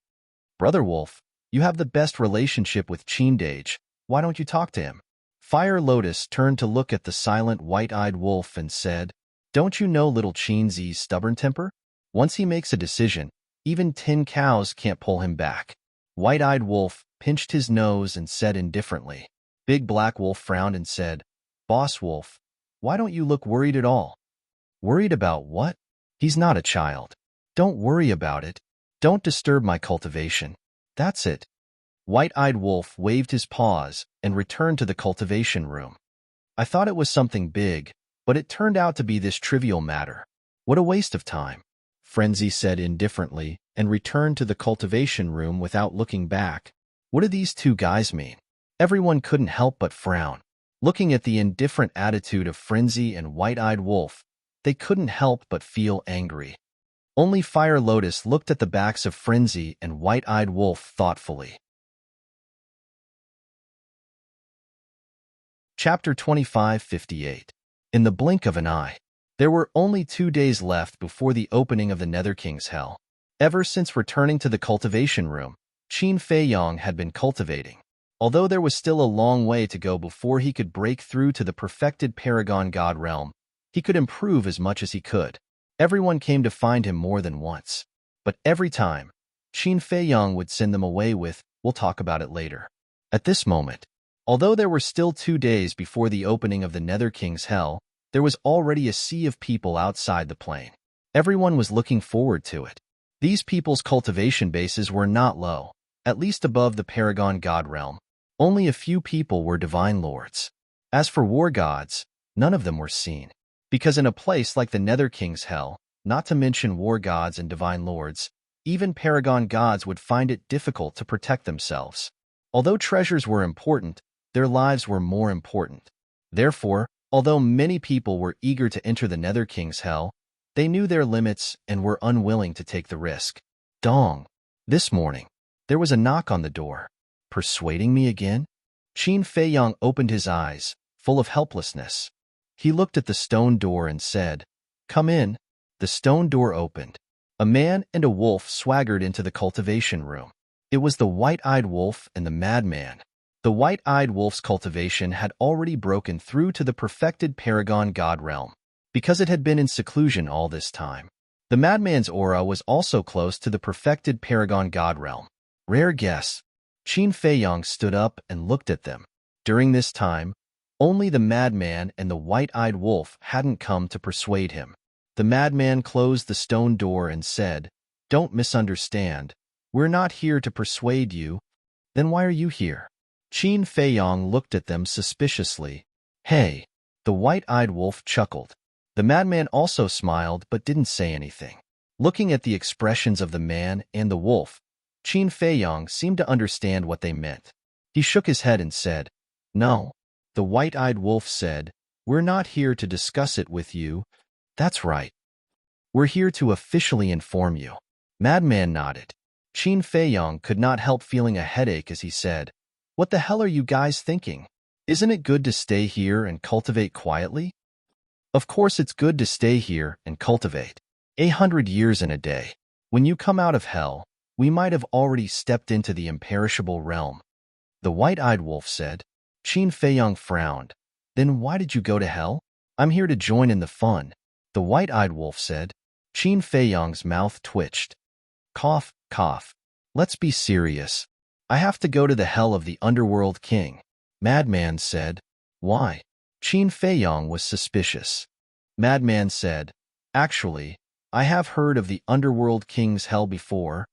Brother Wolf, you have the best relationship with Qin Dage. Why don't you talk to him? Fire Lotus turned to look at the silent White-Eyed Wolf and said, Don't you know little Qin Zi's stubborn temper? Once he makes a decision, even 10 cows can't pull him back. White-Eyed Wolf pinched his nose and said indifferently. Big Black Wolf frowned and said, Boss Wolf, why don't you look worried at all? Worried about what? He's not a child. Don't worry about it. Don't disturb my cultivation. That's it. White-Eyed Wolf waved his paws and returned to the cultivation room. I thought it was something big, but it turned out to be this trivial matter. What a waste of time. Frenzy said indifferently and returned to the cultivation room without looking back. What do these two guys mean? Everyone couldn't help but frown. Looking at the indifferent attitude of Frenzy and White-Eyed Wolf, they couldn't help but feel angry. Only Fire Lotus looked at the backs of Frenzy and White-Eyed Wolf thoughtfully. Chapter 2558. In the blink of an eye. There were only 2 days left before the opening of the Nether King's Hell. Ever since returning to the cultivation room, Qin Feiyang had been cultivating. Although there was still a long way to go before he could break through to the perfected Paragon God realm, he could improve as much as he could. Everyone came to find him more than once. But every time, Qin Feiyang would send them away with, "We'll talk about it later." At this moment, although there were still 2 days before the opening of the Nether King's Hell, there was already a sea of people outside the plain. Everyone was looking forward to it. These people's cultivation bases were not low, at least above the Paragon God realm. Only a few people were divine lords. As for war gods, none of them were seen. Because in a place like the Nether King's Hell, not to mention war gods and divine lords, even Paragon gods would find it difficult to protect themselves. Although treasures were important, their lives were more important. Therefore, although many people were eager to enter the Nether King's Hell, they knew their limits and were unwilling to take the risk. Dong. This morning, there was a knock on the door. Persuading me again? Qin Feiyang opened his eyes, full of helplessness. He looked at the stone door and said, "Come in." The stone door opened. A man and a wolf swaggered into the cultivation room. It was the White-Eyed Wolf and the Madman. The White-Eyed Wolf's cultivation had already broken through to the perfected Paragon God realm, because it had been in seclusion all this time. The Madman's aura was also close to the perfected Paragon God realm. Rare guess. Qin Feiyang stood up and looked at them. During this time, only the Madman and the White-Eyed Wolf hadn't come to persuade him. The Madman closed the stone door and said, "Don't misunderstand. We're not here to persuade you." "Then why are you here?" Qin Feiyang looked at them suspiciously. "Hey." The White-Eyed Wolf chuckled. The Madman also smiled but didn't say anything. Looking at the expressions of the man and the wolf, Qin Feiyang seemed to understand what they meant. He shook his head and said, "No." The White-Eyed Wolf said, "We're not here to discuss it with you." "That's right. We're here to officially inform you." Madman nodded. Qin Feiyang could not help feeling a headache as he said, "What the hell are you guys thinking? Isn't it good to stay here and cultivate quietly?" "Of course it's good to stay here and cultivate. 100 years in a day. When you come out of hell, we might have already stepped into the imperishable realm. The white-eyed wolf said. Qin Feiyong frowned. Then why did you go to hell? I'm here to join in the fun. The white-eyed wolf said. Qin Feiyong's mouth twitched. Cough, cough. Let's be serious. I have to go to the hell of the underworld king. Madman said. Why? Qin Feiyong was suspicious. Madman said. Actually, I have heard of the underworld king's hell before.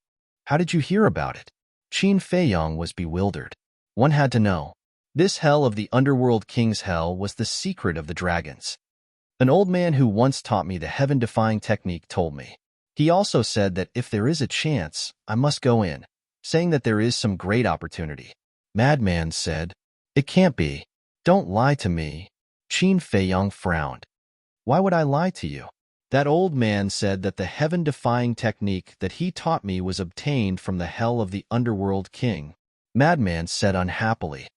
How did you hear about it? Qin Feiyong was bewildered. One had to know. This hell of the underworld king's hell was the secret of the dragons. An old man who once taught me the heaven-defying technique told me. He also said that if there is a chance, I must go in, saying that there is some great opportunity. Madman said, It can't be. Don't lie to me. Qin Feiyong frowned. Why would I lie to you? That old man said that the heaven-defying technique that he taught me was obtained from the hell of the underworld king. Madman said unhappily.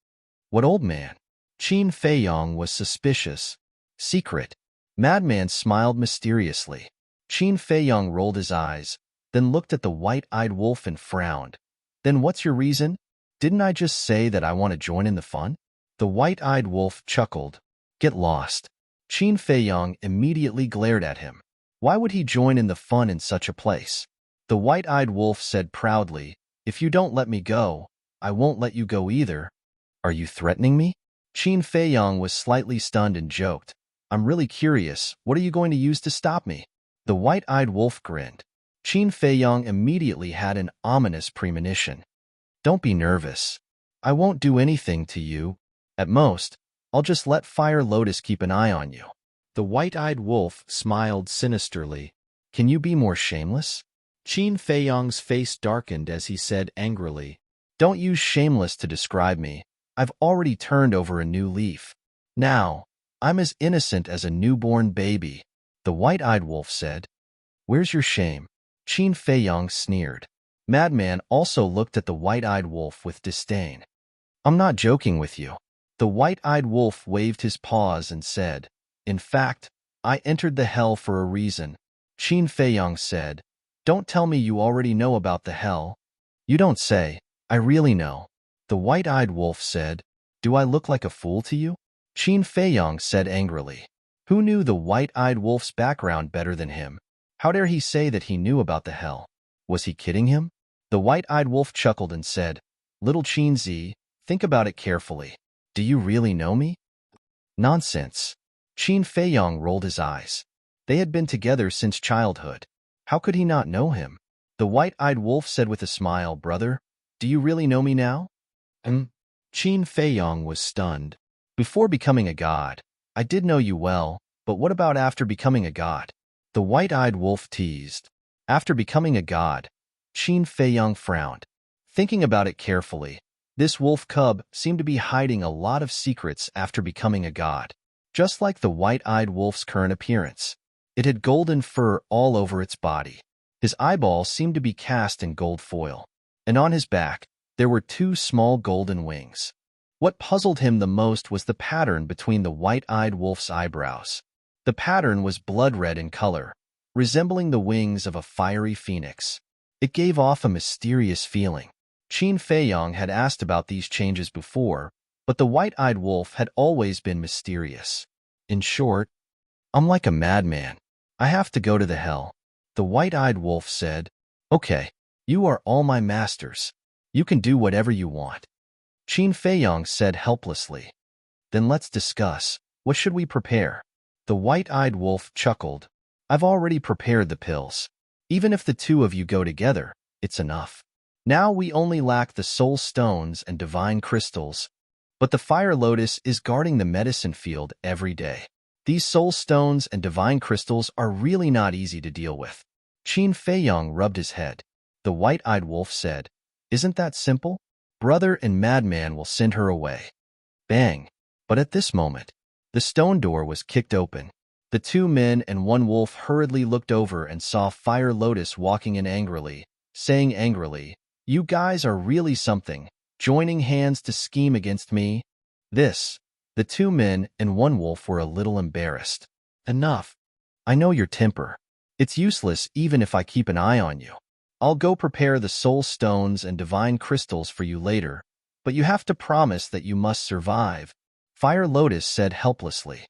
What old man? Qin Feiyong was suspicious. Secret. Madman smiled mysteriously. Qin Feiyong rolled his eyes, then looked at the white-eyed wolf and frowned. Then what's your reason? Didn't I just say that I want to join in the fun? The white-eyed wolf chuckled. Get lost. Qin Feiyong immediately glared at him. Why would he join in the fun in such a place? The white-eyed wolf said proudly, If you don't let me go, I won't let you go either. Are you threatening me? Qin Feiyong was slightly stunned and joked. I'm really curious. What are you going to use to stop me? The white-eyed wolf grinned. Qin Feiyong immediately had an ominous premonition. Don't be nervous. I won't do anything to you. At most, I'll just let Fire Lotus keep an eye on you. The white-eyed wolf smiled sinisterly. Can you be more shameless? Qin Feiyong's face darkened as he said angrily, Don't use shameless to describe me. I've already turned over a new leaf. Now, I'm as innocent as a newborn baby. The white-eyed wolf said. Where's your shame? Qin Feiyong sneered. Madman also looked at the white-eyed wolf with disdain. I'm not joking with you. The white-eyed wolf waved his paws and said, In fact, I entered the hell for a reason. Qin Feiyong said, Don't tell me you already know about the hell. You don't say. I really know. The white-eyed wolf said, Do I look like a fool to you? Qin Feiyong said angrily. Who knew the white-eyed wolf's background better than him? How dare he say that he knew about the hell? Was he kidding him? The white-eyed wolf chuckled and said, Little Qin Zi, think about it carefully. Do you really know me? Nonsense. Qin Feiyong rolled his eyes. They had been together since childhood. How could he not know him? The white-eyed wolf said with a smile, Brother, do you really know me now? Qin Feiyong was stunned. Before becoming a god, I did know you well, but what about after becoming a god? The white-eyed wolf teased. After becoming a god, Qin Feiyong frowned. Thinking about it carefully, this wolf cub seemed to be hiding a lot of secrets after becoming a god. Just like the white-eyed wolf's current appearance, it had golden fur all over its body. His eyeballs seemed to be cast in gold foil, and on his back, there were 2 small golden wings. What puzzled him the most was the pattern between the white-eyed wolf's eyebrows. The pattern was blood-red in color, resembling the wings of a fiery phoenix. It gave off a mysterious feeling. Qin Feiyong had asked about these changes before, but the white-eyed wolf had always been mysterious. In short, I'm like a madman. I have to go to the hell. The white-eyed wolf said, Okay, you are all my masters. You can do whatever you want. Qin Feiyong said helplessly. Then let's discuss. What should we prepare? The white-eyed wolf chuckled. I've already prepared the pills. Even if the 2 of you go together, it's enough. Now we only lack the soul stones and divine crystals, but the Fire Lotus is guarding the medicine field every day. These soul stones and divine crystals are really not easy to deal with. Qin Feiyong rubbed his head. The white-eyed wolf said, Isn't that simple? Brother and Madman will send her away. Bang! But at this moment, the stone door was kicked open. The 2 men and 1 wolf hurriedly looked over and saw Fire Lotus walking in angrily, saying angrily, You guys are really something, joining hands to scheme against me. The 2 men and 1 wolf were a little embarrassed. Enough. I know your temper. It's useless even if I keep an eye on you. I'll go prepare the soul stones and divine crystals for you later, but you have to promise that you must survive, Fire Lotus said helplessly.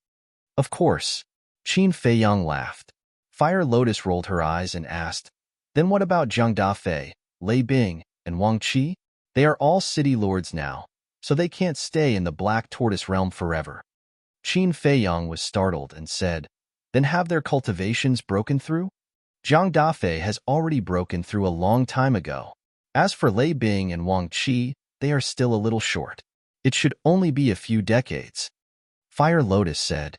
Of course. Qin Feiyang laughed. Fire Lotus rolled her eyes and asked, then what about Zhang Dafei, Lei Bing, and Wang Qi? They are all city lords now, so they can't stay in the Black Tortoise realm forever. Qin Feiyang was startled and said, then have their cultivations broken through? Zhang Dafei has already broken through a long time ago. As for Lei Bing and Wang Qi, they are still a little short. It should only be a few decades. Fire Lotus said,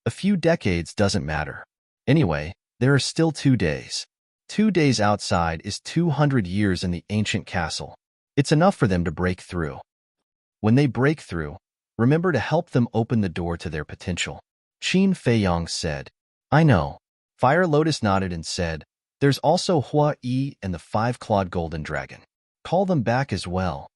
a few decades doesn't matter. Anyway, there are still 2 days. 2 days outside is 200 years in the ancient castle. It's enough for them to break through. When they break through, remember to help them open the door to their potential. Qin Feiyang said, I know. Fire Lotus nodded and said, there's also Hua Yi and the 5-clawed golden dragon. Call them back as well.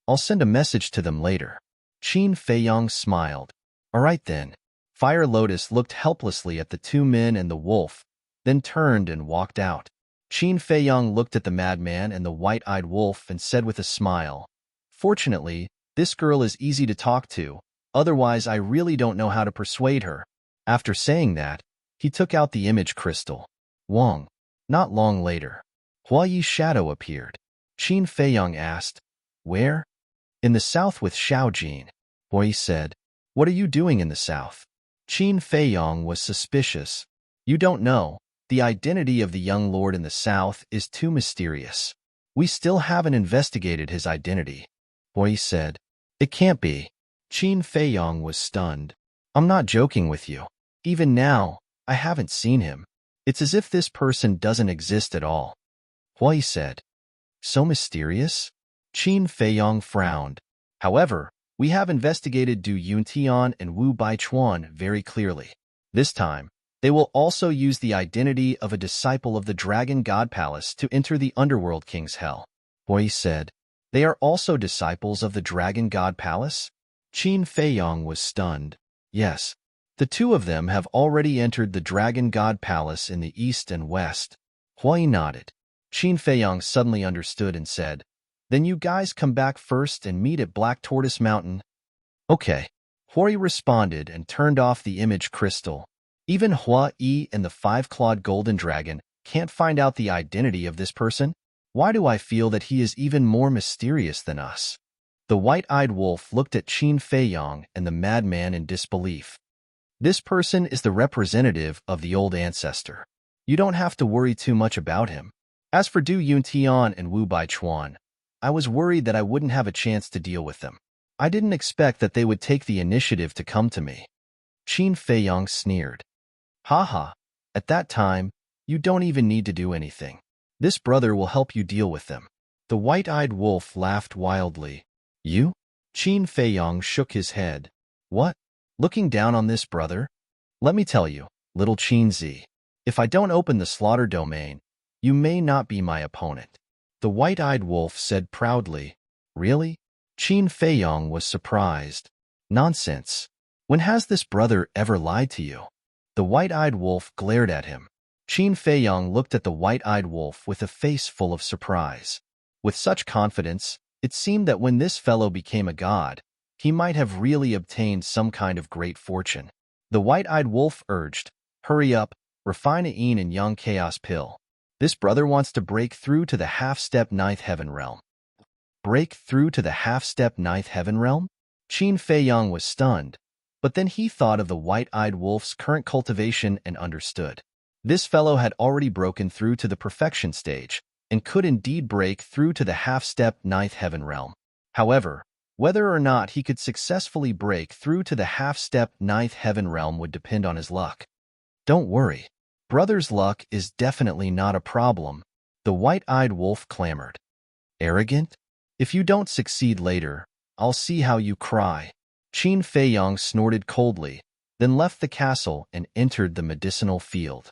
I'll send a message to them later. Qin Feiyang smiled. All right then. Fire Lotus looked helplessly at the 2 men and the wolf, then turned and walked out. Qin Feiyang looked at the madman and the white-eyed wolf and said with a smile, fortunately, this girl is easy to talk to, otherwise I really don't know how to persuade her. After saying that, he took out the image crystal. Wang. Not long later, Hua Yi's shadow appeared. Qin Feiyang asked, where? In the south with Xiaojin. Hua Yi said, what are you doing in the south? Qin Feiyang was suspicious. You don't know. The identity of the young lord in the south is too mysterious. We still haven't investigated his identity. Hua Yi said, it can't be. Qin Feiyang was stunned. I'm not joking with you. Even now, I haven't seen him. It's as if this person doesn't exist at all. Hua Yi said, so mysterious? Qin Feiyang frowned. However, we have investigated Du Yuntian and Wu Baichuan very clearly. This time, they will also use the identity of a disciple of the Dragon God Palace to enter the Underworld King's Hell. Hua Yi said, they are also disciples of the Dragon God Palace? Qin Feiyang was stunned. Yes. The 2 of them have already entered the Dragon God Palace in the east and west. Hua Yi nodded. Qin Feiyang suddenly understood and said, then you guys come back first and meet at Black Tortoise Mountain. Okay. Hua Yi responded and turned off the image crystal. Even Hua Yi and the 5-clawed golden dragon can't find out the identity of this person? Why do I feel that he is even more mysterious than us? The white-eyed wolf looked at Qin Feiyang and the madman in disbelief. This person is the representative of the old ancestor. You don't have to worry too much about him. As for Du Yuntian and Wu Baichuan, I was worried that I wouldn't have a chance to deal with them. I didn't expect that they would take the initiative to come to me. Qin Feiyang sneered. Haha, at that time, you don't even need to do anything. This brother will help you deal with them. The white-eyed wolf laughed wildly. You? Qin Feiyang shook his head. What? Looking down on this brother? Let me tell you, little Qin Zi, if I don't open the slaughter domain, you may not be my opponent. The white-eyed wolf said proudly. Really? Qin Feiyang was surprised. Nonsense. When has this brother ever lied to you? The white-eyed wolf glared at him. Qin Feiyang looked at the white-eyed wolf with a face full of surprise. With such confidence, it seemed that when this fellow became a god, he might have really obtained some kind of great fortune. The white-eyed wolf urged, hurry up, refine a yin and yang chaos pill. This brother wants to break through to the half-step ninth heaven realm. Break through to the half-step ninth heaven realm? Qin Feiyang was stunned, but then he thought of the white-eyed wolf's current cultivation and understood. This fellow had already broken through to the perfection stage, and could indeed break through to the half-step ninth heaven realm. However, whether or not he could successfully break through to the half-step ninth heaven realm would depend on his luck. Don't worry. Brother's luck is definitely not a problem, the white-eyed wolf clamored. Arrogant? If you don't succeed later, I'll see how you cry. Qin Feiyang snorted coldly, then left the castle and entered the medicinal field.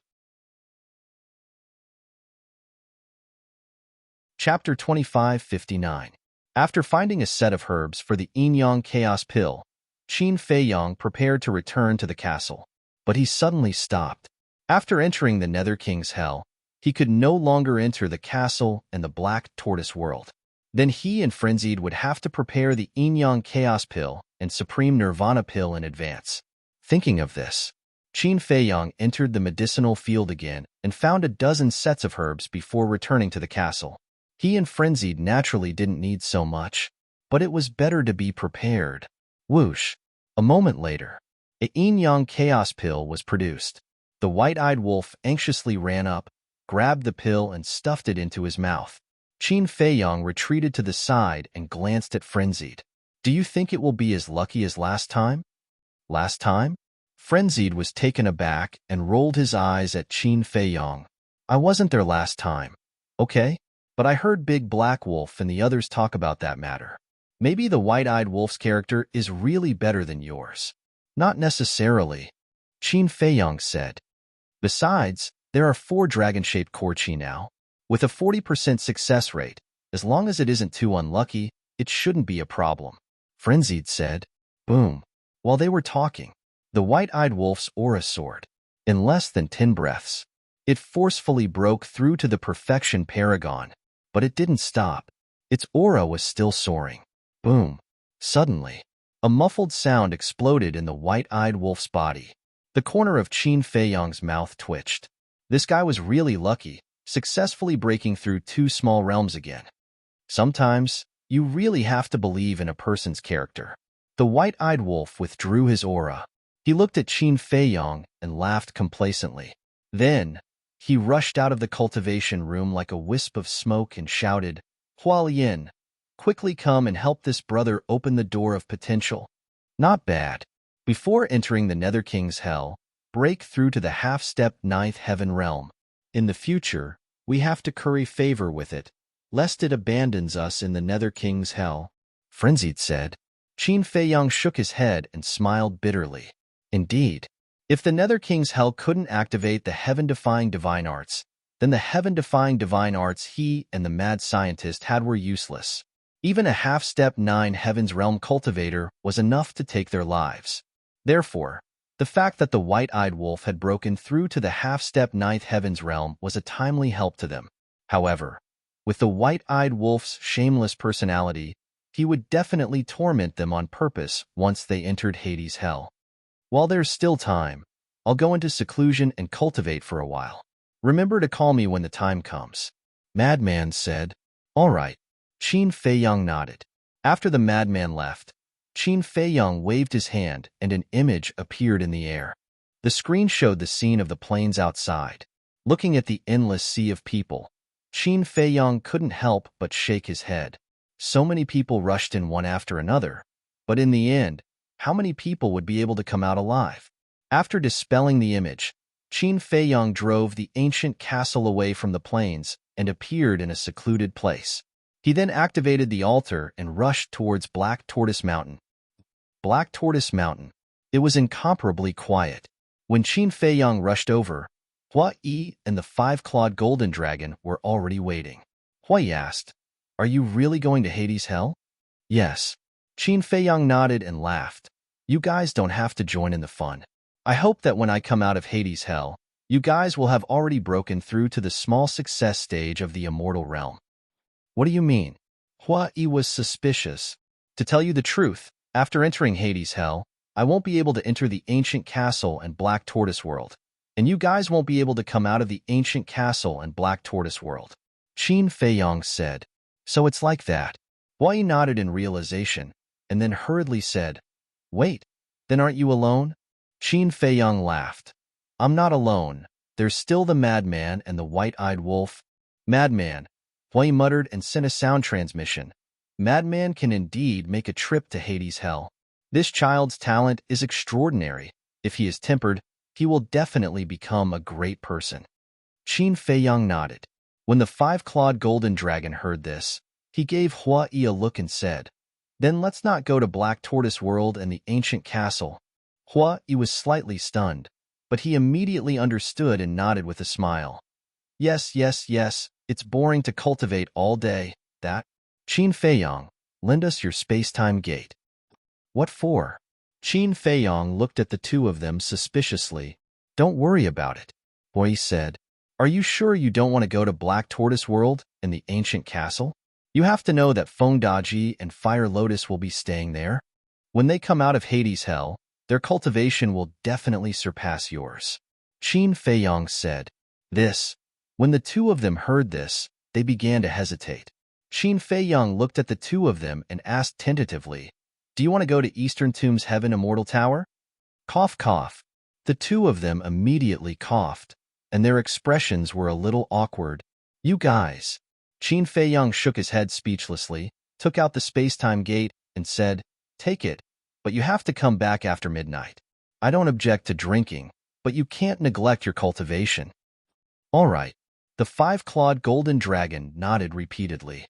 Chapter 2559. After finding a set of herbs for the yin-yang chaos pill, Qin Feiyang prepared to return to the castle, but he suddenly stopped. After entering the Nether King's hell, he could no longer enter the castle and the Black Tortoise world. Then he and Frenzied would have to prepare the Yin Yang Chaos Pill and Supreme Nirvana Pill in advance. Thinking of this, Qin Feiyang entered the medicinal field again and found a dozen sets of herbs before returning to the castle. He and Frenzied naturally didn't need so much, but it was better to be prepared. Whoosh! A moment later, a Yin Yang Chaos Pill was produced. The white-eyed wolf anxiously ran up, grabbed the pill and stuffed it into his mouth. Qin Feiyang retreated to the side and glanced at Frenzied. Do you think it will be as lucky as last time? Last time? Frenzied was taken aback and rolled his eyes at Qin Feiyang. I wasn't there last time. Okay, but I heard Big Black Wolf and the others talk about that matter. Maybe the white-eyed wolf's character is really better than yours. Not necessarily, Qin Feiyang said. Besides, there are 4 dragon-shaped Korchi now. With a 40% success rate, as long as it isn't too unlucky, it shouldn't be a problem. Frenzied said. Boom. While they were talking, the white-eyed wolf's aura soared. In less than 10 breaths, it forcefully broke through to the perfection paragon, but it didn't stop. Its aura was still soaring. Boom. Suddenly, a muffled sound exploded in the white-eyed wolf's body. The corner of Qin Feiyang's mouth twitched. This guy was really lucky, successfully breaking through 2 small realms again. Sometimes, you really have to believe in a person's character. The white-eyed wolf withdrew his aura. He looked at Qin Feiyang and laughed complacently. Then, he rushed out of the cultivation room like a wisp of smoke and shouted, Hualien, quickly come and help this brother open the door of potential. Not bad. Before entering the Nether King's hell, break through to the half-step 9th heaven realm. In the future, we have to curry favor with it, lest it abandons us in the Nether King's hell, Frenzied said. Qin Feiyang shook his head and smiled bitterly. Indeed, if the Nether King's hell couldn't activate the heaven-defying divine arts, then the heaven-defying divine arts he and the mad scientist had were useless. Even a half-step 9 heavens realm cultivator was enough to take their lives. Therefore, the fact that the white-eyed wolf had broken through to the half-step 9th heavens realm was a timely help to them. However, with the white-eyed wolf's shameless personality, he would definitely torment them on purpose once they entered Hades' hell. While there's still time, I'll go into seclusion and cultivate for a while. Remember to call me when the time comes. Madman said. All right. Qin Feiyang nodded. After the madman left, Qin Feiyang waved his hand and an image appeared in the air. The screen showed the scene of the plains outside. Looking at the endless sea of people, Qin Feiyang couldn't help but shake his head. So many people rushed in one after another, but in the end, how many people would be able to come out alive? After dispelling the image, Qin Feiyang drove the ancient castle away from the plains and appeared in a secluded place. He then activated the altar and rushed towards Black Tortoise Mountain. Black Tortoise Mountain. It was incomparably quiet. When Qin Feiyang rushed over, Hua Yi and the 5-clawed golden dragon were already waiting. Hua Yi asked, Are you really going to Hades' hell? Yes. Qin Feiyang nodded and laughed. You guys don't have to join in the fun. I hope that when I come out of Hades' hell, you guys will have already broken through to the small success stage of the immortal realm. What do you mean? Hua Yi was suspicious. To tell you the truth, after entering Hades' hell, I won't be able to enter the ancient castle and Black Tortoise world, and you guys won't be able to come out of the ancient castle and Black Tortoise world, Qin Feiyang said. So it's like that. Hua Yi nodded in realization, and then hurriedly said, Wait, then aren't you alone? Qin Feiyang laughed. I'm not alone. There's still the madman and the white-eyed wolf. Madman, Hua Yi muttered and sent a sound transmission. Madman can indeed make a trip to Hades' hell. This child's talent is extraordinary. If he is tempered, he will definitely become a great person. Qin Feiyang nodded. When the 5-clawed golden dragon heard this, he gave Hua Yi a look and said, Then let's not go to Black Tortoise World and the ancient castle. Hua Yi was slightly stunned, but he immediately understood and nodded with a smile. Yes, it's boring to cultivate all day, that. Qin Feiyang, lend us your space-time gate. What for? Qin Feiyang looked at the two of them suspiciously. Don't worry about it. Boy said, "Are you sure you don't want to go to Black Tortoise World in the ancient castle? You have to know that Fengdaji and Fire Lotus will be staying there. When they come out of Hades' hell, their cultivation will definitely surpass yours." Qin Feiyong said. When the two of them heard this, they began to hesitate. Qin Feiyong looked at the two of them and asked tentatively, "Do you want to go to Eastern Tomb's Heaven Immortal Tower?" Cough, cough. The two of them immediately coughed, and their expressions were a little awkward. "You guys." Qin Feiyong shook his head speechlessly, took out the space-time gate, and said, "Take it, but you have to come back after midnight. I don't object to drinking, but you can't neglect your cultivation." "All right." The five-clawed golden dragon nodded repeatedly.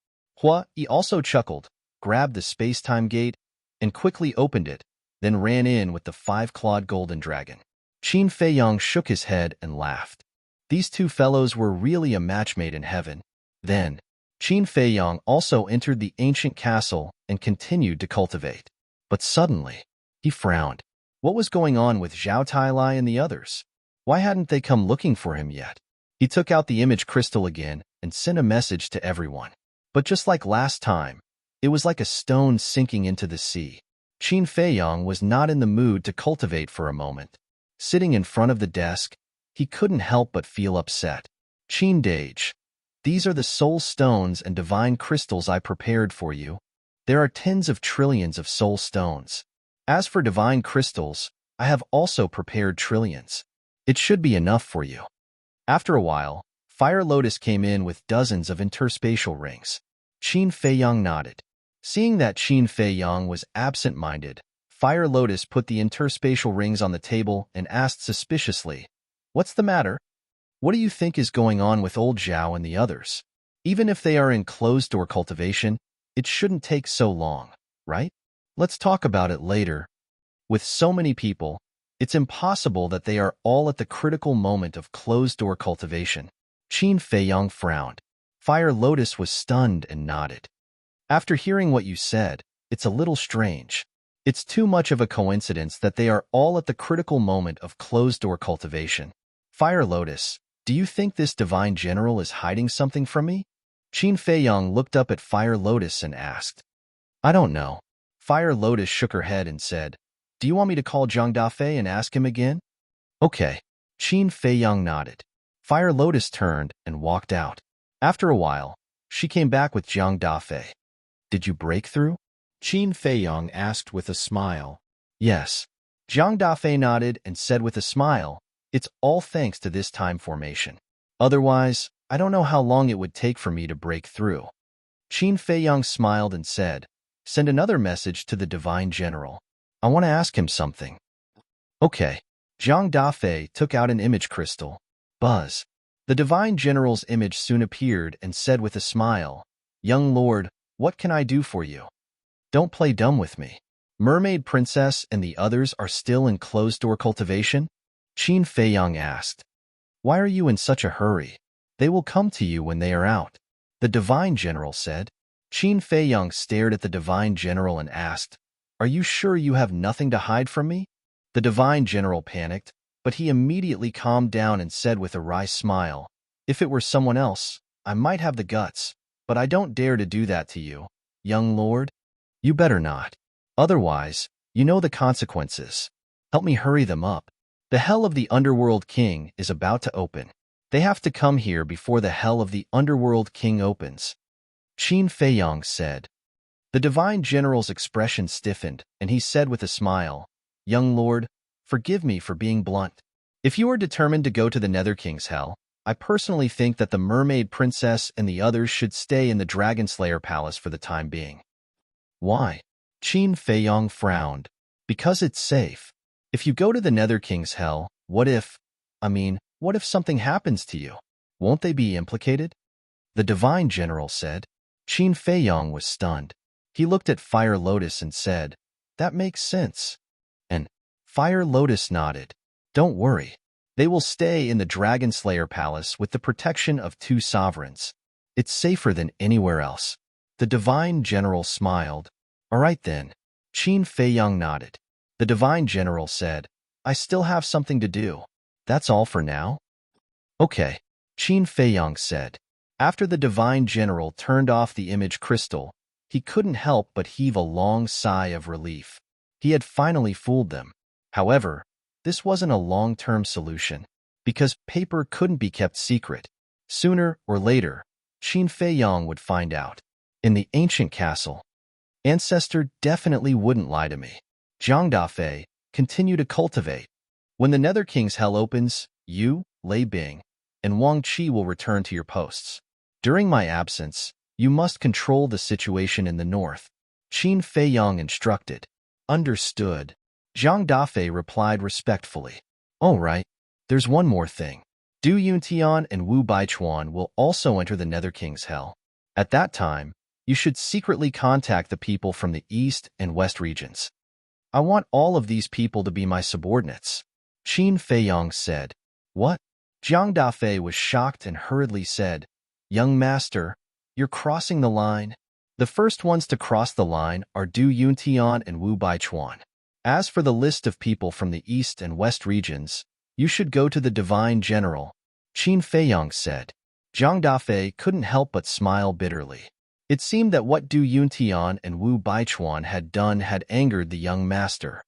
He also chuckled, grabbed the space-time gate, and quickly opened it, then ran in with the five-clawed golden dragon. Qin Feiyong shook his head and laughed. These two fellows were really a match made in heaven. Then, Qin Feiyong also entered the ancient castle and continued to cultivate. But suddenly, he frowned. What was going on with Zhao Tailai and the others? Why hadn't they come looking for him yet? He took out the image crystal again and sent a message to everyone. But just like last time, it was like a stone sinking into the sea. Qin Feiyong was not in the mood to cultivate for a moment. Sitting in front of the desk, he couldn't help but feel upset. "Qin Dage, these are the soul stones and divine crystals I prepared for you. There are tens of trillions of soul stones. As for divine crystals, I have also prepared trillions. It should be enough for you." After a while, Fire Lotus came in with dozens of interspatial rings. Qin Feiyong nodded. Seeing that Qin Feiyong was absent-minded, Fire Lotus put the interspatial rings on the table and asked suspiciously, "What's the matter? What do you think is going on with old Zhao and the others? Even if they are in closed-door cultivation, it shouldn't take so long, right? Let's talk about it later. With so many people, it's impossible that they are all at the critical moment of closed-door cultivation." Qin Feiyong frowned. Fire Lotus was stunned and nodded. "After hearing what you said, it's a little strange. It's too much of a coincidence that they are all at the critical moment of closed-door cultivation. Fire Lotus, do you think this divine general is hiding something from me?" Qin Feiyong looked up at Fire Lotus and asked. "I don't know." Fire Lotus shook her head and said, "Do you want me to call Zhang Dafei and ask him again?" "Okay." Qin Feiyong nodded. Fire Lotus turned and walked out. After a while, she came back with Zhang Dafei. "Did you break through?" Qin Feiyong asked with a smile. "Yes." Zhang Dafei nodded and said with a smile, "It's all thanks to this time formation. Otherwise, I don't know how long it would take for me to break through." Qin Feiyong smiled and said, "Send another message to the Divine General. I want to ask him something." "Okay." Zhang Dafei took out an image crystal. Buzz. The Divine General's image soon appeared and said with a smile, "Young Lord, what can I do for you? Don't play dumb with me. Mermaid Princess and the others are still in closed-door cultivation?" Qin Feiyong asked. "Why are you in such a hurry? They will come to you when they are out," the Divine General said. Qin Feiyong stared at the Divine General and asked, "Are you sure you have nothing to hide from me?" The Divine General panicked, but he immediately calmed down and said with a wry smile, "If it were someone else, I might have the guts, but I don't dare to do that to you, young lord. You better not. Otherwise, you know the consequences. Help me hurry them up. The Hell of the Underworld King is about to open. They have to come here before the Hell of the Underworld King opens," Qin Feiyong said. The Divine General's expression stiffened, and he said with a smile, "Young lord, forgive me for being blunt. If you are determined to go to the Nether King's Hell, I personally think that the Mermaid Princess and the others should stay in the Dragon Slayer Palace for the time being." "Why?" Qin Feiyong frowned. "Because it's safe. If you go to the Nether King's Hell, what if something happens to you? Won't they be implicated?" the Divine General said. Qin Feiyong was stunned. He looked at Fire Lotus and said, "That makes sense." And Fire Lotus nodded. "Don't worry. They will stay in the Dragon Slayer Palace with the protection of two sovereigns. It's safer than anywhere else." The Divine General smiled. "All right then." Qin Feiyong nodded. The Divine General said, "I still have something to do. That's all for now?" Okay, Qin Feiyang said. After the divine general turned off the image crystal, he couldn't help but heave a long sigh of relief. He had finally fooled them. However, this wasn't a long-term solution, because paper couldn't be kept secret. Sooner or later, Qin Feiyang would find out. In the ancient castle, Ancestor definitely wouldn't lie to me. Zhang Dafei, continue to cultivate. When the Nether King's hell opens, you, Lei Bing, and Wang Qi will return to your posts. During my absence, you must control the situation in the north. Qin Feiyang instructed. Understood. Zhang Dafei replied respectfully. All right, there's one more thing. Du Yuntian and Wu Baichuan will also enter the Nether King's hell. At that time, you should secretly contact the people from the east and west regions. I want all of these people to be my subordinates. Qin Feiyang said. What? Zhang Dafei was shocked and hurriedly said, Young master, you're crossing the line. The first ones to cross the line are Du Yuntian and Wu Baichuan. As for the list of people from the east and west regions, you should go to the divine general, Qin Feiyang said. Zhang Dafei couldn't help but smile bitterly. It seemed that what Du Yuntian and Wu Baichuan had done had angered the young master.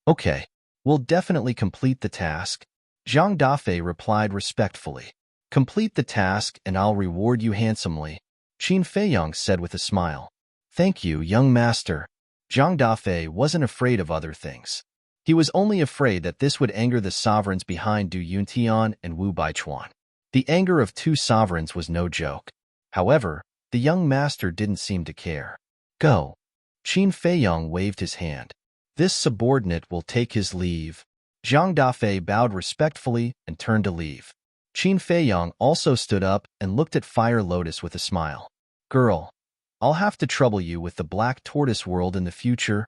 Okay, we'll definitely complete the task. Zhang Dafei replied respectfully. Complete the task and I'll reward you handsomely, Qin Feiyang said with a smile. Thank you, young master. Zhang Dafei wasn't afraid of other things. He was only afraid that this would anger the sovereigns behind Du Yuntian and Wu Baichuan. The anger of two sovereigns was no joke. However, the young master didn't seem to care. Go. Qin Feiyang waved his hand. This subordinate will take his leave. Zhang Dafei bowed respectfully and turned to leave. Qin Feiyang also stood up and looked at Fire Lotus with a smile. Girl, I'll have to trouble you with the Black Tortoise world in the future.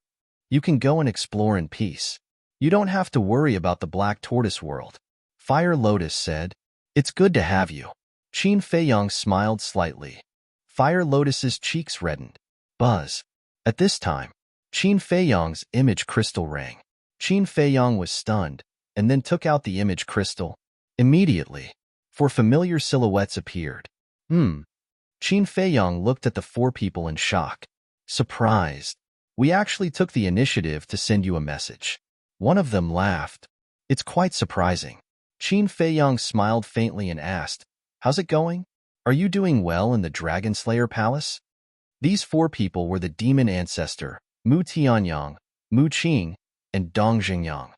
You can go and explore in peace. You don't have to worry about the Black Tortoise world. Fire Lotus said. It's good to have you. Qin Feiyang smiled slightly. Fire Lotus's cheeks reddened. Buzz. At this time, Qin Feiyang's image crystal rang. Qin Feiyang was stunned, and then took out the image crystal. Immediately, four familiar silhouettes appeared. Qin Feiyang looked at the four people in shock. Surprised. We actually took the initiative to send you a message. One of them laughed. It's quite surprising. Qin Feiyang smiled faintly and asked, How's it going? Are you doing well in the Dragon Slayer Palace? These four people were the demon ancestor, Mu Tianyang, Mu Qing, and Dong Xingyang.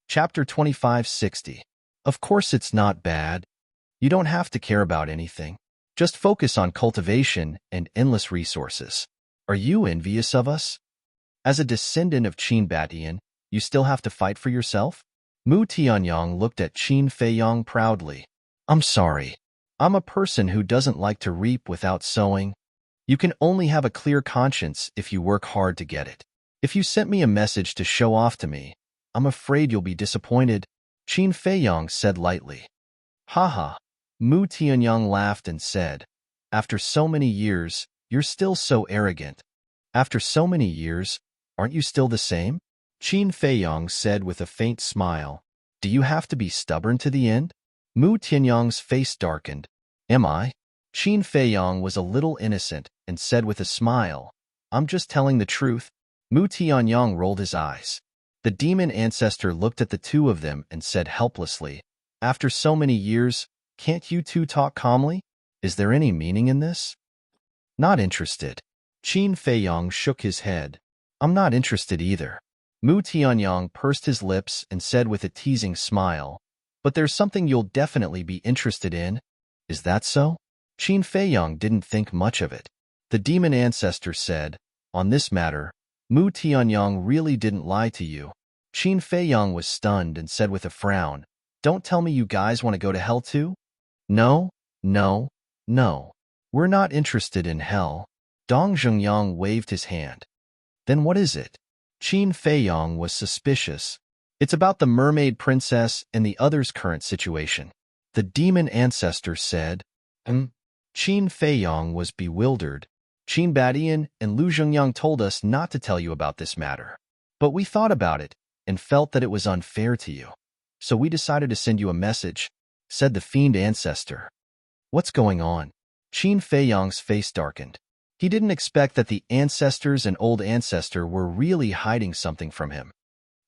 Chapter 2560. Of course it's not bad. You don't have to care about anything. Just focus on cultivation and endless resources. Are you envious of us? As a descendant of Qin Batian, you still have to fight for yourself? Mu Tianyang looked at Qin Feiyang proudly. I'm sorry. I'm a person who doesn't like to reap without sowing. You can only have a clear conscience if you work hard to get it. If you sent me a message to show off to me, I'm afraid you'll be disappointed, Qin Feiyang said lightly. Haha. Mu Tianyang laughed and said, After so many years, you're still so arrogant. After so many years, aren't you still the same? Qin Feiyang said with a faint smile. Do you have to be stubborn to the end? Mu Tianyang's face darkened. Am I? Qin Feiyang was a little innocent and said with a smile, I'm just telling the truth. Mu Tianyang rolled his eyes. The demon ancestor looked at the two of them and said helplessly, After so many years, can't you two talk calmly? Is there any meaning in this? Not interested. Qin Feiyang shook his head. I'm not interested either. Mu Tianyang pursed his lips and said with a teasing smile, But there's something you'll definitely be interested in. Is that so? Qin Feiyang didn't think much of it. The demon ancestor said, On this matter, Mu Tianyang really didn't lie to you. Qin Feiyang was stunned and said with a frown, Don't tell me you guys want to go to hell too? No, no, no. We're not interested in hell. Dong Xingyang waved his hand. Then what is it? Qin Feiyang was suspicious. It's about the mermaid princess and the other's current situation. The demon ancestor said. Qin Feiyang was bewildered. Qin Batian and Lu Xingyang told us not to tell you about this matter. But we thought about it, and felt that it was unfair to you. So we decided to send you a message, said the fiend ancestor. What's going on? Qin Feiyang's face darkened. He didn't expect that the ancestors and old ancestor were really hiding something from him.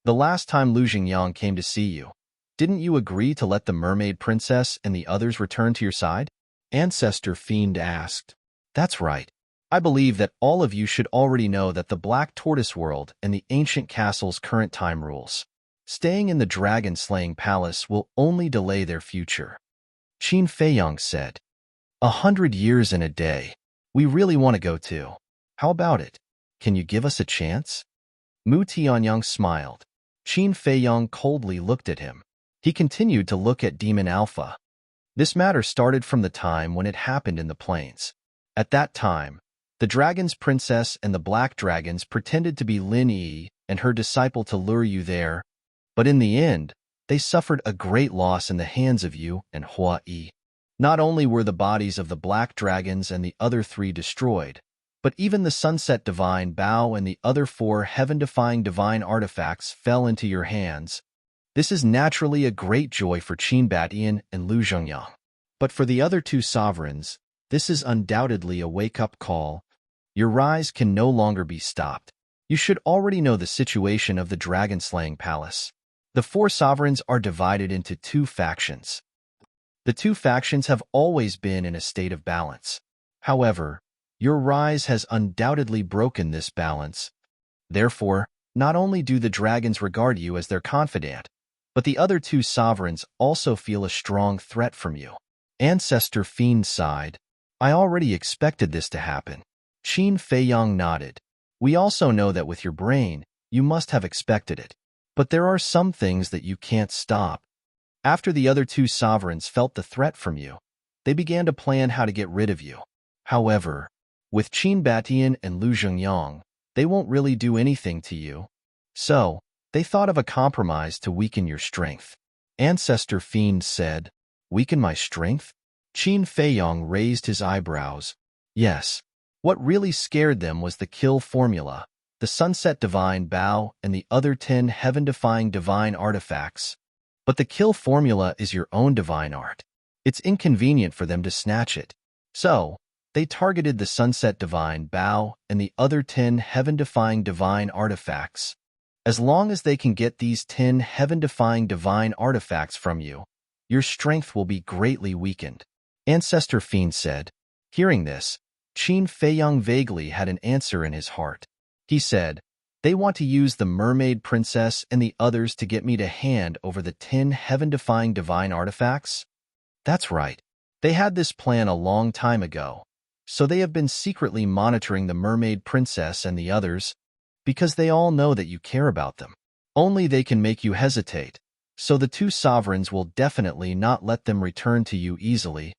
The last time Lu Jingyang came to see you, didn't you agree to let the mermaid princess and the others return to your side? Ancestor fiend asked. That's right. I believe that all of you should already know that the Black Tortoise World and the ancient castle's current time rules. Staying in the dragon-slaying palace will only delay their future. Qin Feiyang said. 100 years and a day. We really want to go too. How about it? Can you give us a chance? Mu Tianyang smiled. Qin Feiyang coldly looked at him. He continued to look at Demon Alpha. This matter started from the time when it happened in the plains. At that time, the dragon's princess and the black dragons pretended to be Lin Yi and her disciple to lure you there, but in the end, they suffered a great loss in the hands of you and Hua Yi. Not only were the bodies of the black dragons and the other 3 destroyed, but even the Sunset Divine Bow and the other 4 heaven-defying divine artifacts fell into your hands. This is naturally a great joy for Qin Batian and Lu Zhengyang. But for the other 2 sovereigns, this is undoubtedly a wake-up call. Your rise can no longer be stopped. You should already know the situation of the dragon-slaying palace. The 4 sovereigns are divided into 2 factions. The 2 factions have always been in a state of balance. However, your rise has undoubtedly broken this balance. Therefore, not only do the dragons regard you as their confidant, but the other 2 sovereigns also feel a strong threat from you. Ancestor Fiend sighed. I already expected this to happen. Qin Feiyang nodded. We also know that with your brain, you must have expected it. But there are some things that you can't stop. After the other 2 sovereigns felt the threat from you, they began to plan how to get rid of you. However, with Qin Batian and Lu Zhengyang, they won't really do anything to you. So, they thought of a compromise to weaken your strength. Ancestor Fiend said, Weaken my strength? Qin Feiyang raised his eyebrows. Yes. What really scared them was the kill formula, the Sunset Divine Bow, and the other 10 heaven-defying divine artifacts. But the kill formula is your own divine art. It's inconvenient for them to snatch it. So, they targeted the Sunset Divine Bow and the other 10 heaven-defying divine artifacts. As long as they can get these 10 heaven-defying divine artifacts from you, your strength will be greatly weakened. Ancestor Fiend said. Hearing this, Qin Feiyang vaguely had an answer in his heart. He said, They want to use the Mermaid Princess and the others to get me to hand over the 10 heaven-defying divine artifacts? That's right. They had this plan a long time ago, so they have been secretly monitoring the Mermaid Princess and the others, because they all know that you care about them. Only they can make you hesitate, so the 2 sovereigns will definitely not let them return to you easily.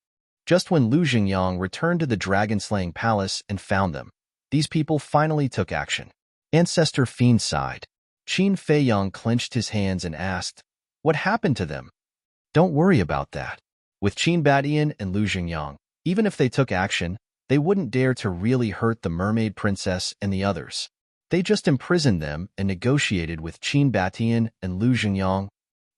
Just when Lu Jingyang returned to the dragon-slaying palace and found them, these people finally took action. Ancestor Fiend sighed. Qin Feiyang clenched his hands and asked, What happened to them? Don't worry about that. With Qin Batian and Lu Jingyang, even if they took action, they wouldn't dare to really hurt the Mermaid Princess and the others. They just imprisoned them and negotiated with Qin Batian and Lu Jingyang.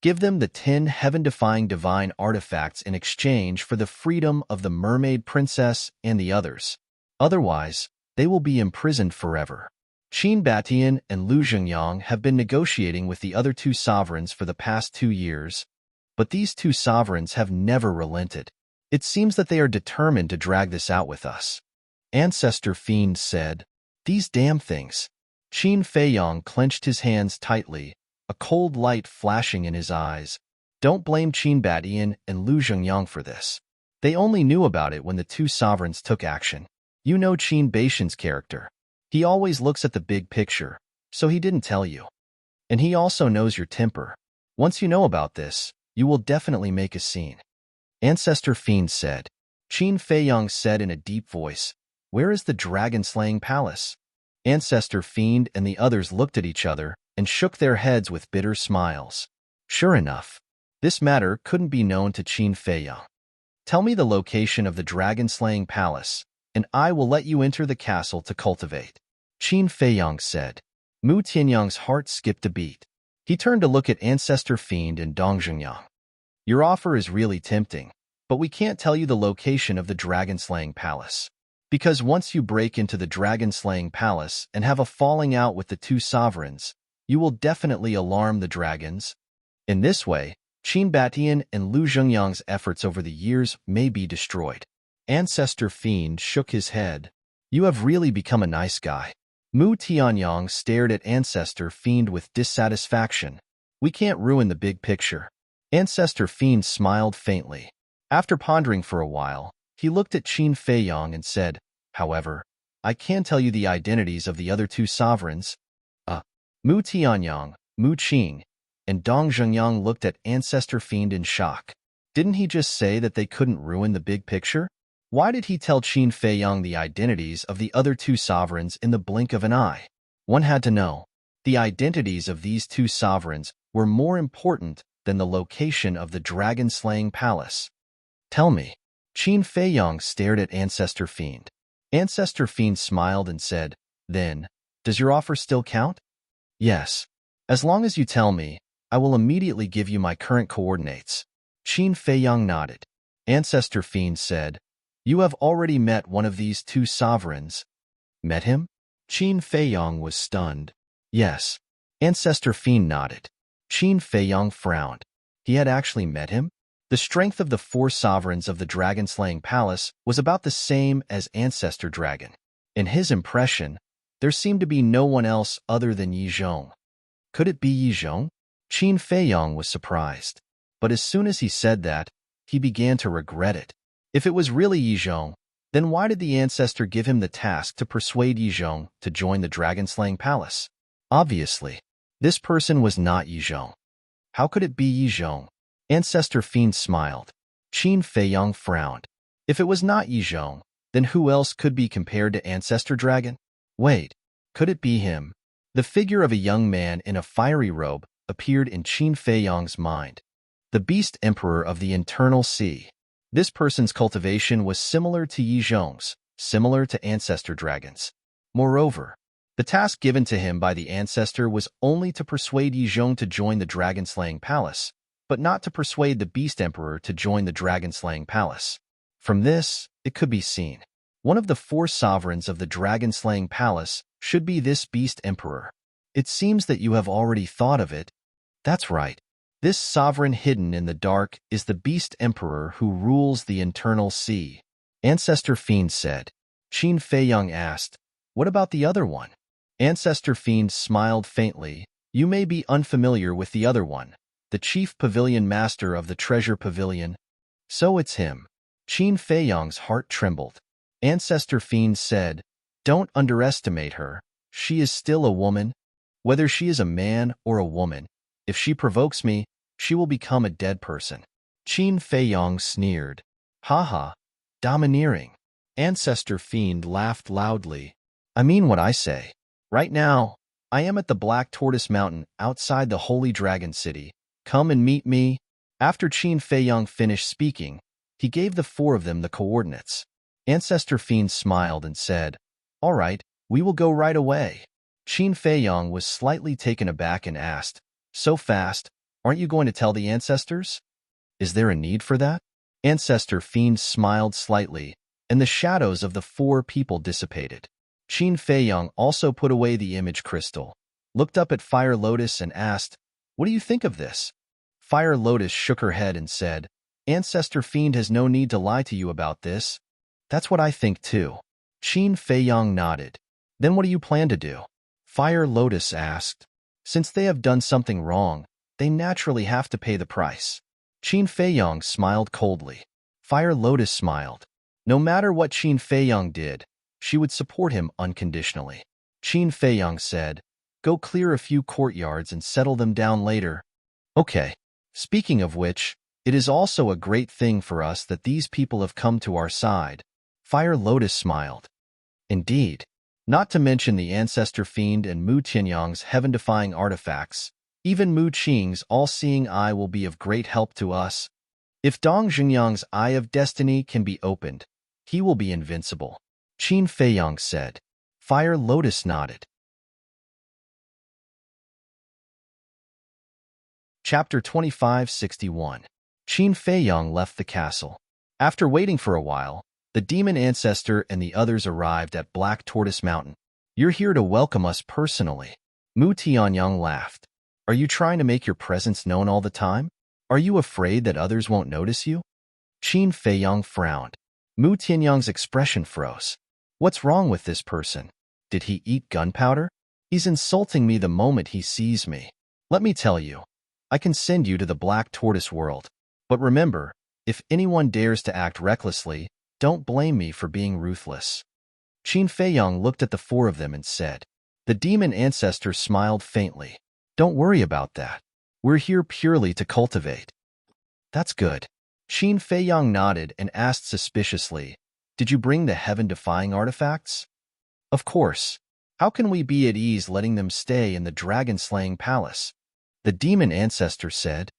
Give them the 10 heaven-defying divine artifacts in exchange for the freedom of the Mermaid Princess and the others. Otherwise, they will be imprisoned forever. Qin Batian and Lu Jingyang have been negotiating with the other 2 sovereigns for the past 2 years, but these 2 sovereigns have never relented. It seems that they are determined to drag this out with us. Ancestor Fiend said, These damn things. Qin Feiyang clenched his hands tightly, a cold light flashing in his eyes. Don't blame Qin Batian and Lu Zhengyang for this. They only knew about it when the 2 sovereigns took action. You know Qin Batian's character. He always looks at the big picture, so he didn't tell you. And he also knows your temper. Once you know about this, you will definitely make a scene. Ancestor Fiend said. Qin Feiyang said in a deep voice, Where is the dragon-slaying palace? Ancestor Fiend and the others looked at each other and shook their heads with bitter smiles. Sure enough, this matter couldn't be known to Qin Feiyang. Tell me the location of the dragon-slaying palace, and I will let you enter the castle to cultivate. Qin Feiyang said. Mu Tianyang's heart skipped a beat. He turned to look at Ancestor Fiend and Dong Zhengyang. Your offer is really tempting, but we can't tell you the location of the dragon-slaying palace. Because once you break into the dragon-slaying palace and have a falling out with the two sovereigns, you will definitely alarm the dragons. In this way, Qin Batian and Lu Zhengyang's efforts over the years may be destroyed. Ancestor Fiend shook his head. You have really become a nice guy. Mu Tianyang stared at Ancestor Fiend with dissatisfaction. We can't ruin the big picture. Ancestor Fiend smiled faintly. After pondering for a while, he looked at Qin Feiyang and said, however, I can tell you the identities of the other two sovereigns. Mu Tianyang, Mu Qing, and Dong Zhengyang looked at Ancestor Fiend in shock. Didn't he just say that they couldn't ruin the big picture? Why did he tell Qin Feiyang the identities of the other two sovereigns in the blink of an eye? One had to know. The identities of these two sovereigns were more important than the location of the dragon-slaying palace. Tell me. Qin Feiyang stared at Ancestor Fiend. Ancestor Fiend smiled and said, then, does your offer still count? Yes. As long as you tell me, I will immediately give you my current coordinates. Qin Feiyang nodded. Ancestor Fiend said, you have already met one of these two sovereigns. Met him? Qin Feiyang was stunned. Yes. Ancestor Fiend nodded. Qin Feiyang frowned. He had actually met him? The strength of the four sovereigns of the dragon-slaying palace was about the same as Ancestor Dragon. In his impression, there seemed to be no one else other than Yi Zhong. Could it be Yi Zhong? Qin Feiyang was surprised. But as soon as he said that, he began to regret it. If it was really Yi Zhong, then why did the ancestor give him the task to persuade Yi Zhong to join the dragon-slaying palace? Obviously, this person was not Yi Zhong. How could it be Yi Zhong? Ancestor Fiend smiled. Qin Feiyang frowned. If it was not Yi Zhong, then who else could be compared to Ancestor Dragon? Wait, could it be him? The figure of a young man in a fiery robe appeared in Qin Feiyang's mind. The Beast Emperor of the Internal Sea. This person's cultivation was similar to Yi Zhong's, similar to Ancestor Dragon's. Moreover, the task given to him by the ancestor was only to persuade Yi Zhong to join the dragon-slaying palace, but not to persuade the Beast Emperor to join the dragon-slaying palace. From this, it could be seen. One of the four sovereigns of the dragon-slaying palace should be this Beast Emperor. It seems that you have already thought of it. That's right. This sovereign hidden in the dark is the Beast Emperor who rules the Internal Sea. Ancestor Fiend said. Qin Feiyang asked, what about the other one? Ancestor Fiend smiled faintly. You may be unfamiliar with the other one, the Chief Pavilion Master of the Treasure Pavilion. So it's him. Qin Feiyang's heart trembled. Ancestor Fiend said, don't underestimate her. She is still a woman. Whether she is a man or a woman, if she provokes me, she will become a dead person. Qin Feiyang sneered. Haha, domineering. Ancestor Fiend laughed loudly. I mean what I say. Right now, I am at the Black Tortoise Mountain outside the Holy Dragon City. Come and meet me. After Qin Feiyang finished speaking, he gave the four of them the coordinates. Ancestor Fiend smiled and said, all right, we will go right away. Qin Feiyang was slightly taken aback and asked, so fast, aren't you going to tell the ancestors? Is there a need for that? Ancestor Fiend smiled slightly, and the shadows of the four people dissipated. Qin Feiyang also put away the image crystal, looked up at Fire Lotus and asked, what do you think of this? Fire Lotus shook her head and said, Ancestor Fiend has no need to lie to you about this. That's what I think too. Qin Feiyang nodded. Then what do you plan to do? Fire Lotus asked. Since they have done something wrong, they naturally have to pay the price. Qin Feiyang smiled coldly. Fire Lotus smiled. No matter what Qin Feiyang did, she would support him unconditionally. Qin Feiyang said, go clear a few courtyards and settle them down later. Okay. Speaking of which, it is also a great thing for us that these people have come to our side. Fire Lotus smiled. Indeed. Not to mention the Ancestor Fiend and Mu Tianyang's heaven-defying artifacts, even Mu Qing's all-seeing eye will be of great help to us. If Dong Zhengyang's Eye of Destiny can be opened, he will be invincible. Qin Feiyang said. Fire Lotus nodded. Chapter 2561. Qin Feiyang left the castle. After waiting for a while, the demon ancestor and the others arrived at Black Tortoise Mountain. "You're here to welcome us personally." Mu Tianyang laughed. "Are you trying to make your presence known all the time? Are you afraid that others won't notice you?" Qin Feiyang frowned. Mu Tianyang's expression froze. "What's wrong with this person? Did he eat gunpowder? He's insulting me the moment he sees me. Let me tell you, I can send you to the Black Tortoise world. But remember, if anyone dares to act recklessly, don't blame me for being ruthless." Qin Feiyang looked at the four of them and said. The demon ancestor smiled faintly. "Don't worry about that. We're here purely to cultivate." "That's good." Qin Feiyang nodded and asked suspiciously, "Did you bring the heaven-defying artifacts?" "Of course. How can we be at ease letting them stay in the dragon-slaying palace?" the demon ancestor said.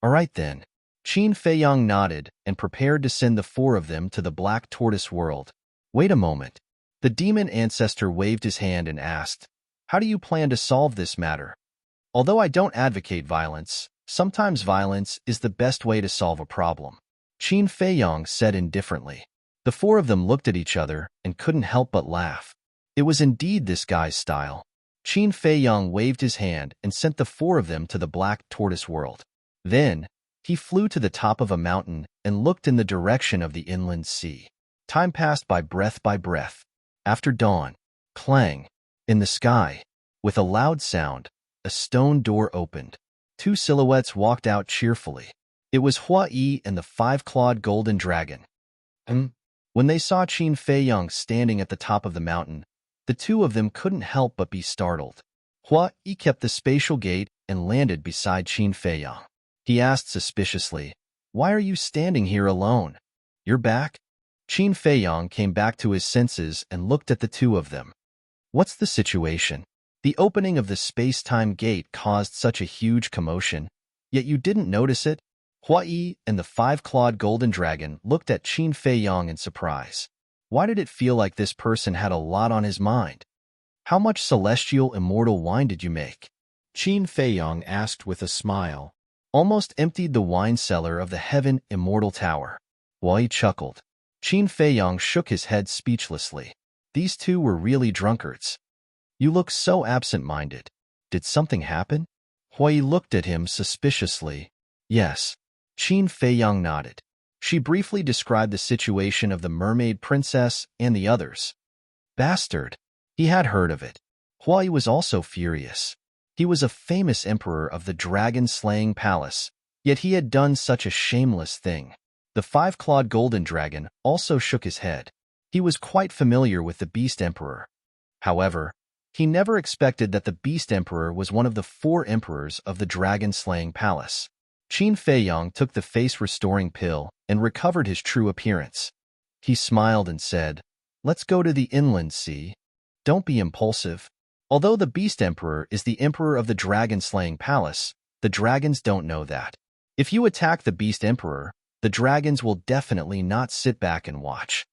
"All right then." Qin Feiyang nodded and prepared to send the four of them to the Black Tortoise world. "Wait a moment." The demon ancestor waved his hand and asked, "How do you plan to solve this matter?" "Although I don't advocate violence, sometimes violence is the best way to solve a problem," Qin Feiyang said indifferently. The four of them looked at each other and couldn't help but laugh. It was indeed this guy's style. Qin Feiyang waved his hand and sent the four of them to the Black Tortoise world. Then, he flew to the top of a mountain and looked in the direction of the inland sea. Time passed by breath. After dawn, clang, in the sky, with a loud sound, a stone door opened. Two silhouettes walked out cheerfully. It was Hua Yi and the five-clawed golden dragon. When they saw Qin Feiyang standing at the top of the mountain, the two of them couldn't help but be startled. Hua Yi kept the spatial gate and landed beside Qin Feiyang. He asked suspiciously, "Why are you standing here alone? You're back?" Qin Feiyang came back to his senses and looked at the two of them. "What's the situation? The opening of the space-time gate caused such a huge commotion, yet you didn't notice it?" Hua Yi and the five-clawed golden dragon looked at Qin Feiyang in surprise. Why did it feel like this person had a lot on his mind? "How much celestial immortal wine did you make?" Qin Feiyang asked with a smile. "Almost emptied the wine cellar of the Heaven Immortal Tower." Hua Yi chuckled. Qin Feiyang shook his head speechlessly. These two were really drunkards. "You look so absent-minded. Did something happen?" Hua Yi looked at him suspiciously. "Yes." Qin Feiyang nodded. She briefly described the situation of the mermaid princess and the others. Bastard. He had heard of it. Hua Yi was also furious. He was a famous emperor of the dragon-slaying palace, yet he had done such a shameless thing. The five-clawed golden dragon also shook his head. He was quite familiar with the Beast Emperor. However, he never expected that the Beast Emperor was one of the four emperors of the dragon-slaying palace. Qin Feiyang took the face-restoring pill and recovered his true appearance. He smiled and said, "Let's go to the inland sea. Don't be impulsive. Although the Beast Emperor is the emperor of the dragon-slaying palace, the dragons don't know that. If you attack the Beast Emperor, the dragons will definitely not sit back and watch.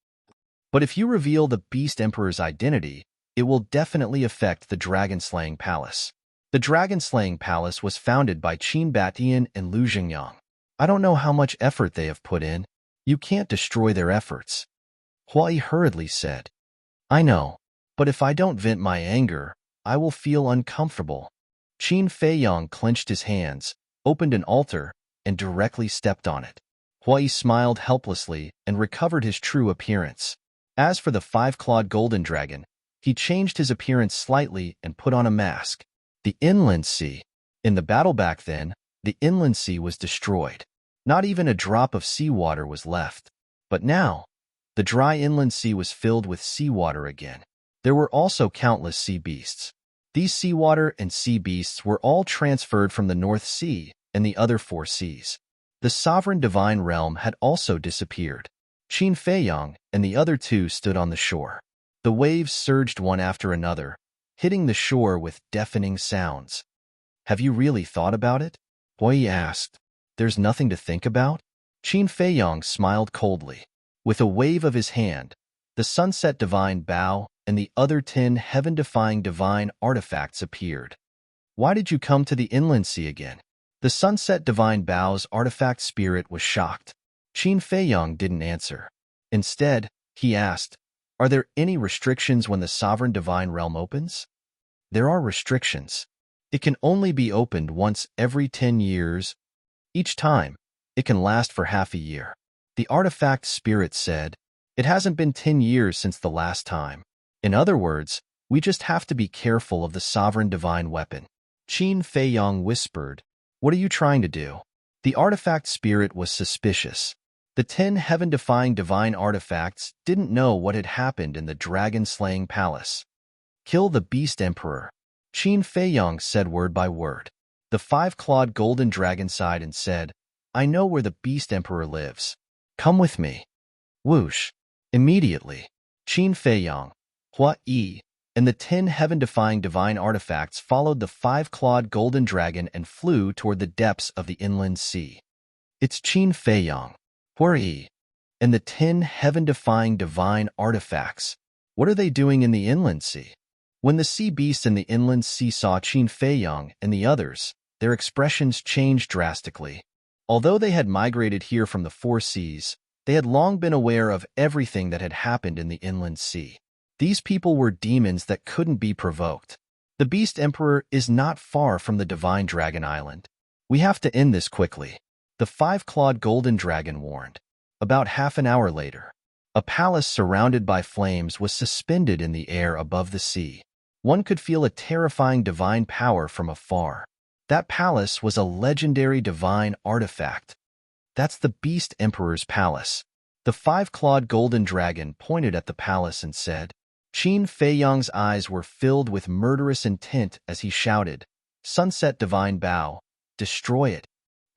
But if you reveal the Beast Emperor's identity, it will definitely affect the dragon-slaying palace." The dragon-slaying palace was founded by Qin Batian and Lu Jingyang. I don't know how much effort they have put in. You can't destroy their efforts. Hua Yi hurriedly said. "I know, but if I don't vent my anger, I will feel uncomfortable." Qin Feiyang clenched his hands, opened an altar, and directly stepped on it. Hua Yi smiled helplessly and recovered his true appearance. As for the five-clawed golden dragon, he changed his appearance slightly and put on a mask. The inland sea. In the battle back then, the inland sea was destroyed. Not even a drop of seawater was left. But now, the dry inland sea was filled with seawater again. There were also countless sea beasts. These seawater and sea beasts were all transferred from the North Sea and the other four seas. The sovereign divine realm had also disappeared. Qin Feiyang and the other two stood on the shore. The waves surged one after another, hitting the shore with deafening sounds. "Have you really thought about it?" Hua Yi asked. "There's nothing to think about?" Qin Feiyang smiled coldly. With a wave of his hand, the sunset divine bow and the other 10 heaven-defying divine artifacts appeared. "Why did you come to the inland sea again?" The Sunset Divine Bow's artifact spirit was shocked. Qin Feiyong didn't answer. Instead, he asked, "Are there any restrictions when the Sovereign Divine Realm opens?" "There are restrictions. It can only be opened once every 10 years. Each time, it can last for half a year." The artifact spirit said, "It hasn't been 10 years since the last time. In other words, we just have to be careful of the Sovereign Divine Weapon." Qin Feiyong whispered, "What are you trying to do?" The artifact spirit was suspicious. The 10 heaven-defying divine artifacts didn't know what had happened in the dragon-slaying palace. "Kill the Beast Emperor," Qin Feiyong said word by word. The 5-clawed golden dragon sighed and said, "I know where the Beast Emperor lives. Come with me." Whoosh! Immediately, Qin Feiyong, Hua Yi, and the 10 heaven-defying divine artifacts followed the 5-clawed golden dragon and flew toward the depths of the inland sea. It's Qin Feiyong, Hua Yi, and the 10 heaven-defying divine artifacts. What are they doing in the inland sea? When the sea beasts in the inland sea saw Qin Feiyong and the others, their expressions changed drastically. Although they had migrated here from the 4 seas, they had long been aware of everything that had happened in the inland sea. These people were demons that couldn't be provoked. The Beast Emperor is not far from the Divine Dragon Island. We have to end this quickly. The 5-clawed golden dragon warned. About half an hour later, a palace surrounded by flames was suspended in the air above the sea. One could feel a terrifying divine power from afar. That palace was a legendary divine artifact. "That's the Beast Emperor's palace." The 5-clawed golden dragon pointed at the palace and said. Qin Feiyong's eyes were filled with murderous intent as he shouted, "Sunset Divine Bow, destroy it."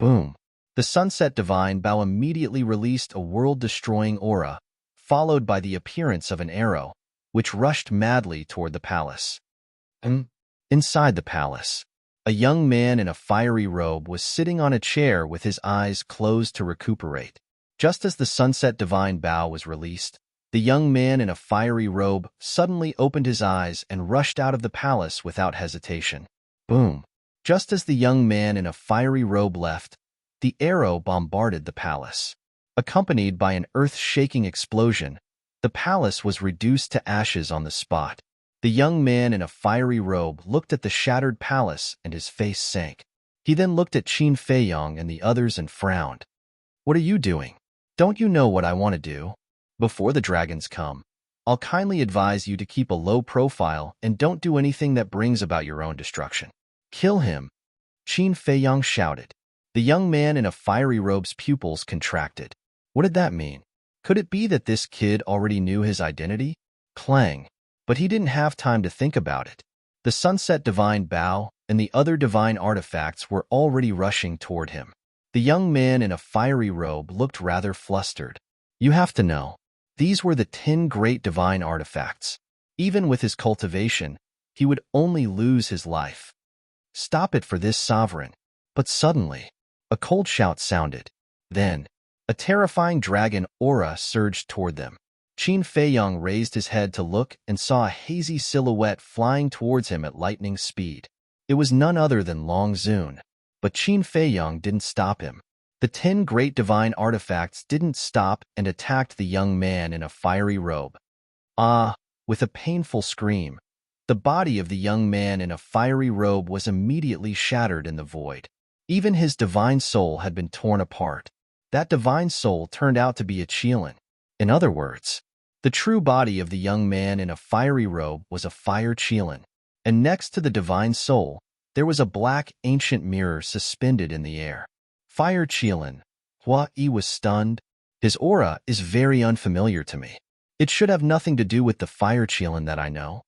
Boom! The Sunset Divine Bow immediately released a world-destroying aura, followed by the appearance of an arrow, which rushed madly toward the palace. Inside the palace, a young man in a fiery robe was sitting on a chair with his eyes closed to recuperate. Just as the Sunset Divine Bow was released, the young man in a fiery robe suddenly opened his eyes and rushed out of the palace without hesitation. Boom! Just as the young man in a fiery robe left, the arrow bombarded the palace. Accompanied by an earth-shaking explosion, the palace was reduced to ashes on the spot. The young man in a fiery robe looked at the shattered palace and his face sank. He then looked at Qin Feiyong and the others and frowned. "What are you doing? Don't you know what I want to do? Before the dragons come, I'll kindly advise you to keep a low profile and don't do anything that brings about your own destruction." "Kill him," Qin Feiyong shouted. The young man in a fiery robe's pupils contracted. What did that mean? Could it be that this kid already knew his identity? Clang! But he didn't have time to think about it. The Sunset Divine Bow and the other divine artifacts were already rushing toward him. The young man in a fiery robe looked rather flustered. You have to know, these were the 10 great divine artifacts. Even with his cultivation, he would only lose his life. Stop it for this sovereign. But suddenly, a cold shout sounded. Then, a terrifying dragon aura surged toward them. Qin Feiyong raised his head to look and saw a hazy silhouette flying towards him at lightning speed. It was none other than Long Zun. But Qin Feiyong didn't stop him. The 10 great divine artifacts didn't stop and attacked the young man in a fiery robe. Ah! With a painful scream, the body of the young man in a fiery robe was immediately shattered in the void. Even his divine soul had been torn apart. That divine soul turned out to be a Qilin. In other words, the true body of the young man in a fiery robe was a fire Qilin. And next to the divine soul, there was a black ancient mirror suspended in the air. Fire Qilin. Hua Yi was stunned. His aura is very unfamiliar to me. It should have nothing to do with the fire Qilin that I know.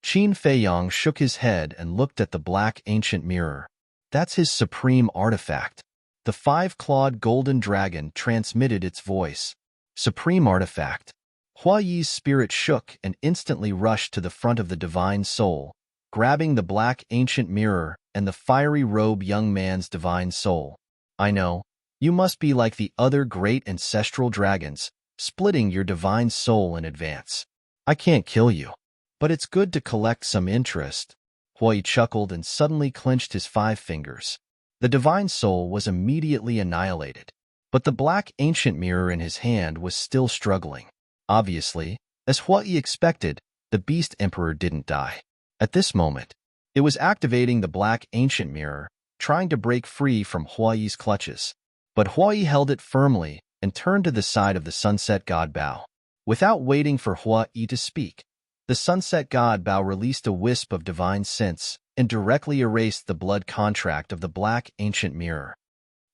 Qin Feiyong shook his head and looked at the black ancient mirror. That's his supreme artifact. The 5-clawed golden dragon transmitted its voice. Supreme artifact. Hua Yi's spirit shook and instantly rushed to the front of the divine soul, grabbing the black ancient mirror and the fiery robe young man's divine soul. I know, you must be like the other great ancestral dragons, splitting your divine soul in advance. I can't kill you, but it's good to collect some interest. Hua Yi chuckled and suddenly clenched his 5 fingers. The divine soul was immediately annihilated. But the black ancient mirror in his hand was still struggling. Obviously, as what he expected, the Beast Emperor didn't die. At this moment, it was activating the black ancient mirror, trying to break free from Huai's clutches. But Huai held it firmly and turned to the side of the sunset god Bao. Without waiting for Huai to speak, the sunset god Bao released a wisp of divine sense and directly erased the blood contract of the black ancient mirror.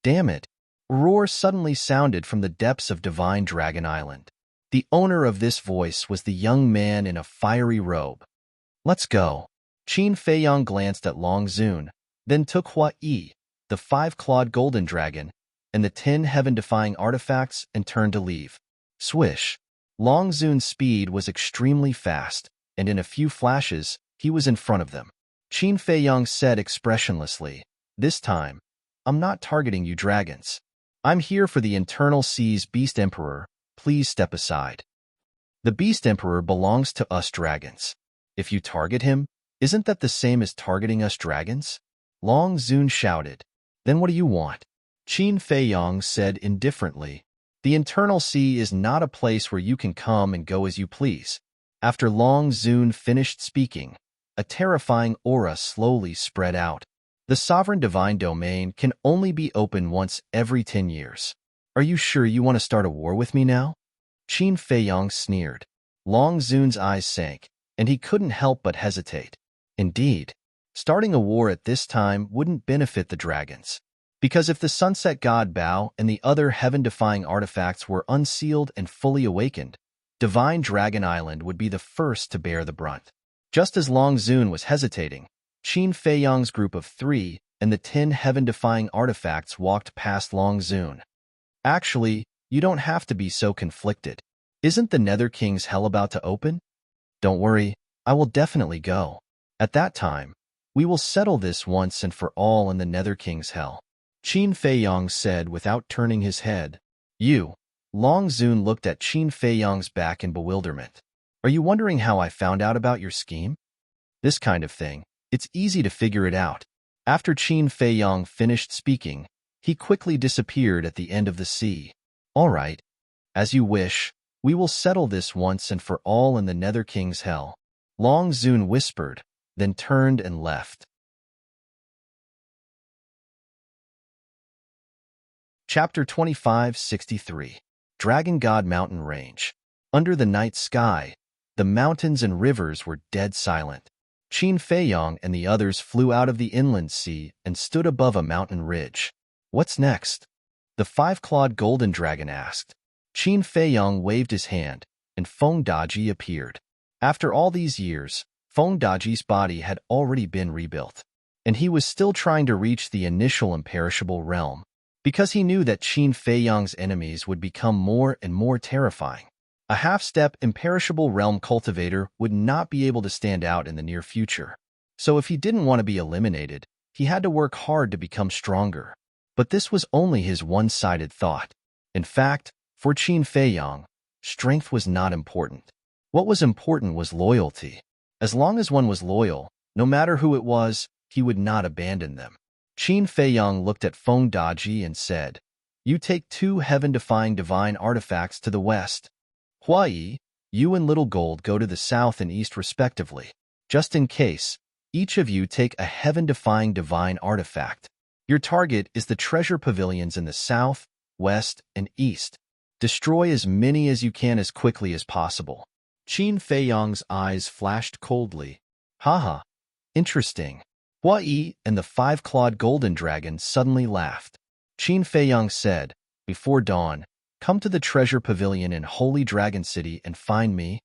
Damn it! A roar suddenly sounded from the depths of Divine Dragon Island. The owner of this voice was the young man in a fiery robe. Let's go. Qin Feiyang glanced at Long Zun, then took Hua Yi, the 5-clawed golden dragon, and the 10 heaven-defying artifacts and turned to leave. Swish. Long Zun's speed was extremely fast, and in a few flashes, he was in front of them. Qin Feiyang said expressionlessly, "This time, I'm not targeting you dragons. I'm here for the Internal Seas Beast Emperor. Please step aside. The Beast Emperor belongs to us dragons. If you target him, isn't that the same as targeting us dragons?" Long Zun shouted. "Then what do you want?" Qin Feiyang said indifferently. "The Internal Sea is not a place where you can come and go as you please." After Long Zun finished speaking, a terrifying aura slowly spread out. The sovereign divine domain can only be open once every 10 years. Are you sure you want to start a war with me now? Qin Feiyang sneered. Long Zun's eyes sank, and he couldn't help but hesitate. Indeed, starting a war at this time wouldn't benefit the dragons. Because if the sunset god Bao and the other heaven-defying artifacts were unsealed and fully awakened, Divine Dragon Island would be the first to bear the brunt. Just as Long Zun was hesitating, Qin Feiyang's group of 3 and the 10 heaven-defying artifacts walked past Long Zun. Actually, you don't have to be so conflicted. Isn't the Nether King's hell about to open? Don't worry, I will definitely go. At that time, we will settle this once and for all in the Nether King's hell. Qin Feiyang said without turning his head. You. Long Zun looked at Qin Feiyang's back in bewilderment. Are you wondering how I found out about your scheme? This kind of thing. It's easy to figure it out. After Qin Feiyang finished speaking, he quickly disappeared at the end of the sea. All right. As you wish, we will settle this once and for all in the Nether King's hell. Long Zun whispered, then turned and left. Chapter 2563. Dragon God Mountain Range. Under the night sky, the mountains and rivers were dead silent. Qin Feiyang and the others flew out of the inland sea and stood above a mountain ridge. What's next? The 5-clawed golden dragon asked. Qin Feiyang waved his hand, and Feng Daji appeared. After all these years, Feng Daji's body had already been rebuilt, and he was still trying to reach the initial imperishable realm, because he knew that Qin Feiyang's enemies would become more and more terrifying. A half-step imperishable realm cultivator would not be able to stand out in the near future. So if he didn't want to be eliminated, he had to work hard to become stronger. But this was only his one-sided thought. In fact, for Qin Feiyang, strength was not important. What was important was loyalty. As long as one was loyal, no matter who it was, he would not abandon them. Qin Feiyang looked at Feng Daji and said, "You take 2 heaven-defying divine artifacts to the west. Huai, you and Little Gold go to the south and east respectively. Just in case, each of you take a heaven-defying divine artifact. Your target is the treasure pavilions in the south, west, and east. Destroy as many as you can as quickly as possible." Qin Feiyang's eyes flashed coldly. Haha, interesting. Huai and the 5-clawed golden dragon suddenly laughed. Qin Feiyang said, "Before dawn, come to the treasure pavilion in Holy Dragon City and find me."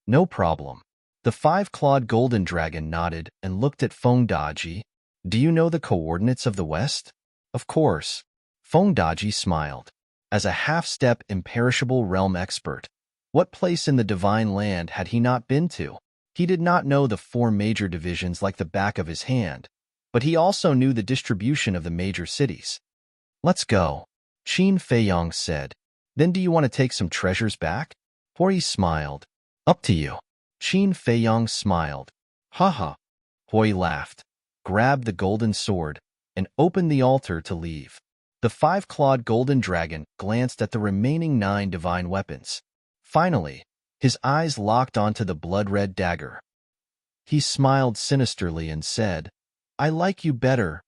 No problem. The 5-clawed golden dragon nodded and looked at Feng Daji. Do you know the coordinates of the west? Of course. Feng Daji smiled. As a half-step imperishable realm expert, what place in the divine land had he not been to? He did not know the 4 major divisions like the back of his hand, but he also knew the distribution of the major cities. Let's go, Qin Feiyang said. Then do you want to take some treasures back? Hori smiled. Up to you. Qin Feiyang smiled. Haha. Hori laughed, grabbed the golden sword, and opened the altar to leave. The five-clawed golden dragon glanced at the remaining 9 divine weapons. Finally, his eyes locked onto the blood-red dagger. He smiled sinisterly and said, "I like you better.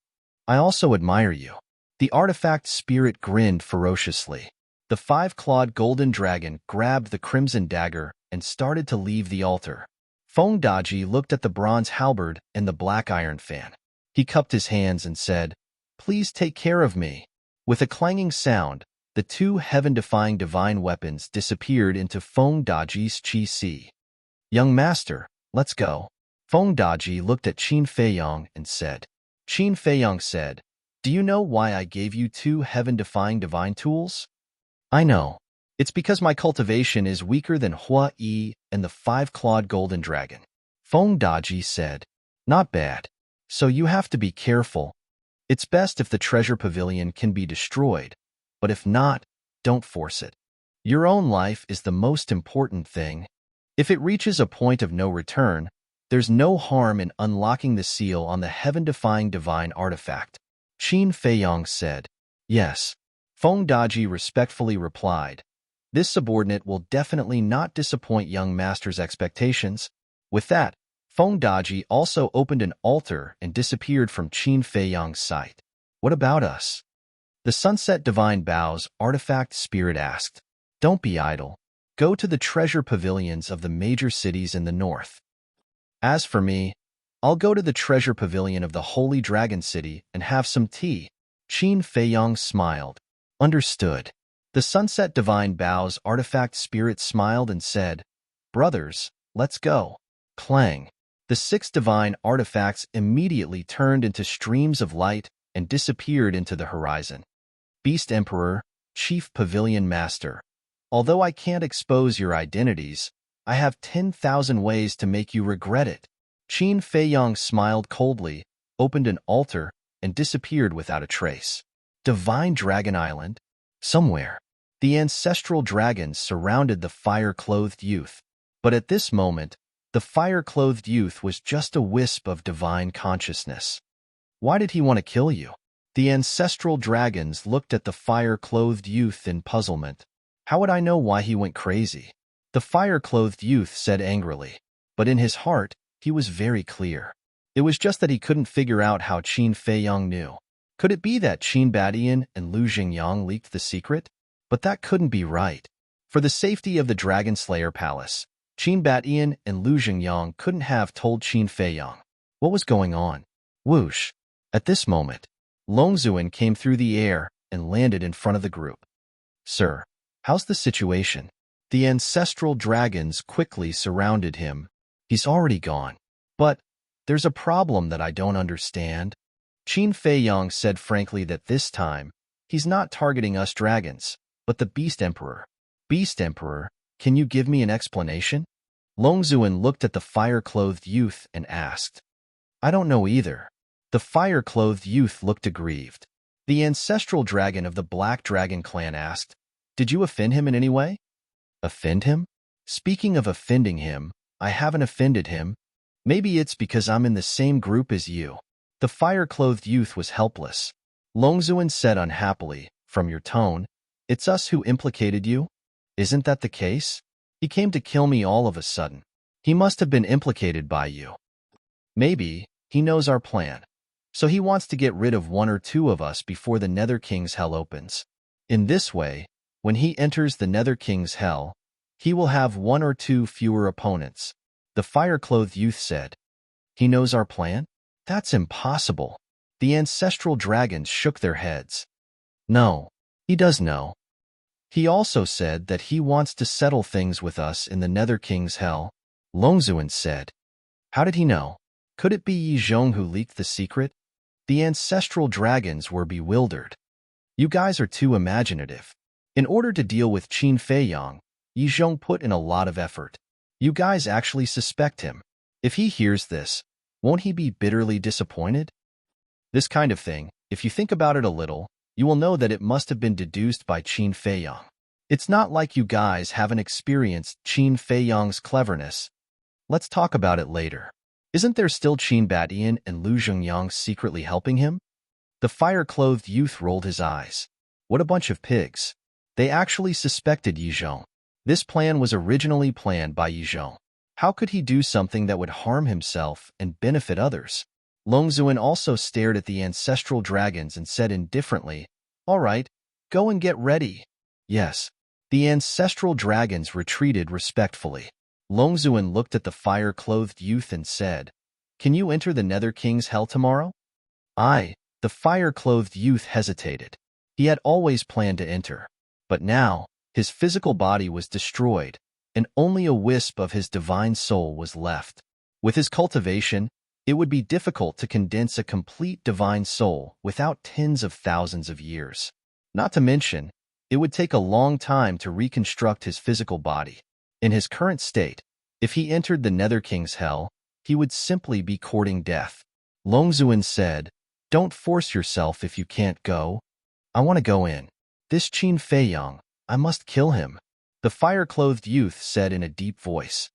I also admire you." The artifact spirit grinned ferociously. The five-clawed golden dragon grabbed the crimson dagger and started to leave the altar. Feng Daji looked at the bronze halberd and the black iron fan. He cupped his hands and said, "Please take care of me." With a clanging sound, the 2 heaven-defying divine weapons disappeared into Feng Daji's chi-si. "Young master, let's go." Feng Daji looked at Qin Feiyang and said. Qin Feiyang said, "Do you know why I gave you 2 heaven-defying divine tools?" "I know. It's because my cultivation is weaker than Hua Yi and the 5-clawed golden dragon." Feng Daji said, "Not bad. So you have to be careful. It's best if the treasure pavilion can be destroyed, but if not, don't force it. Your own life is the most important thing. If it reaches a point of no return, there's no harm in unlocking the seal on the heaven-defying divine artifact." Qin Feiyang said, "Yes." Feng Daji respectfully replied, "This subordinate will definitely not disappoint young master's expectations." With that, Feng Daji also opened an altar and disappeared from Qin Feiyang's sight. "What about us?" The Sunset Divine Bow's artifact spirit asked. "Don't be idle. Go to the treasure pavilions of the major cities in the north. As for me, I'll go to the treasure pavilion of the Holy Dragon City and have some tea." Qin Feiyang smiled. "Understood." The Sunset Divine Bow's artifact spirit smiled and said, "Brothers, let's go." Clang. The 6 divine artifacts immediately turned into streams of light and disappeared into the horizon. Beast Emperor, Chief Pavilion Master, although I can't expose your identities, I have 10,000 ways to make you regret it. Qin Feiyang smiled coldly, opened an altar, and disappeared without a trace. Divine Dragon Island? Somewhere. The ancestral dragons surrounded the fire-clothed youth. But at this moment, the fire-clothed youth was just a wisp of divine consciousness. Why did he want to kill you? The ancestral dragons looked at the fire-clothed youth in puzzlement. How would I know why he went crazy? The fire-clothed youth said angrily. But in his heart, he was very clear. It was just that he couldn't figure out how Qin Feiyang knew. Could it be that Qin Badian and Lu Jingyang leaked the secret? But that couldn't be right. For the safety of the Dragon Slayer Palace, Qin Badian and Lu Jingyang couldn't have told Qin Feiyang. What was going on? Whoosh! At this moment, Longzuan came through the air and landed in front of the group. "Sir, how's the situation?" The ancestral dragons quickly surrounded him. "He's already gone. But there's a problem that I don't understand." Qin Feiyang said frankly that this time, he's not targeting us dragons, but the Beast Emperor. "Beast Emperor, can you give me an explanation?" Longzuan looked at the fire-clothed youth and asked. "I don't know either." The fire-clothed youth looked aggrieved. The ancestral dragon of the Black Dragon clan asked, "Did you offend him in any way?" "Offend him? Speaking of offending him, I haven't offended him. Maybe it's because I'm in the same group as you." The fire-clothed youth was helpless. Longzuan said unhappily, "From your tone, it's us who implicated you? Isn't that the case? He came to kill me all of a sudden. He must have been implicated by you. Maybe he knows our plan. So he wants to get rid of 1 or 2 of us before the Nether King's Hell opens. In this way, when he enters the Nether King's Hell, he will have 1 or 2 fewer opponents." The fire-clothed youth said. "He knows our plan? That's impossible." The ancestral dragons shook their heads. "No, he does know. He also said that he wants to settle things with us in the Nether King's Hell." Longzuan said. "How did he know? Could it be Yi Zhong who leaked the secret?" The ancestral dragons were bewildered. "You guys are too imaginative. In order to deal with Qin Feiyang, Yi Zhong put in a lot of effort. You guys actually suspect him. If he hears this, won't he be bitterly disappointed?" This kind of thing, if you think about it a little, you will know that it must have been deduced by Qin Feiyang. It's not like you guys haven't experienced Qin Feiyang's cleverness. Let's talk about it later. Isn't there still Qin Badian and Lu Jingyang secretly helping him? The fire-clothed youth rolled his eyes. What a bunch of pigs. They actually suspected Yizhong. This plan was originally planned by Yizhong. How could he do something that would harm himself and benefit others? Longzuan also stared at the ancestral dragons and said indifferently, "All right, go and get ready." Yes. The ancestral dragons retreated respectfully. Longzuan looked at the fire-clothed youth and said, "Can you enter the Nether King's hell tomorrow?" The fire-clothed youth hesitated. He had always planned to enter. But now, his physical body was destroyed, and only a wisp of his divine soul was left. With his cultivation, it would be difficult to condense a complete divine soul without tens of thousands of years. Not to mention, it would take a long time to reconstruct his physical body. In his current state, if he entered the Nether King's hell, he would simply be courting death. Longzuan said, "Don't force yourself if you can't go. I want to go in. This Qin Feiyang, I must kill him," the fire-clothed youth said in a deep voice.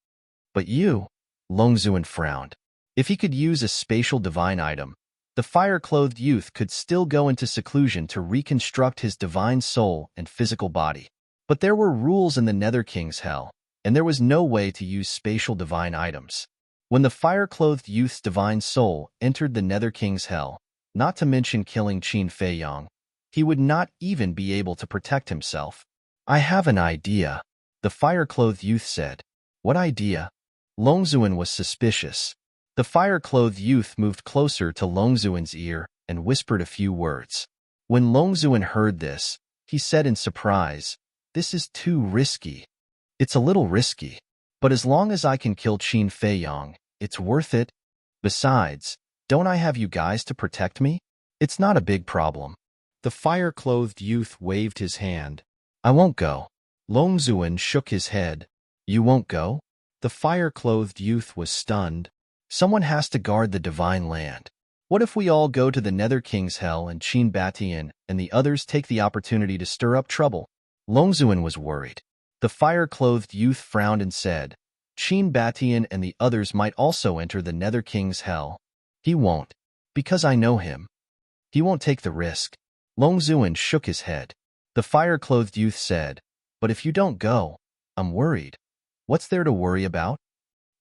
"But you," Longzuan frowned. If he could use a spatial divine item, the fire-clothed youth could still go into seclusion to reconstruct his divine soul and physical body. But there were rules in the Nether King's hell, and there was no way to use spatial divine items. When the fire-clothed youth's divine soul entered the Nether King's hell, not to mention killing Qin Feiyang, he would not even be able to protect himself. "I have an idea," the fire-clothed youth said. "What idea?" Longzuan was suspicious. The fire-clothed youth moved closer to Longzuan's ear and whispered a few words. When Longzuan heard this, he said in surprise, "This is too risky." "It's a little risky, but as long as I can kill Qin Feiyang, it's worth it. Besides, don't I have you guys to protect me? It's not a big problem." The fire-clothed youth waved his hand. "I won't go." Longzuan shook his head. "You won't go?" The fire-clothed youth was stunned. "Someone has to guard the divine land. What if we all go to the Nether King's hell and Qin Batian and the others take the opportunity to stir up trouble?" Longzuan was worried. The fire-clothed youth frowned and said, "Qin Batian and the others might also enter the Nether King's hell." "He won't, because I know him. He won't take the risk." Longzuan shook his head. The fire-clothed youth said, "But if you don't go, I'm worried." "What's there to worry about?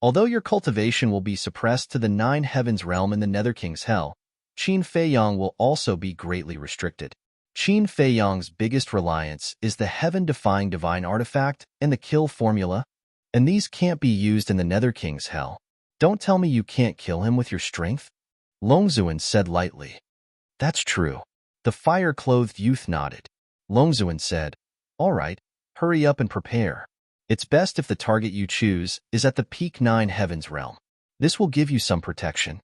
Although your cultivation will be suppressed to the 9 heavens realm in the Nether King's hell, Qin Feiyang will also be greatly restricted. Qin Feiyang's biggest reliance is the heaven-defying divine artifact and the kill formula, and these can't be used in the Nether King's hell. Don't tell me you can't kill him with your strength?" Longzuan said lightly. "That's true." The fire-clothed youth nodded. Longzuan said, "All right, hurry up and prepare. It's best if the target you choose is at the peak 9 heavens realm. This will give you some protection."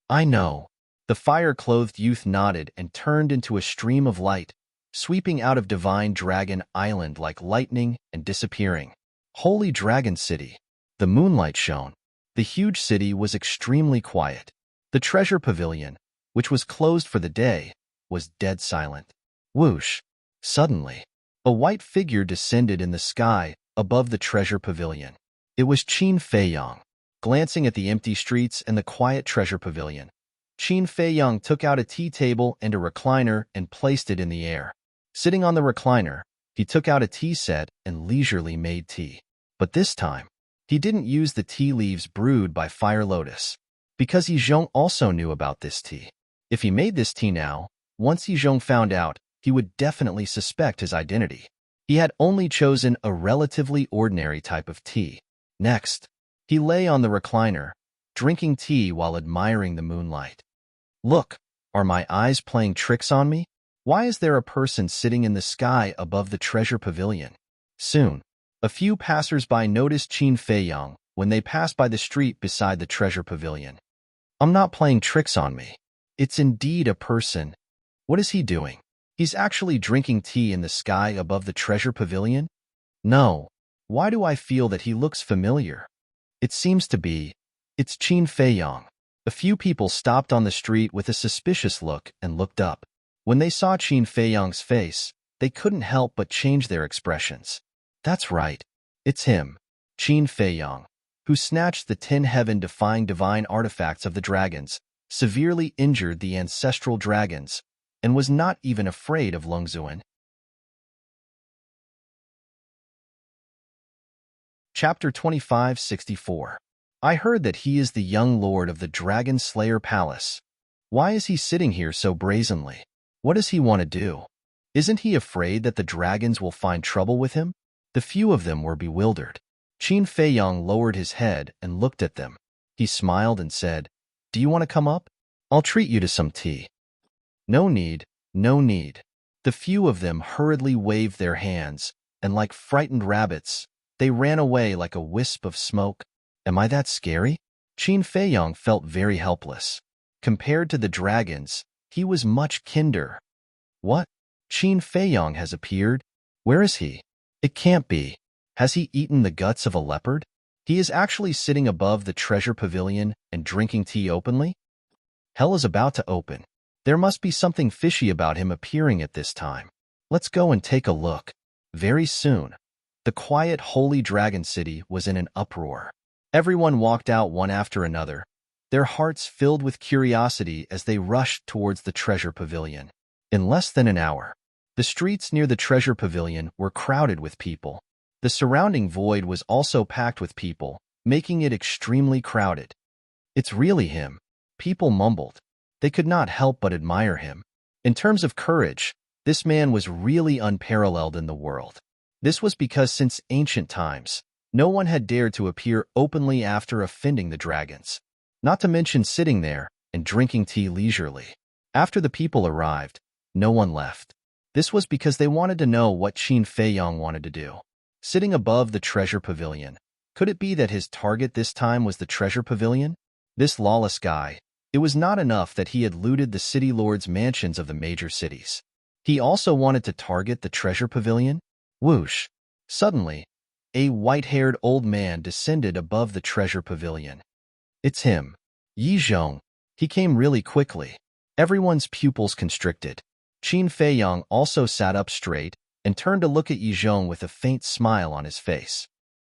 "I know." The fire-clothed youth nodded and turned into a stream of light, sweeping out of Divine Dragon Island like lightning and disappearing. Holy Dragon City. The moonlight shone. The huge city was extremely quiet. The treasure pavilion, which was closed for the day, was dead silent. Whoosh! Suddenly, a white figure descended in the sky above the treasure pavilion. It was Qin Feiyang. Glancing at the empty streets and the quiet treasure pavilion, Qin Feiyang took out a tea table and a recliner and placed it in the air. Sitting on the recliner, he took out a tea set and leisurely made tea. But this time, he didn't use the tea leaves brewed by Fire Lotus, because Yizhong also knew about this tea. If he made this tea now, once Yizhong found out, he would definitely suspect his identity. He had only chosen a relatively ordinary type of tea. Next, he lay on the recliner, drinking tea while admiring the moonlight. "Look, are my eyes playing tricks on me? Why is there a person sitting in the sky above the treasure pavilion?" Soon, a few passers-by noticed Qin Feiyang when they passed by the street beside the treasure pavilion. "I'm not playing tricks on me. It's indeed a person. What is he doing? He's actually drinking tea in the sky above the treasure pavilion? No. Why do I feel that he looks familiar? It seems to be. It's Qin Feiyang." A few people stopped on the street with a suspicious look and looked up. When they saw Qin Feiyang's face, they couldn't help but change their expressions. That's right. It's him, Qin Feiyang, who snatched the 10 heaven-defying divine artifacts of the dragons, severely injured the ancestral dragons, and was not even afraid of Lungzuan. Chapter 2564. I heard that he is the young lord of the Dragon Slayer Palace. Why is he sitting here so brazenly? What does he want to do? Isn't he afraid that the dragons will find trouble with him? The few of them were bewildered. Qin Feiyong lowered his head and looked at them. He smiled and said, "Do you want to come up? I'll treat you to some tea." "No need, no need." The few of them hurriedly waved their hands, and like frightened rabbits, they ran away like a wisp of smoke. Am I that scary? Qin Feiyong felt very helpless. Compared to the dragons, he was much kinder. What? Qin Feiyong has appeared? Where is he? It can't be. Has he eaten the guts of a leopard? He is actually sitting above the treasure pavilion and drinking tea openly? Hell is about to open. There must be something fishy about him appearing at this time. Let's go and take a look. Very soon, the quiet, holy dragon city was in an uproar. Everyone walked out one after another, their hearts filled with curiosity as they rushed towards the treasure pavilion. In less than an hour, the streets near the treasure pavilion were crowded with people. The surrounding void was also packed with people, making it extremely crowded. It's really him, people mumbled. They could not help but admire him. In terms of courage, this man was really unparalleled in the world. This was because since ancient times, no one had dared to appear openly after offending the dragons, not to mention sitting there and drinking tea leisurely. After the people arrived, no one left. This was because they wanted to know what Qin Feiyong wanted to do. Sitting above the treasure pavilion, could it be that his target this time was the treasure pavilion? This lawless guy, it was not enough that he had looted the city lords' mansions of the major cities. He also wanted to target the treasure pavilion? Whoosh! Suddenly, a white-haired old man descended above the treasure pavilion. It's him, Yi Zhong. He came really quickly. Everyone's pupils constricted. Qin Feiyong also sat up straight and turned to look at Yi Zhong with a faint smile on his face.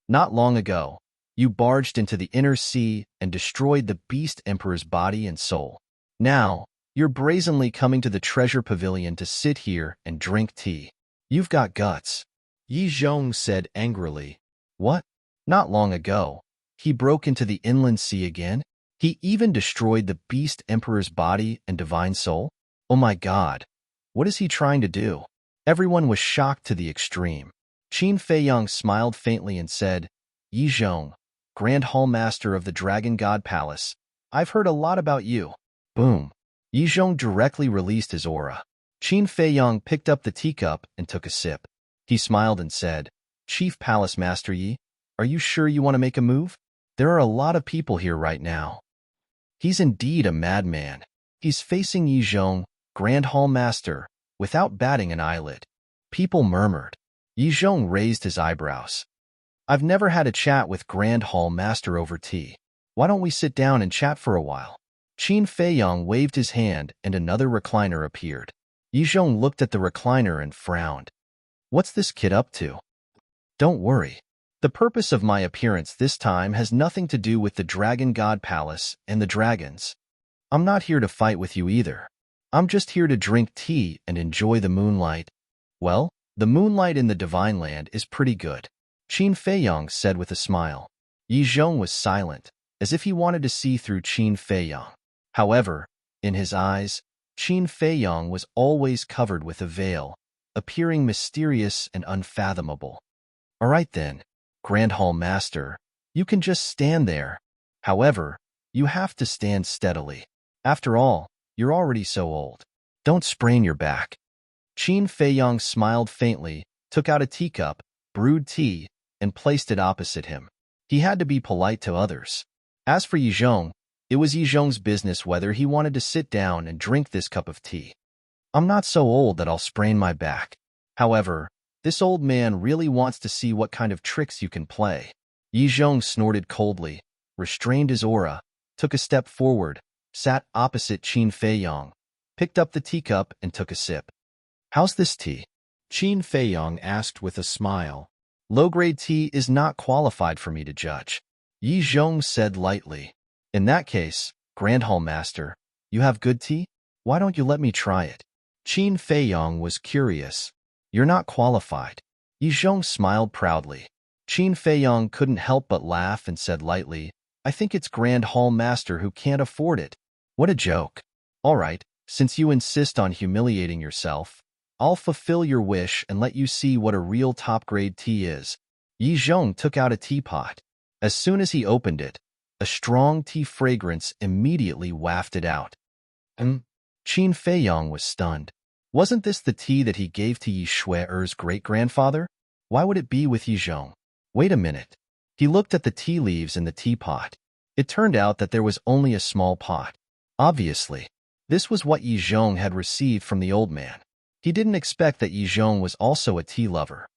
Not long ago, you barged into the inner sea and destroyed the Beast Emperor's body and soul. Now, you're brazenly coming to the treasure pavilion to sit here and drink tea. You've got guts. Yi Zhong said angrily. What? Not long ago, he broke into the inland sea again? He even destroyed the Beast Emperor's body and divine soul? Oh my god. What is he trying to do? Everyone was shocked to the extreme. Qin Feiyong smiled faintly and said, Yi Zhong, Grand Hall Master of the Dragon God Palace, I've heard a lot about you. Boom. Yi Zhong directly released his aura. Qin Feiyong picked up the teacup and took a sip. He smiled and said, Chief Palace Master Yi, are you sure you want to make a move? There are a lot of people here right now. He's indeed a madman. He's facing Yi Zhong, Grand Hall Master, without batting an eyelid. People murmured. Yi Zhong raised his eyebrows. I've never had a chat with Grand Hall Master over tea. Why don't we sit down and chat for a while? Qin Feiyong waved his hand and another recliner appeared. Yi Zhong looked at the recliner and frowned. What's this kid up to? Don't worry. The purpose of my appearance this time has nothing to do with the Dragon God Palace and the dragons. I'm not here to fight with you either. I'm just here to drink tea and enjoy the moonlight. Well, the moonlight in the Divine Land is pretty good, Qin Feiyong said with a smile. Yi Zhong was silent, as if he wanted to see through Qin Feiyong. However, in his eyes, Qin Feiyong was always covered with a veil, appearing mysterious and unfathomable. All right then, Grand Hall Master, you can just stand there. However, you have to stand steadily. After all, you're already so old. Don't sprain your back. Qin Feiyong smiled faintly, took out a teacup, brewed tea, and placed it opposite him. He had to be polite to others. As for Yi Zhong, it was Yi Zhong's business whether he wanted to sit down and drink this cup of tea. I'm not so old that I'll sprain my back. However, this old man really wants to see what kind of tricks you can play. Yi Zhong snorted coldly, restrained his aura, took a step forward, sat opposite Qin Feiyong, picked up the teacup and took a sip. How's this tea? Qin Feiyong asked with a smile. Low-grade tea is not qualified for me to judge, Yi Zhong said lightly. In that case, Grand Hall Master, you have good tea? Why don't you let me try it? Qin Feiyong was curious. You're not qualified. Yi Zhong smiled proudly. Qin Feiyong couldn't help but laugh and said lightly, I think it's Grand Hall Master who can't afford it. What a joke. All right, since you insist on humiliating yourself, I'll fulfill your wish and let you see what a real top-grade tea is. Yi Zhong took out a teapot. As soon as he opened it, a strong tea fragrance immediately wafted out. Qin Feiyong was stunned. Wasn't this the tea that he gave to Yi Shui's great-grandfather? Why would it be with Yi Zhong? Wait a minute. He looked at the tea leaves in the teapot. It turned out that there was only a small pot. Obviously, this was what Yi Zhong had received from the old man. He didn't expect that Yi Zhong was also a tea lover.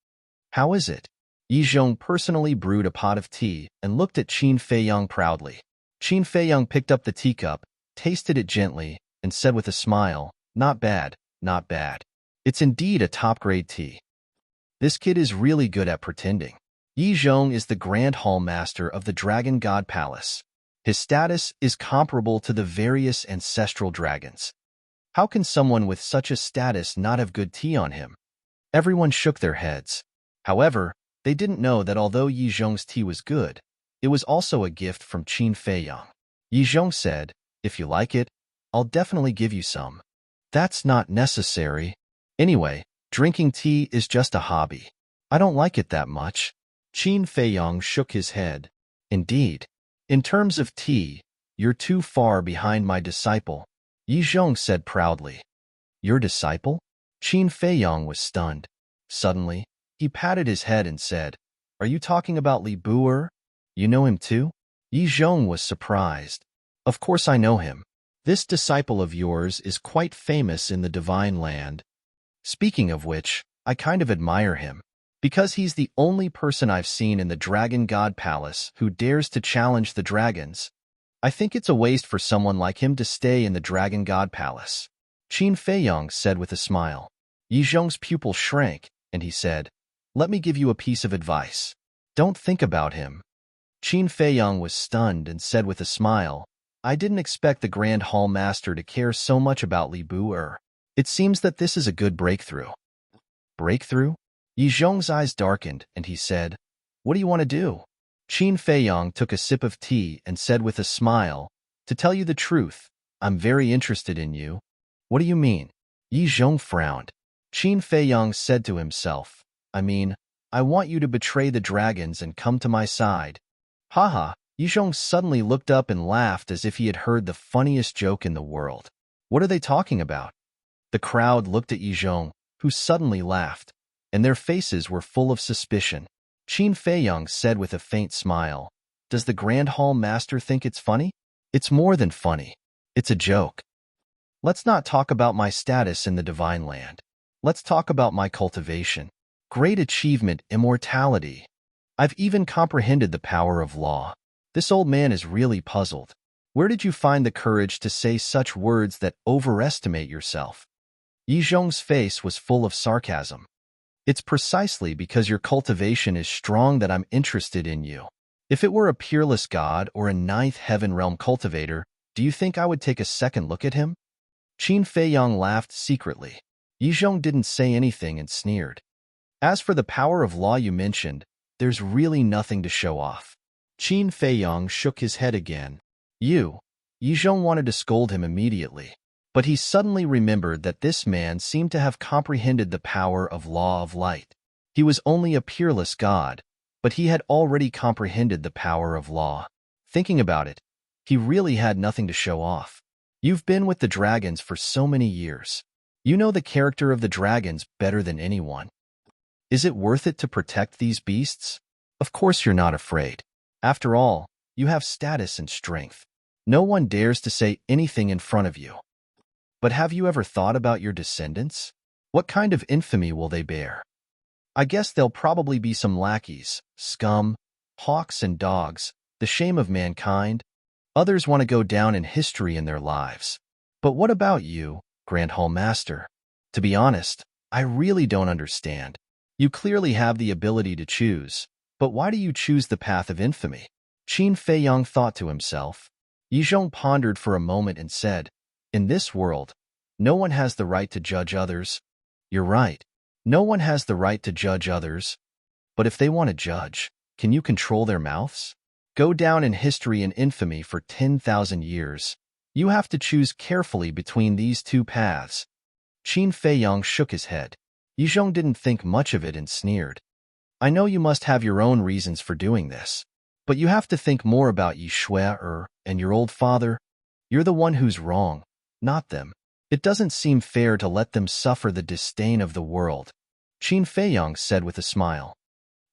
How is it? Yi Zhong personally brewed a pot of tea and looked at Qin Feiyong proudly. Qin Feiyong picked up the teacup, tasted it gently, and said with a smile, Not bad, not bad. It's indeed a top-grade tea. This kid is really good at pretending. Yi Zhong is the Grand Hall Master of the Dragon God Palace. His status is comparable to the various ancestral dragons. How can someone with such a status not have good tea on him? Everyone shook their heads. However, they didn't know that although Yi Zhong's tea was good, it was also a gift from Qin Feiyong. Yi Zhong said, If you like it, I'll definitely give you some. That's not necessary. Anyway, drinking tea is just a hobby. I don't like it that much. Qin Feiyong shook his head. Indeed. In terms of tea, you're too far behind my disciple, Yi Zhong said proudly. Your disciple? Qin Feiyong was stunned. Suddenly, he patted his head and said, Are you talking about Li Bu'er? You know him too? Yi Zhong was surprised. Of course I know him. This disciple of yours is quite famous in the Divine Land. Speaking of which, I kind of admire him. Because he's the only person I've seen in the Dragon God Palace who dares to challenge the dragons. I think it's a waste for someone like him to stay in the Dragon God Palace. Qin Feiyong said with a smile. Yi Zhong's pupil shrank, and he said, Let me give you a piece of advice. Don't think about him. Qin Feiyong was stunned and said with a smile, I didn't expect the Grand Hall Master to care so much about Li Bu'er. It seems that this is a good breakthrough. Breakthrough? Yi Zhong's eyes darkened, and he said, What do you want to do? Qin Feiyong took a sip of tea and said with a smile, To tell you the truth, I'm very interested in you. What do you mean? Yi Zhong frowned. Qin Feiyong said to himself, I want you to betray the dragons and come to my side. Haha, Yi Zhong suddenly looked up and laughed as if he had heard the funniest joke in the world. What are they talking about? The crowd looked at Yi Zhong, who suddenly laughed, and their faces were full of suspicion. Qin Feiyong said with a faint smile, Does the Grand Hall Master think it's funny? It's more than funny. It's a joke. Let's not talk about my status in the Divine Land. Let's talk about my cultivation. Great achievement, immortality. I've even comprehended the power of law. This old man is really puzzled. Where did you find the courage to say such words that overestimate yourself? Yi Zhong's face was full of sarcasm. It's precisely because your cultivation is strong that I'm interested in you. If it were a peerless god or a ninth heaven realm cultivator, do you think I would take a second look at him? Qin Feiyong laughed secretly. Yi Zhong didn't say anything and sneered. As for the power of law you mentioned, there's really nothing to show off. Qin Feiyong shook his head again. Yi Zhong wanted to scold him immediately. But he suddenly remembered that this man seemed to have comprehended the power of law of light. He was only a peerless god, but he had already comprehended the power of law. Thinking about it, he really had nothing to show off. You've been with the dragons for so many years. You know the character of the dragons better than anyone. Is it worth it to protect these beasts? Of course you're not afraid. After all, you have status and strength. No one dares to say anything in front of you. But have you ever thought about your descendants? What kind of infamy will they bear? I guess they'll probably be some lackeys, scum, hawks and dogs, the shame of mankind. Others want to go down in history in their lives. But what about you, Grand Hall Master? To be honest, I really don't understand. You clearly have the ability to choose, but why do you choose the path of infamy? Qin Feiyong thought to himself. Yi Zhong pondered for a moment and said, In this world, No one has the right to judge others. You're right. No one has the right to judge others. But if they want to judge, can you control their mouths? Go down in history and infamy for 10,000 years. You have to choose carefully between these two paths. Qin Feiyang shook his head. Yizhong didn't think much of it and sneered. I know you must have your own reasons for doing this, but you have to think more about Yi Shui and your old father. You're the one who's wrong, not them. It doesn't seem fair to let them suffer the disdain of the world, Qin Feiyang said with a smile.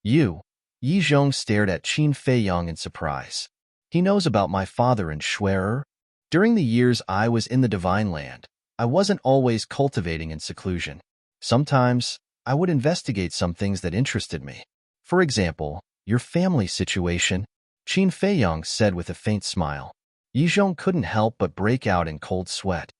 You? Yi Zhong stared at Qin Feiyang in surprise. He knows about my father and Shui. During the years I was in the Divine Land, I wasn't always cultivating in seclusion. Sometimes, I would investigate some things that interested me. For example, your family situation, Qin Feiyang said with a faint smile. Yi Zhong couldn't help but break out in cold sweat.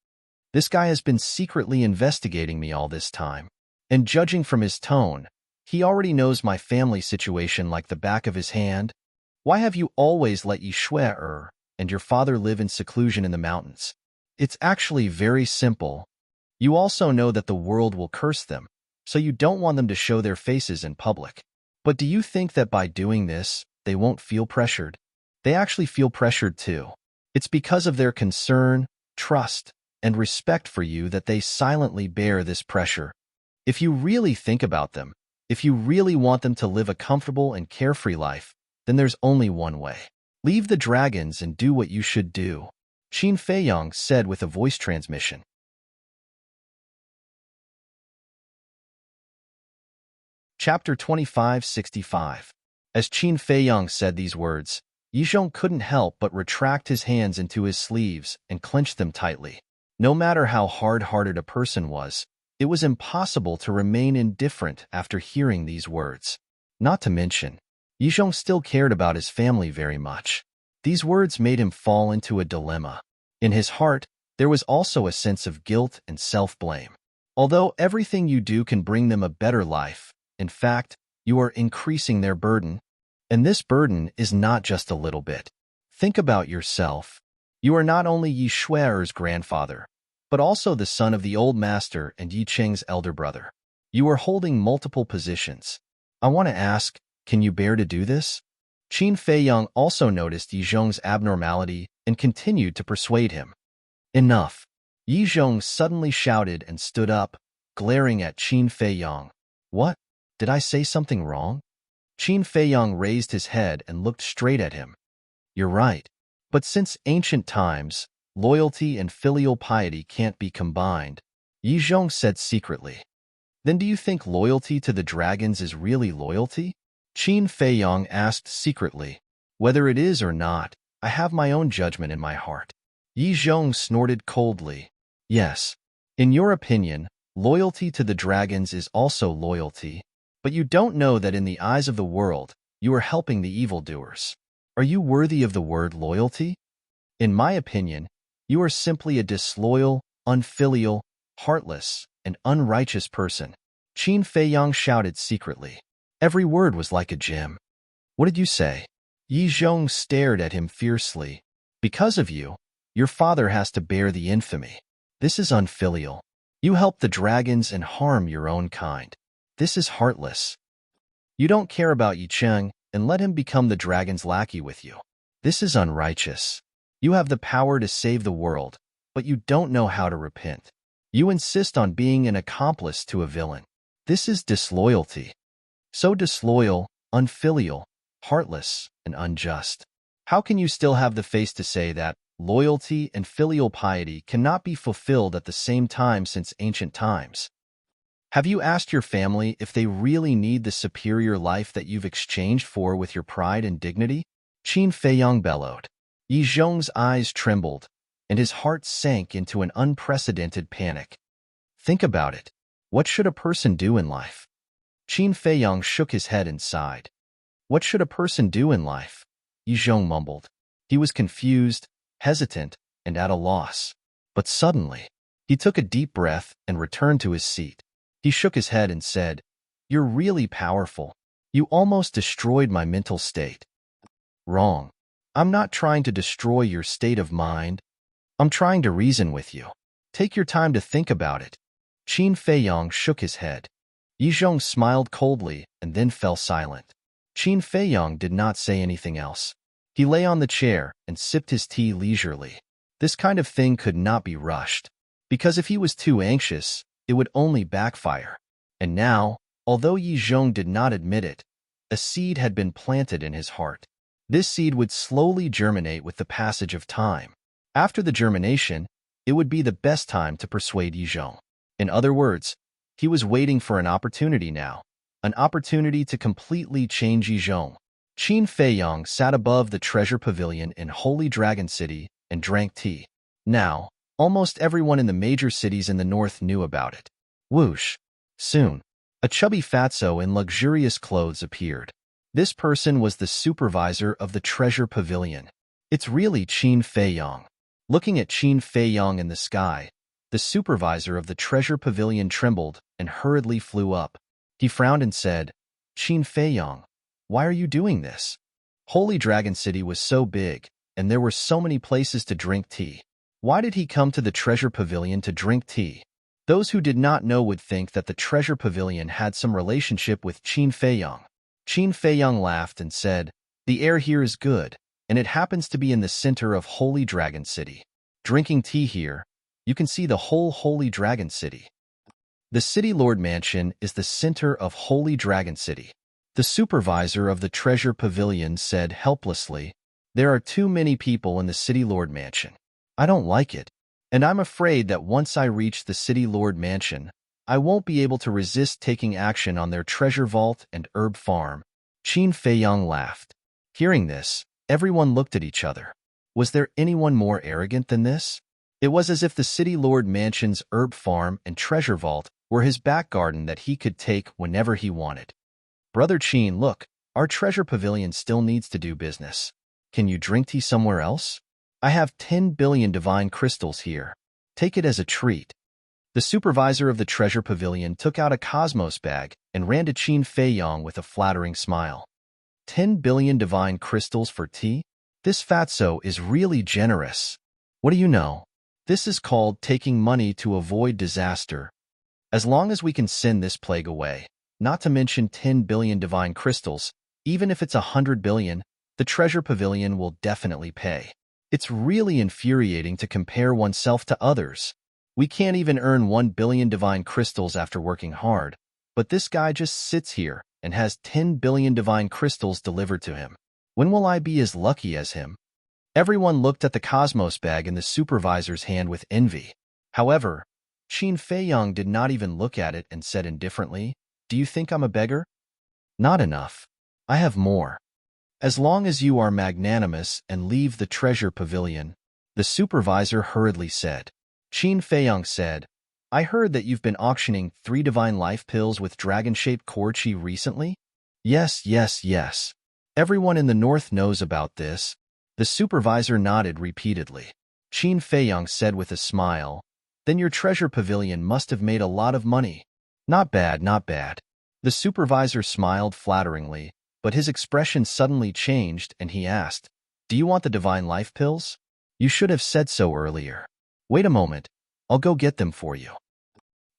This guy has been secretly investigating me all this time. And judging from his tone, he already knows my family situation like the back of his hand. Why have you always let Yi Shui and your father live in seclusion in the mountains? It's actually very simple. You also know that the world will curse them, so you don't want them to show their faces in public. But do you think that by doing this, they won't feel pressured? They actually feel pressured too. It's because of their concern, trust, and respect for you that they silently bear this pressure. If you really think about them, if you really want them to live a comfortable and carefree life, then there's only one way. Leave the dragons and do what you should do, Qin Feiyang said with a voice transmission. Chapter 2565. As Qin Feiyang said these words, Yizhong couldn't help but retract his hands into his sleeves and clench them tightly. No matter how hard-hearted a person was, it was impossible to remain indifferent after hearing these words. Not to mention, Yizhong still cared about his family very much. These words made him fall into a dilemma. In his heart, there was also a sense of guilt and self-blame. Although everything you do can bring them a better life, in fact, you are increasing their burden. And this burden is not just a little bit. Think about yourself. You are not only Yi Shui's grandfather, but also the son of the old master and Yi Cheng's elder brother. You are holding multiple positions. I want to ask, can you bear to do this? Qin Feiyang also noticed Yi Zhong's abnormality and continued to persuade him. Enough. Yi Zhong suddenly shouted and stood up, glaring at Qin Feiyang. What? Did I say something wrong? Qin Feiyang raised his head and looked straight at him. You're right. But since ancient times, loyalty and filial piety can't be combined, Yi Zhong said secretly. Then do you think loyalty to the dragons is really loyalty? Qin Feiyang asked secretly. Whether it is or not, I have my own judgment in my heart. Yi Zhong snorted coldly. Yes. In your opinion, loyalty to the dragons is also loyalty, but you don't know that in the eyes of the world, you are helping the evildoers. Are you worthy of the word loyalty? In my opinion, you are simply a disloyal, unfilial, heartless, and unrighteous person. Qin Feiyang shouted secretly. Every word was like a gem. What did you say? Yi Zhong stared at him fiercely. Because of you, your father has to bear the infamy. This is unfilial. You help the dragons and harm your own kind. This is heartless. You don't care about Yi Cheng and let him become the dragon's lackey with you. This is unrighteous. You have the power to save the world, but you don't know how to repent. You insist on being an accomplice to a villain. This is disloyalty. So disloyal, unfilial, heartless, and unjust. How can you still have the face to say that loyalty and filial piety cannot be fulfilled at the same time since ancient times? Have you asked your family if they really need the superior life that you've exchanged for with your pride and dignity? Qin Feiyang bellowed. Yi Zhong's eyes trembled, and his heart sank into an unprecedented panic. Think about it. What should a person do in life? Qin Feiyang shook his head and sighed. What should a person do in life? Yi Zhong mumbled. He was confused, hesitant, and at a loss. But suddenly, he took a deep breath and returned to his seat. He shook his head and said, You're really powerful. You almost destroyed my mental state. Wrong. I'm not trying to destroy your state of mind. I'm trying to reason with you. Take your time to think about it. Qin Feiyang shook his head. Yi Zhong smiled coldly and then fell silent. Qin Feiyang did not say anything else. He lay on the chair and sipped his tea leisurely. This kind of thing could not be rushed, because if he was too anxious, it would only backfire. And now, although Yi Zhong did not admit it, a seed had been planted in his heart. This seed would slowly germinate with the passage of time. After the germination, it would be the best time to persuade Yi Zhong. In other words, he was waiting for an opportunity now, an opportunity to completely change Yi Zhong. Qin Feiyang sat above the treasure pavilion in Holy Dragon City and drank tea. Now, almost everyone in the major cities in the north knew about it. Whoosh! Soon, a chubby fatso in luxurious clothes appeared. This person was the supervisor of the treasure pavilion. It's really Qin Feiyang. Looking at Qin Feiyang in the sky, the supervisor of the treasure pavilion trembled and hurriedly flew up. He frowned and said, Qin Feiyang, why are you doing this? Holy Dragon City was so big, and there were so many places to drink tea. Why did he come to the treasure pavilion to drink tea? Those who did not know would think that the treasure pavilion had some relationship with Qin Feiyang. Qin Feiyang laughed and said, the air here is good, and it happens to be in the center of Holy Dragon City. Drinking tea here, you can see the whole Holy Dragon City. The City Lord Mansion is the center of Holy Dragon City. The supervisor of the treasure pavilion said helplessly, there are too many people in the City Lord Mansion. I don't like it, and I'm afraid that once I reach the City Lord Mansion, I won't be able to resist taking action on their treasure vault and herb farm. Qin Feiyang laughed. Hearing this, everyone looked at each other. Was there anyone more arrogant than this? It was as if the City Lord Mansion's herb farm and treasure vault were his back garden that he could take whenever he wanted. Brother Qin, look, our treasure pavilion still needs to do business. Can you drink tea somewhere else? I have 10 billion divine crystals here. Take it as a treat. The supervisor of the treasure pavilion took out a cosmos bag and ran to Qin Feiyang with a flattering smile. 10 billion divine crystals for tea? This fatso is really generous. What do you know? This is called taking money to avoid disaster. As long as we can send this plague away, not to mention 10 billion divine crystals, even if it's 100 billion, the treasure pavilion will definitely pay. It's really infuriating to compare oneself to others. We can't even earn 1 billion divine crystals after working hard, but this guy just sits here and has 10 billion divine crystals delivered to him. When will I be as lucky as him? Everyone looked at the cosmos bag in the supervisor's hand with envy. However, Qin Feiyang did not even look at it and said indifferently, do you think I'm a beggar? Not enough. I have more. As long as you are magnanimous and leave the treasure pavilion, the supervisor hurriedly said. Qin Feiyang said, I heard that you've been auctioning 3 divine life pills with dragon-shaped core chi recently? Yes, yes, yes. Everyone in the north knows about this. The supervisor nodded repeatedly. Qin Feiyang said with a smile, then your treasure pavilion must have made a lot of money. Not bad, not bad. The supervisor smiled flatteringly, but his expression suddenly changed and he asked, do you want the divine life pills? You should have said so earlier. Wait a moment, I'll go get them for you.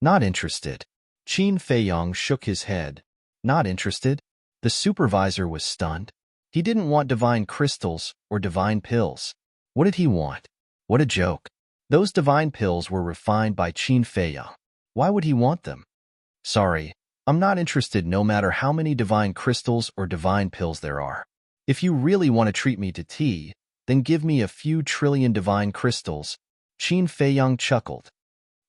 Not interested. Qin Feiyang shook his head. Not interested? The supervisor was stunned. He didn't want divine crystals or divine pills. What did he want? What a joke. Those divine pills were refined by Qin Feiyang. Why would he want them? Sorry, I'm not interested no matter how many divine crystals or divine pills there are. If you really want to treat me to tea, then give me a few trillion divine crystals. Qin Feiyang chuckled.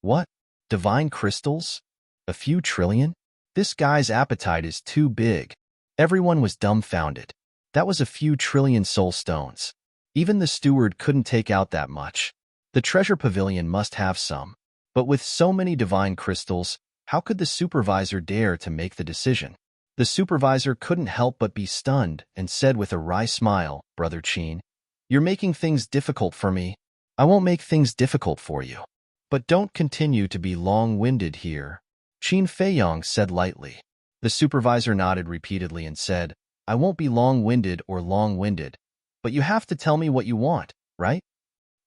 What? Divine crystals? A few trillion? This guy's appetite is too big. Everyone was dumbfounded. That was a few trillion soul stones. Even the steward couldn't take out that much. The treasure pavilion must have some. But with so many divine crystals, how could the supervisor dare to make the decision? The supervisor couldn't help but be stunned and said with a wry smile, Brother Qin, you're making things difficult for me. I won't make things difficult for you. But don't continue to be long-winded here. Qin Feiyang said lightly. The supervisor nodded repeatedly and said, I won't be long-winded or long-winded, but you have to tell me what you want, right?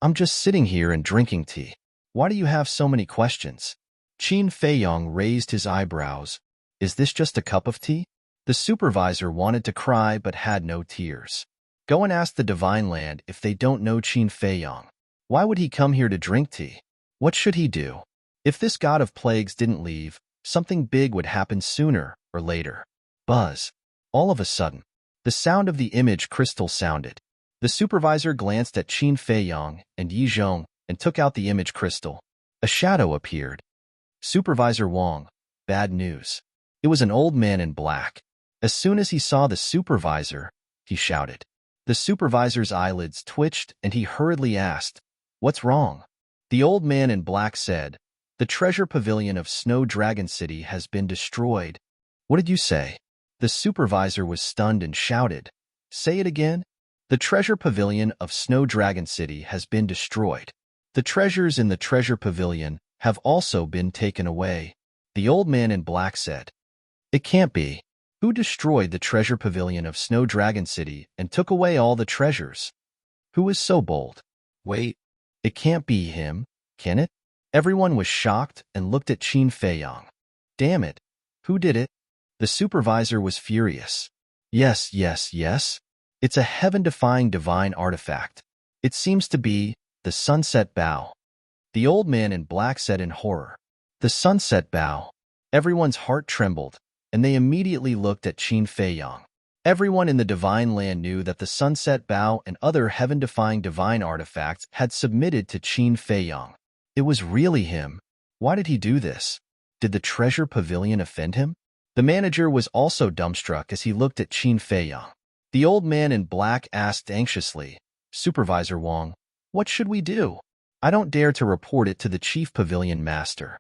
I'm just sitting here and drinking tea. Why do you have so many questions? Qin Feiyong raised his eyebrows. Is this just a cup of tea? The supervisor wanted to cry but had no tears. Go and ask the Divine Land if they don't know Qin Feiyong. Why would he come here to drink tea? What should he do? If this god of plagues didn't leave, something big would happen sooner or later. Buzz. All of a sudden, the sound of the image crystal sounded. The supervisor glanced at Qin Feiyong and Yi Zhong and took out the image crystal. A shadow appeared. Supervisor Wang, bad news. It was an old man in black. As soon as he saw the supervisor, he shouted. The supervisor's eyelids twitched and he hurriedly asked, "What's wrong?" The old man in black said, "The treasure pavilion of Snow Dragon City has been destroyed." What did you say? The supervisor was stunned and shouted, "Say it again." The treasure pavilion of Snow Dragon City has been destroyed. The treasures in the treasure pavilion have also been taken away. The old man in black said, "It can't be. Who destroyed the treasure pavilion of Snow Dragon City and took away all the treasures? Who is so bold? Wait, it can't be him, can it?" Everyone was shocked and looked at Qin Feiyong. Damn it, who did it? The supervisor was furious. Yes, yes, yes. It's a heaven-defying divine artifact. It seems to be the sunset bow. The old man in black said in horror. The sunset bow. Everyone's heart trembled, and they immediately looked at Qin Feiyong. Everyone in the Divine Land knew that the sunset bow and other heaven-defying divine artifacts had submitted to Qin Feiyong. It was really him. Why did he do this? Did the treasure pavilion offend him? The manager was also dumbstruck as he looked at Qin Feiyong. The old man in black asked anxiously, "Supervisor Wang, what should we do? I don't dare to report it to the chief pavilion master.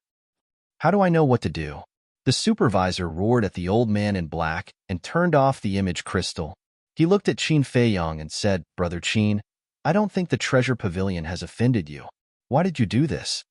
How do I know what to do?" The supervisor roared at the old man in black and turned off the image crystal. He looked at Qin Feiyong and said, "Brother Qin, I don't think the treasure pavilion has offended you. Why did you do this?"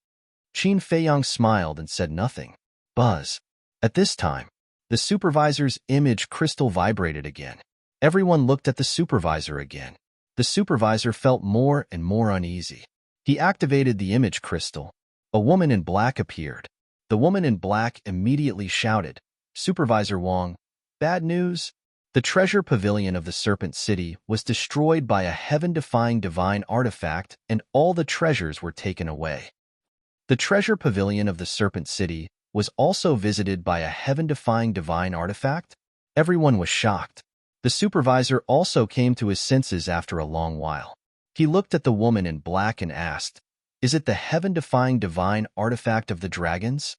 Qin Feiyong smiled and said nothing. Buzz. At this time, the supervisor's image crystal vibrated again. Everyone looked at the supervisor again. The supervisor felt more and more uneasy. He activated the image crystal. A woman in black appeared. The woman in black immediately shouted, "Supervisor Wang, bad news. The treasure pavilion of the Serpent City was destroyed by a heaven-defying divine artifact and all the treasures were taken away." The treasure pavilion of the Serpent City was also visited by a heaven-defying divine artifact? Everyone was shocked. The supervisor also came to his senses after a long while. He looked at the woman in black and asked, "Is it the heaven-defying divine artifact of the dragons?"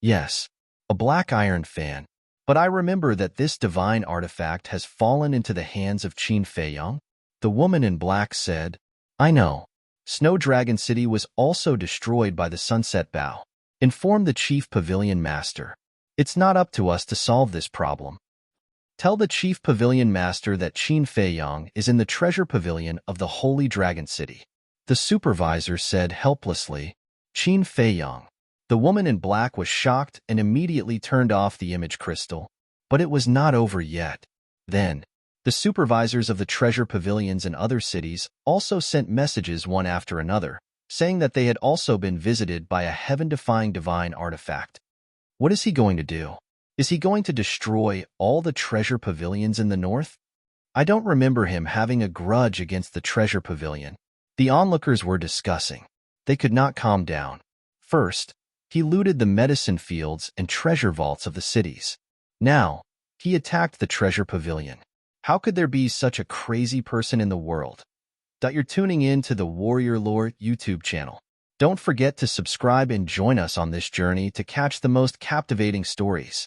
"Yes, a black iron fan. But I remember that this divine artifact has fallen into the hands of Qin Feiyong." The woman in black said, "I know. Snow Dragon City was also destroyed by the sunset bow. Inform the chief pavilion master. It's not up to us to solve this problem. Tell the chief pavilion master that Qin Feiyong is in the treasure pavilion of the Holy Dragon City." The supervisor said helplessly, "Qin Feiyong." The woman in black was shocked and immediately turned off the image crystal. But it was not over yet. Then, the supervisors of the treasure pavilions in other cities also sent messages one after another, saying that they had also been visited by a heaven-defying divine artifact. What is he going to do? Is he going to destroy all the treasure pavilions in the north? I don't remember him having a grudge against the treasure pavilion. The onlookers were discussing. They could not calm down. First, he looted the medicine fields and treasure vaults of the cities. Now, he attacked the treasure pavilion. How could there be such a crazy person in the world? You're tuning in to the Warrior Lore YouTube channel. Don't forget to subscribe and join us on this journey to catch the most captivating stories.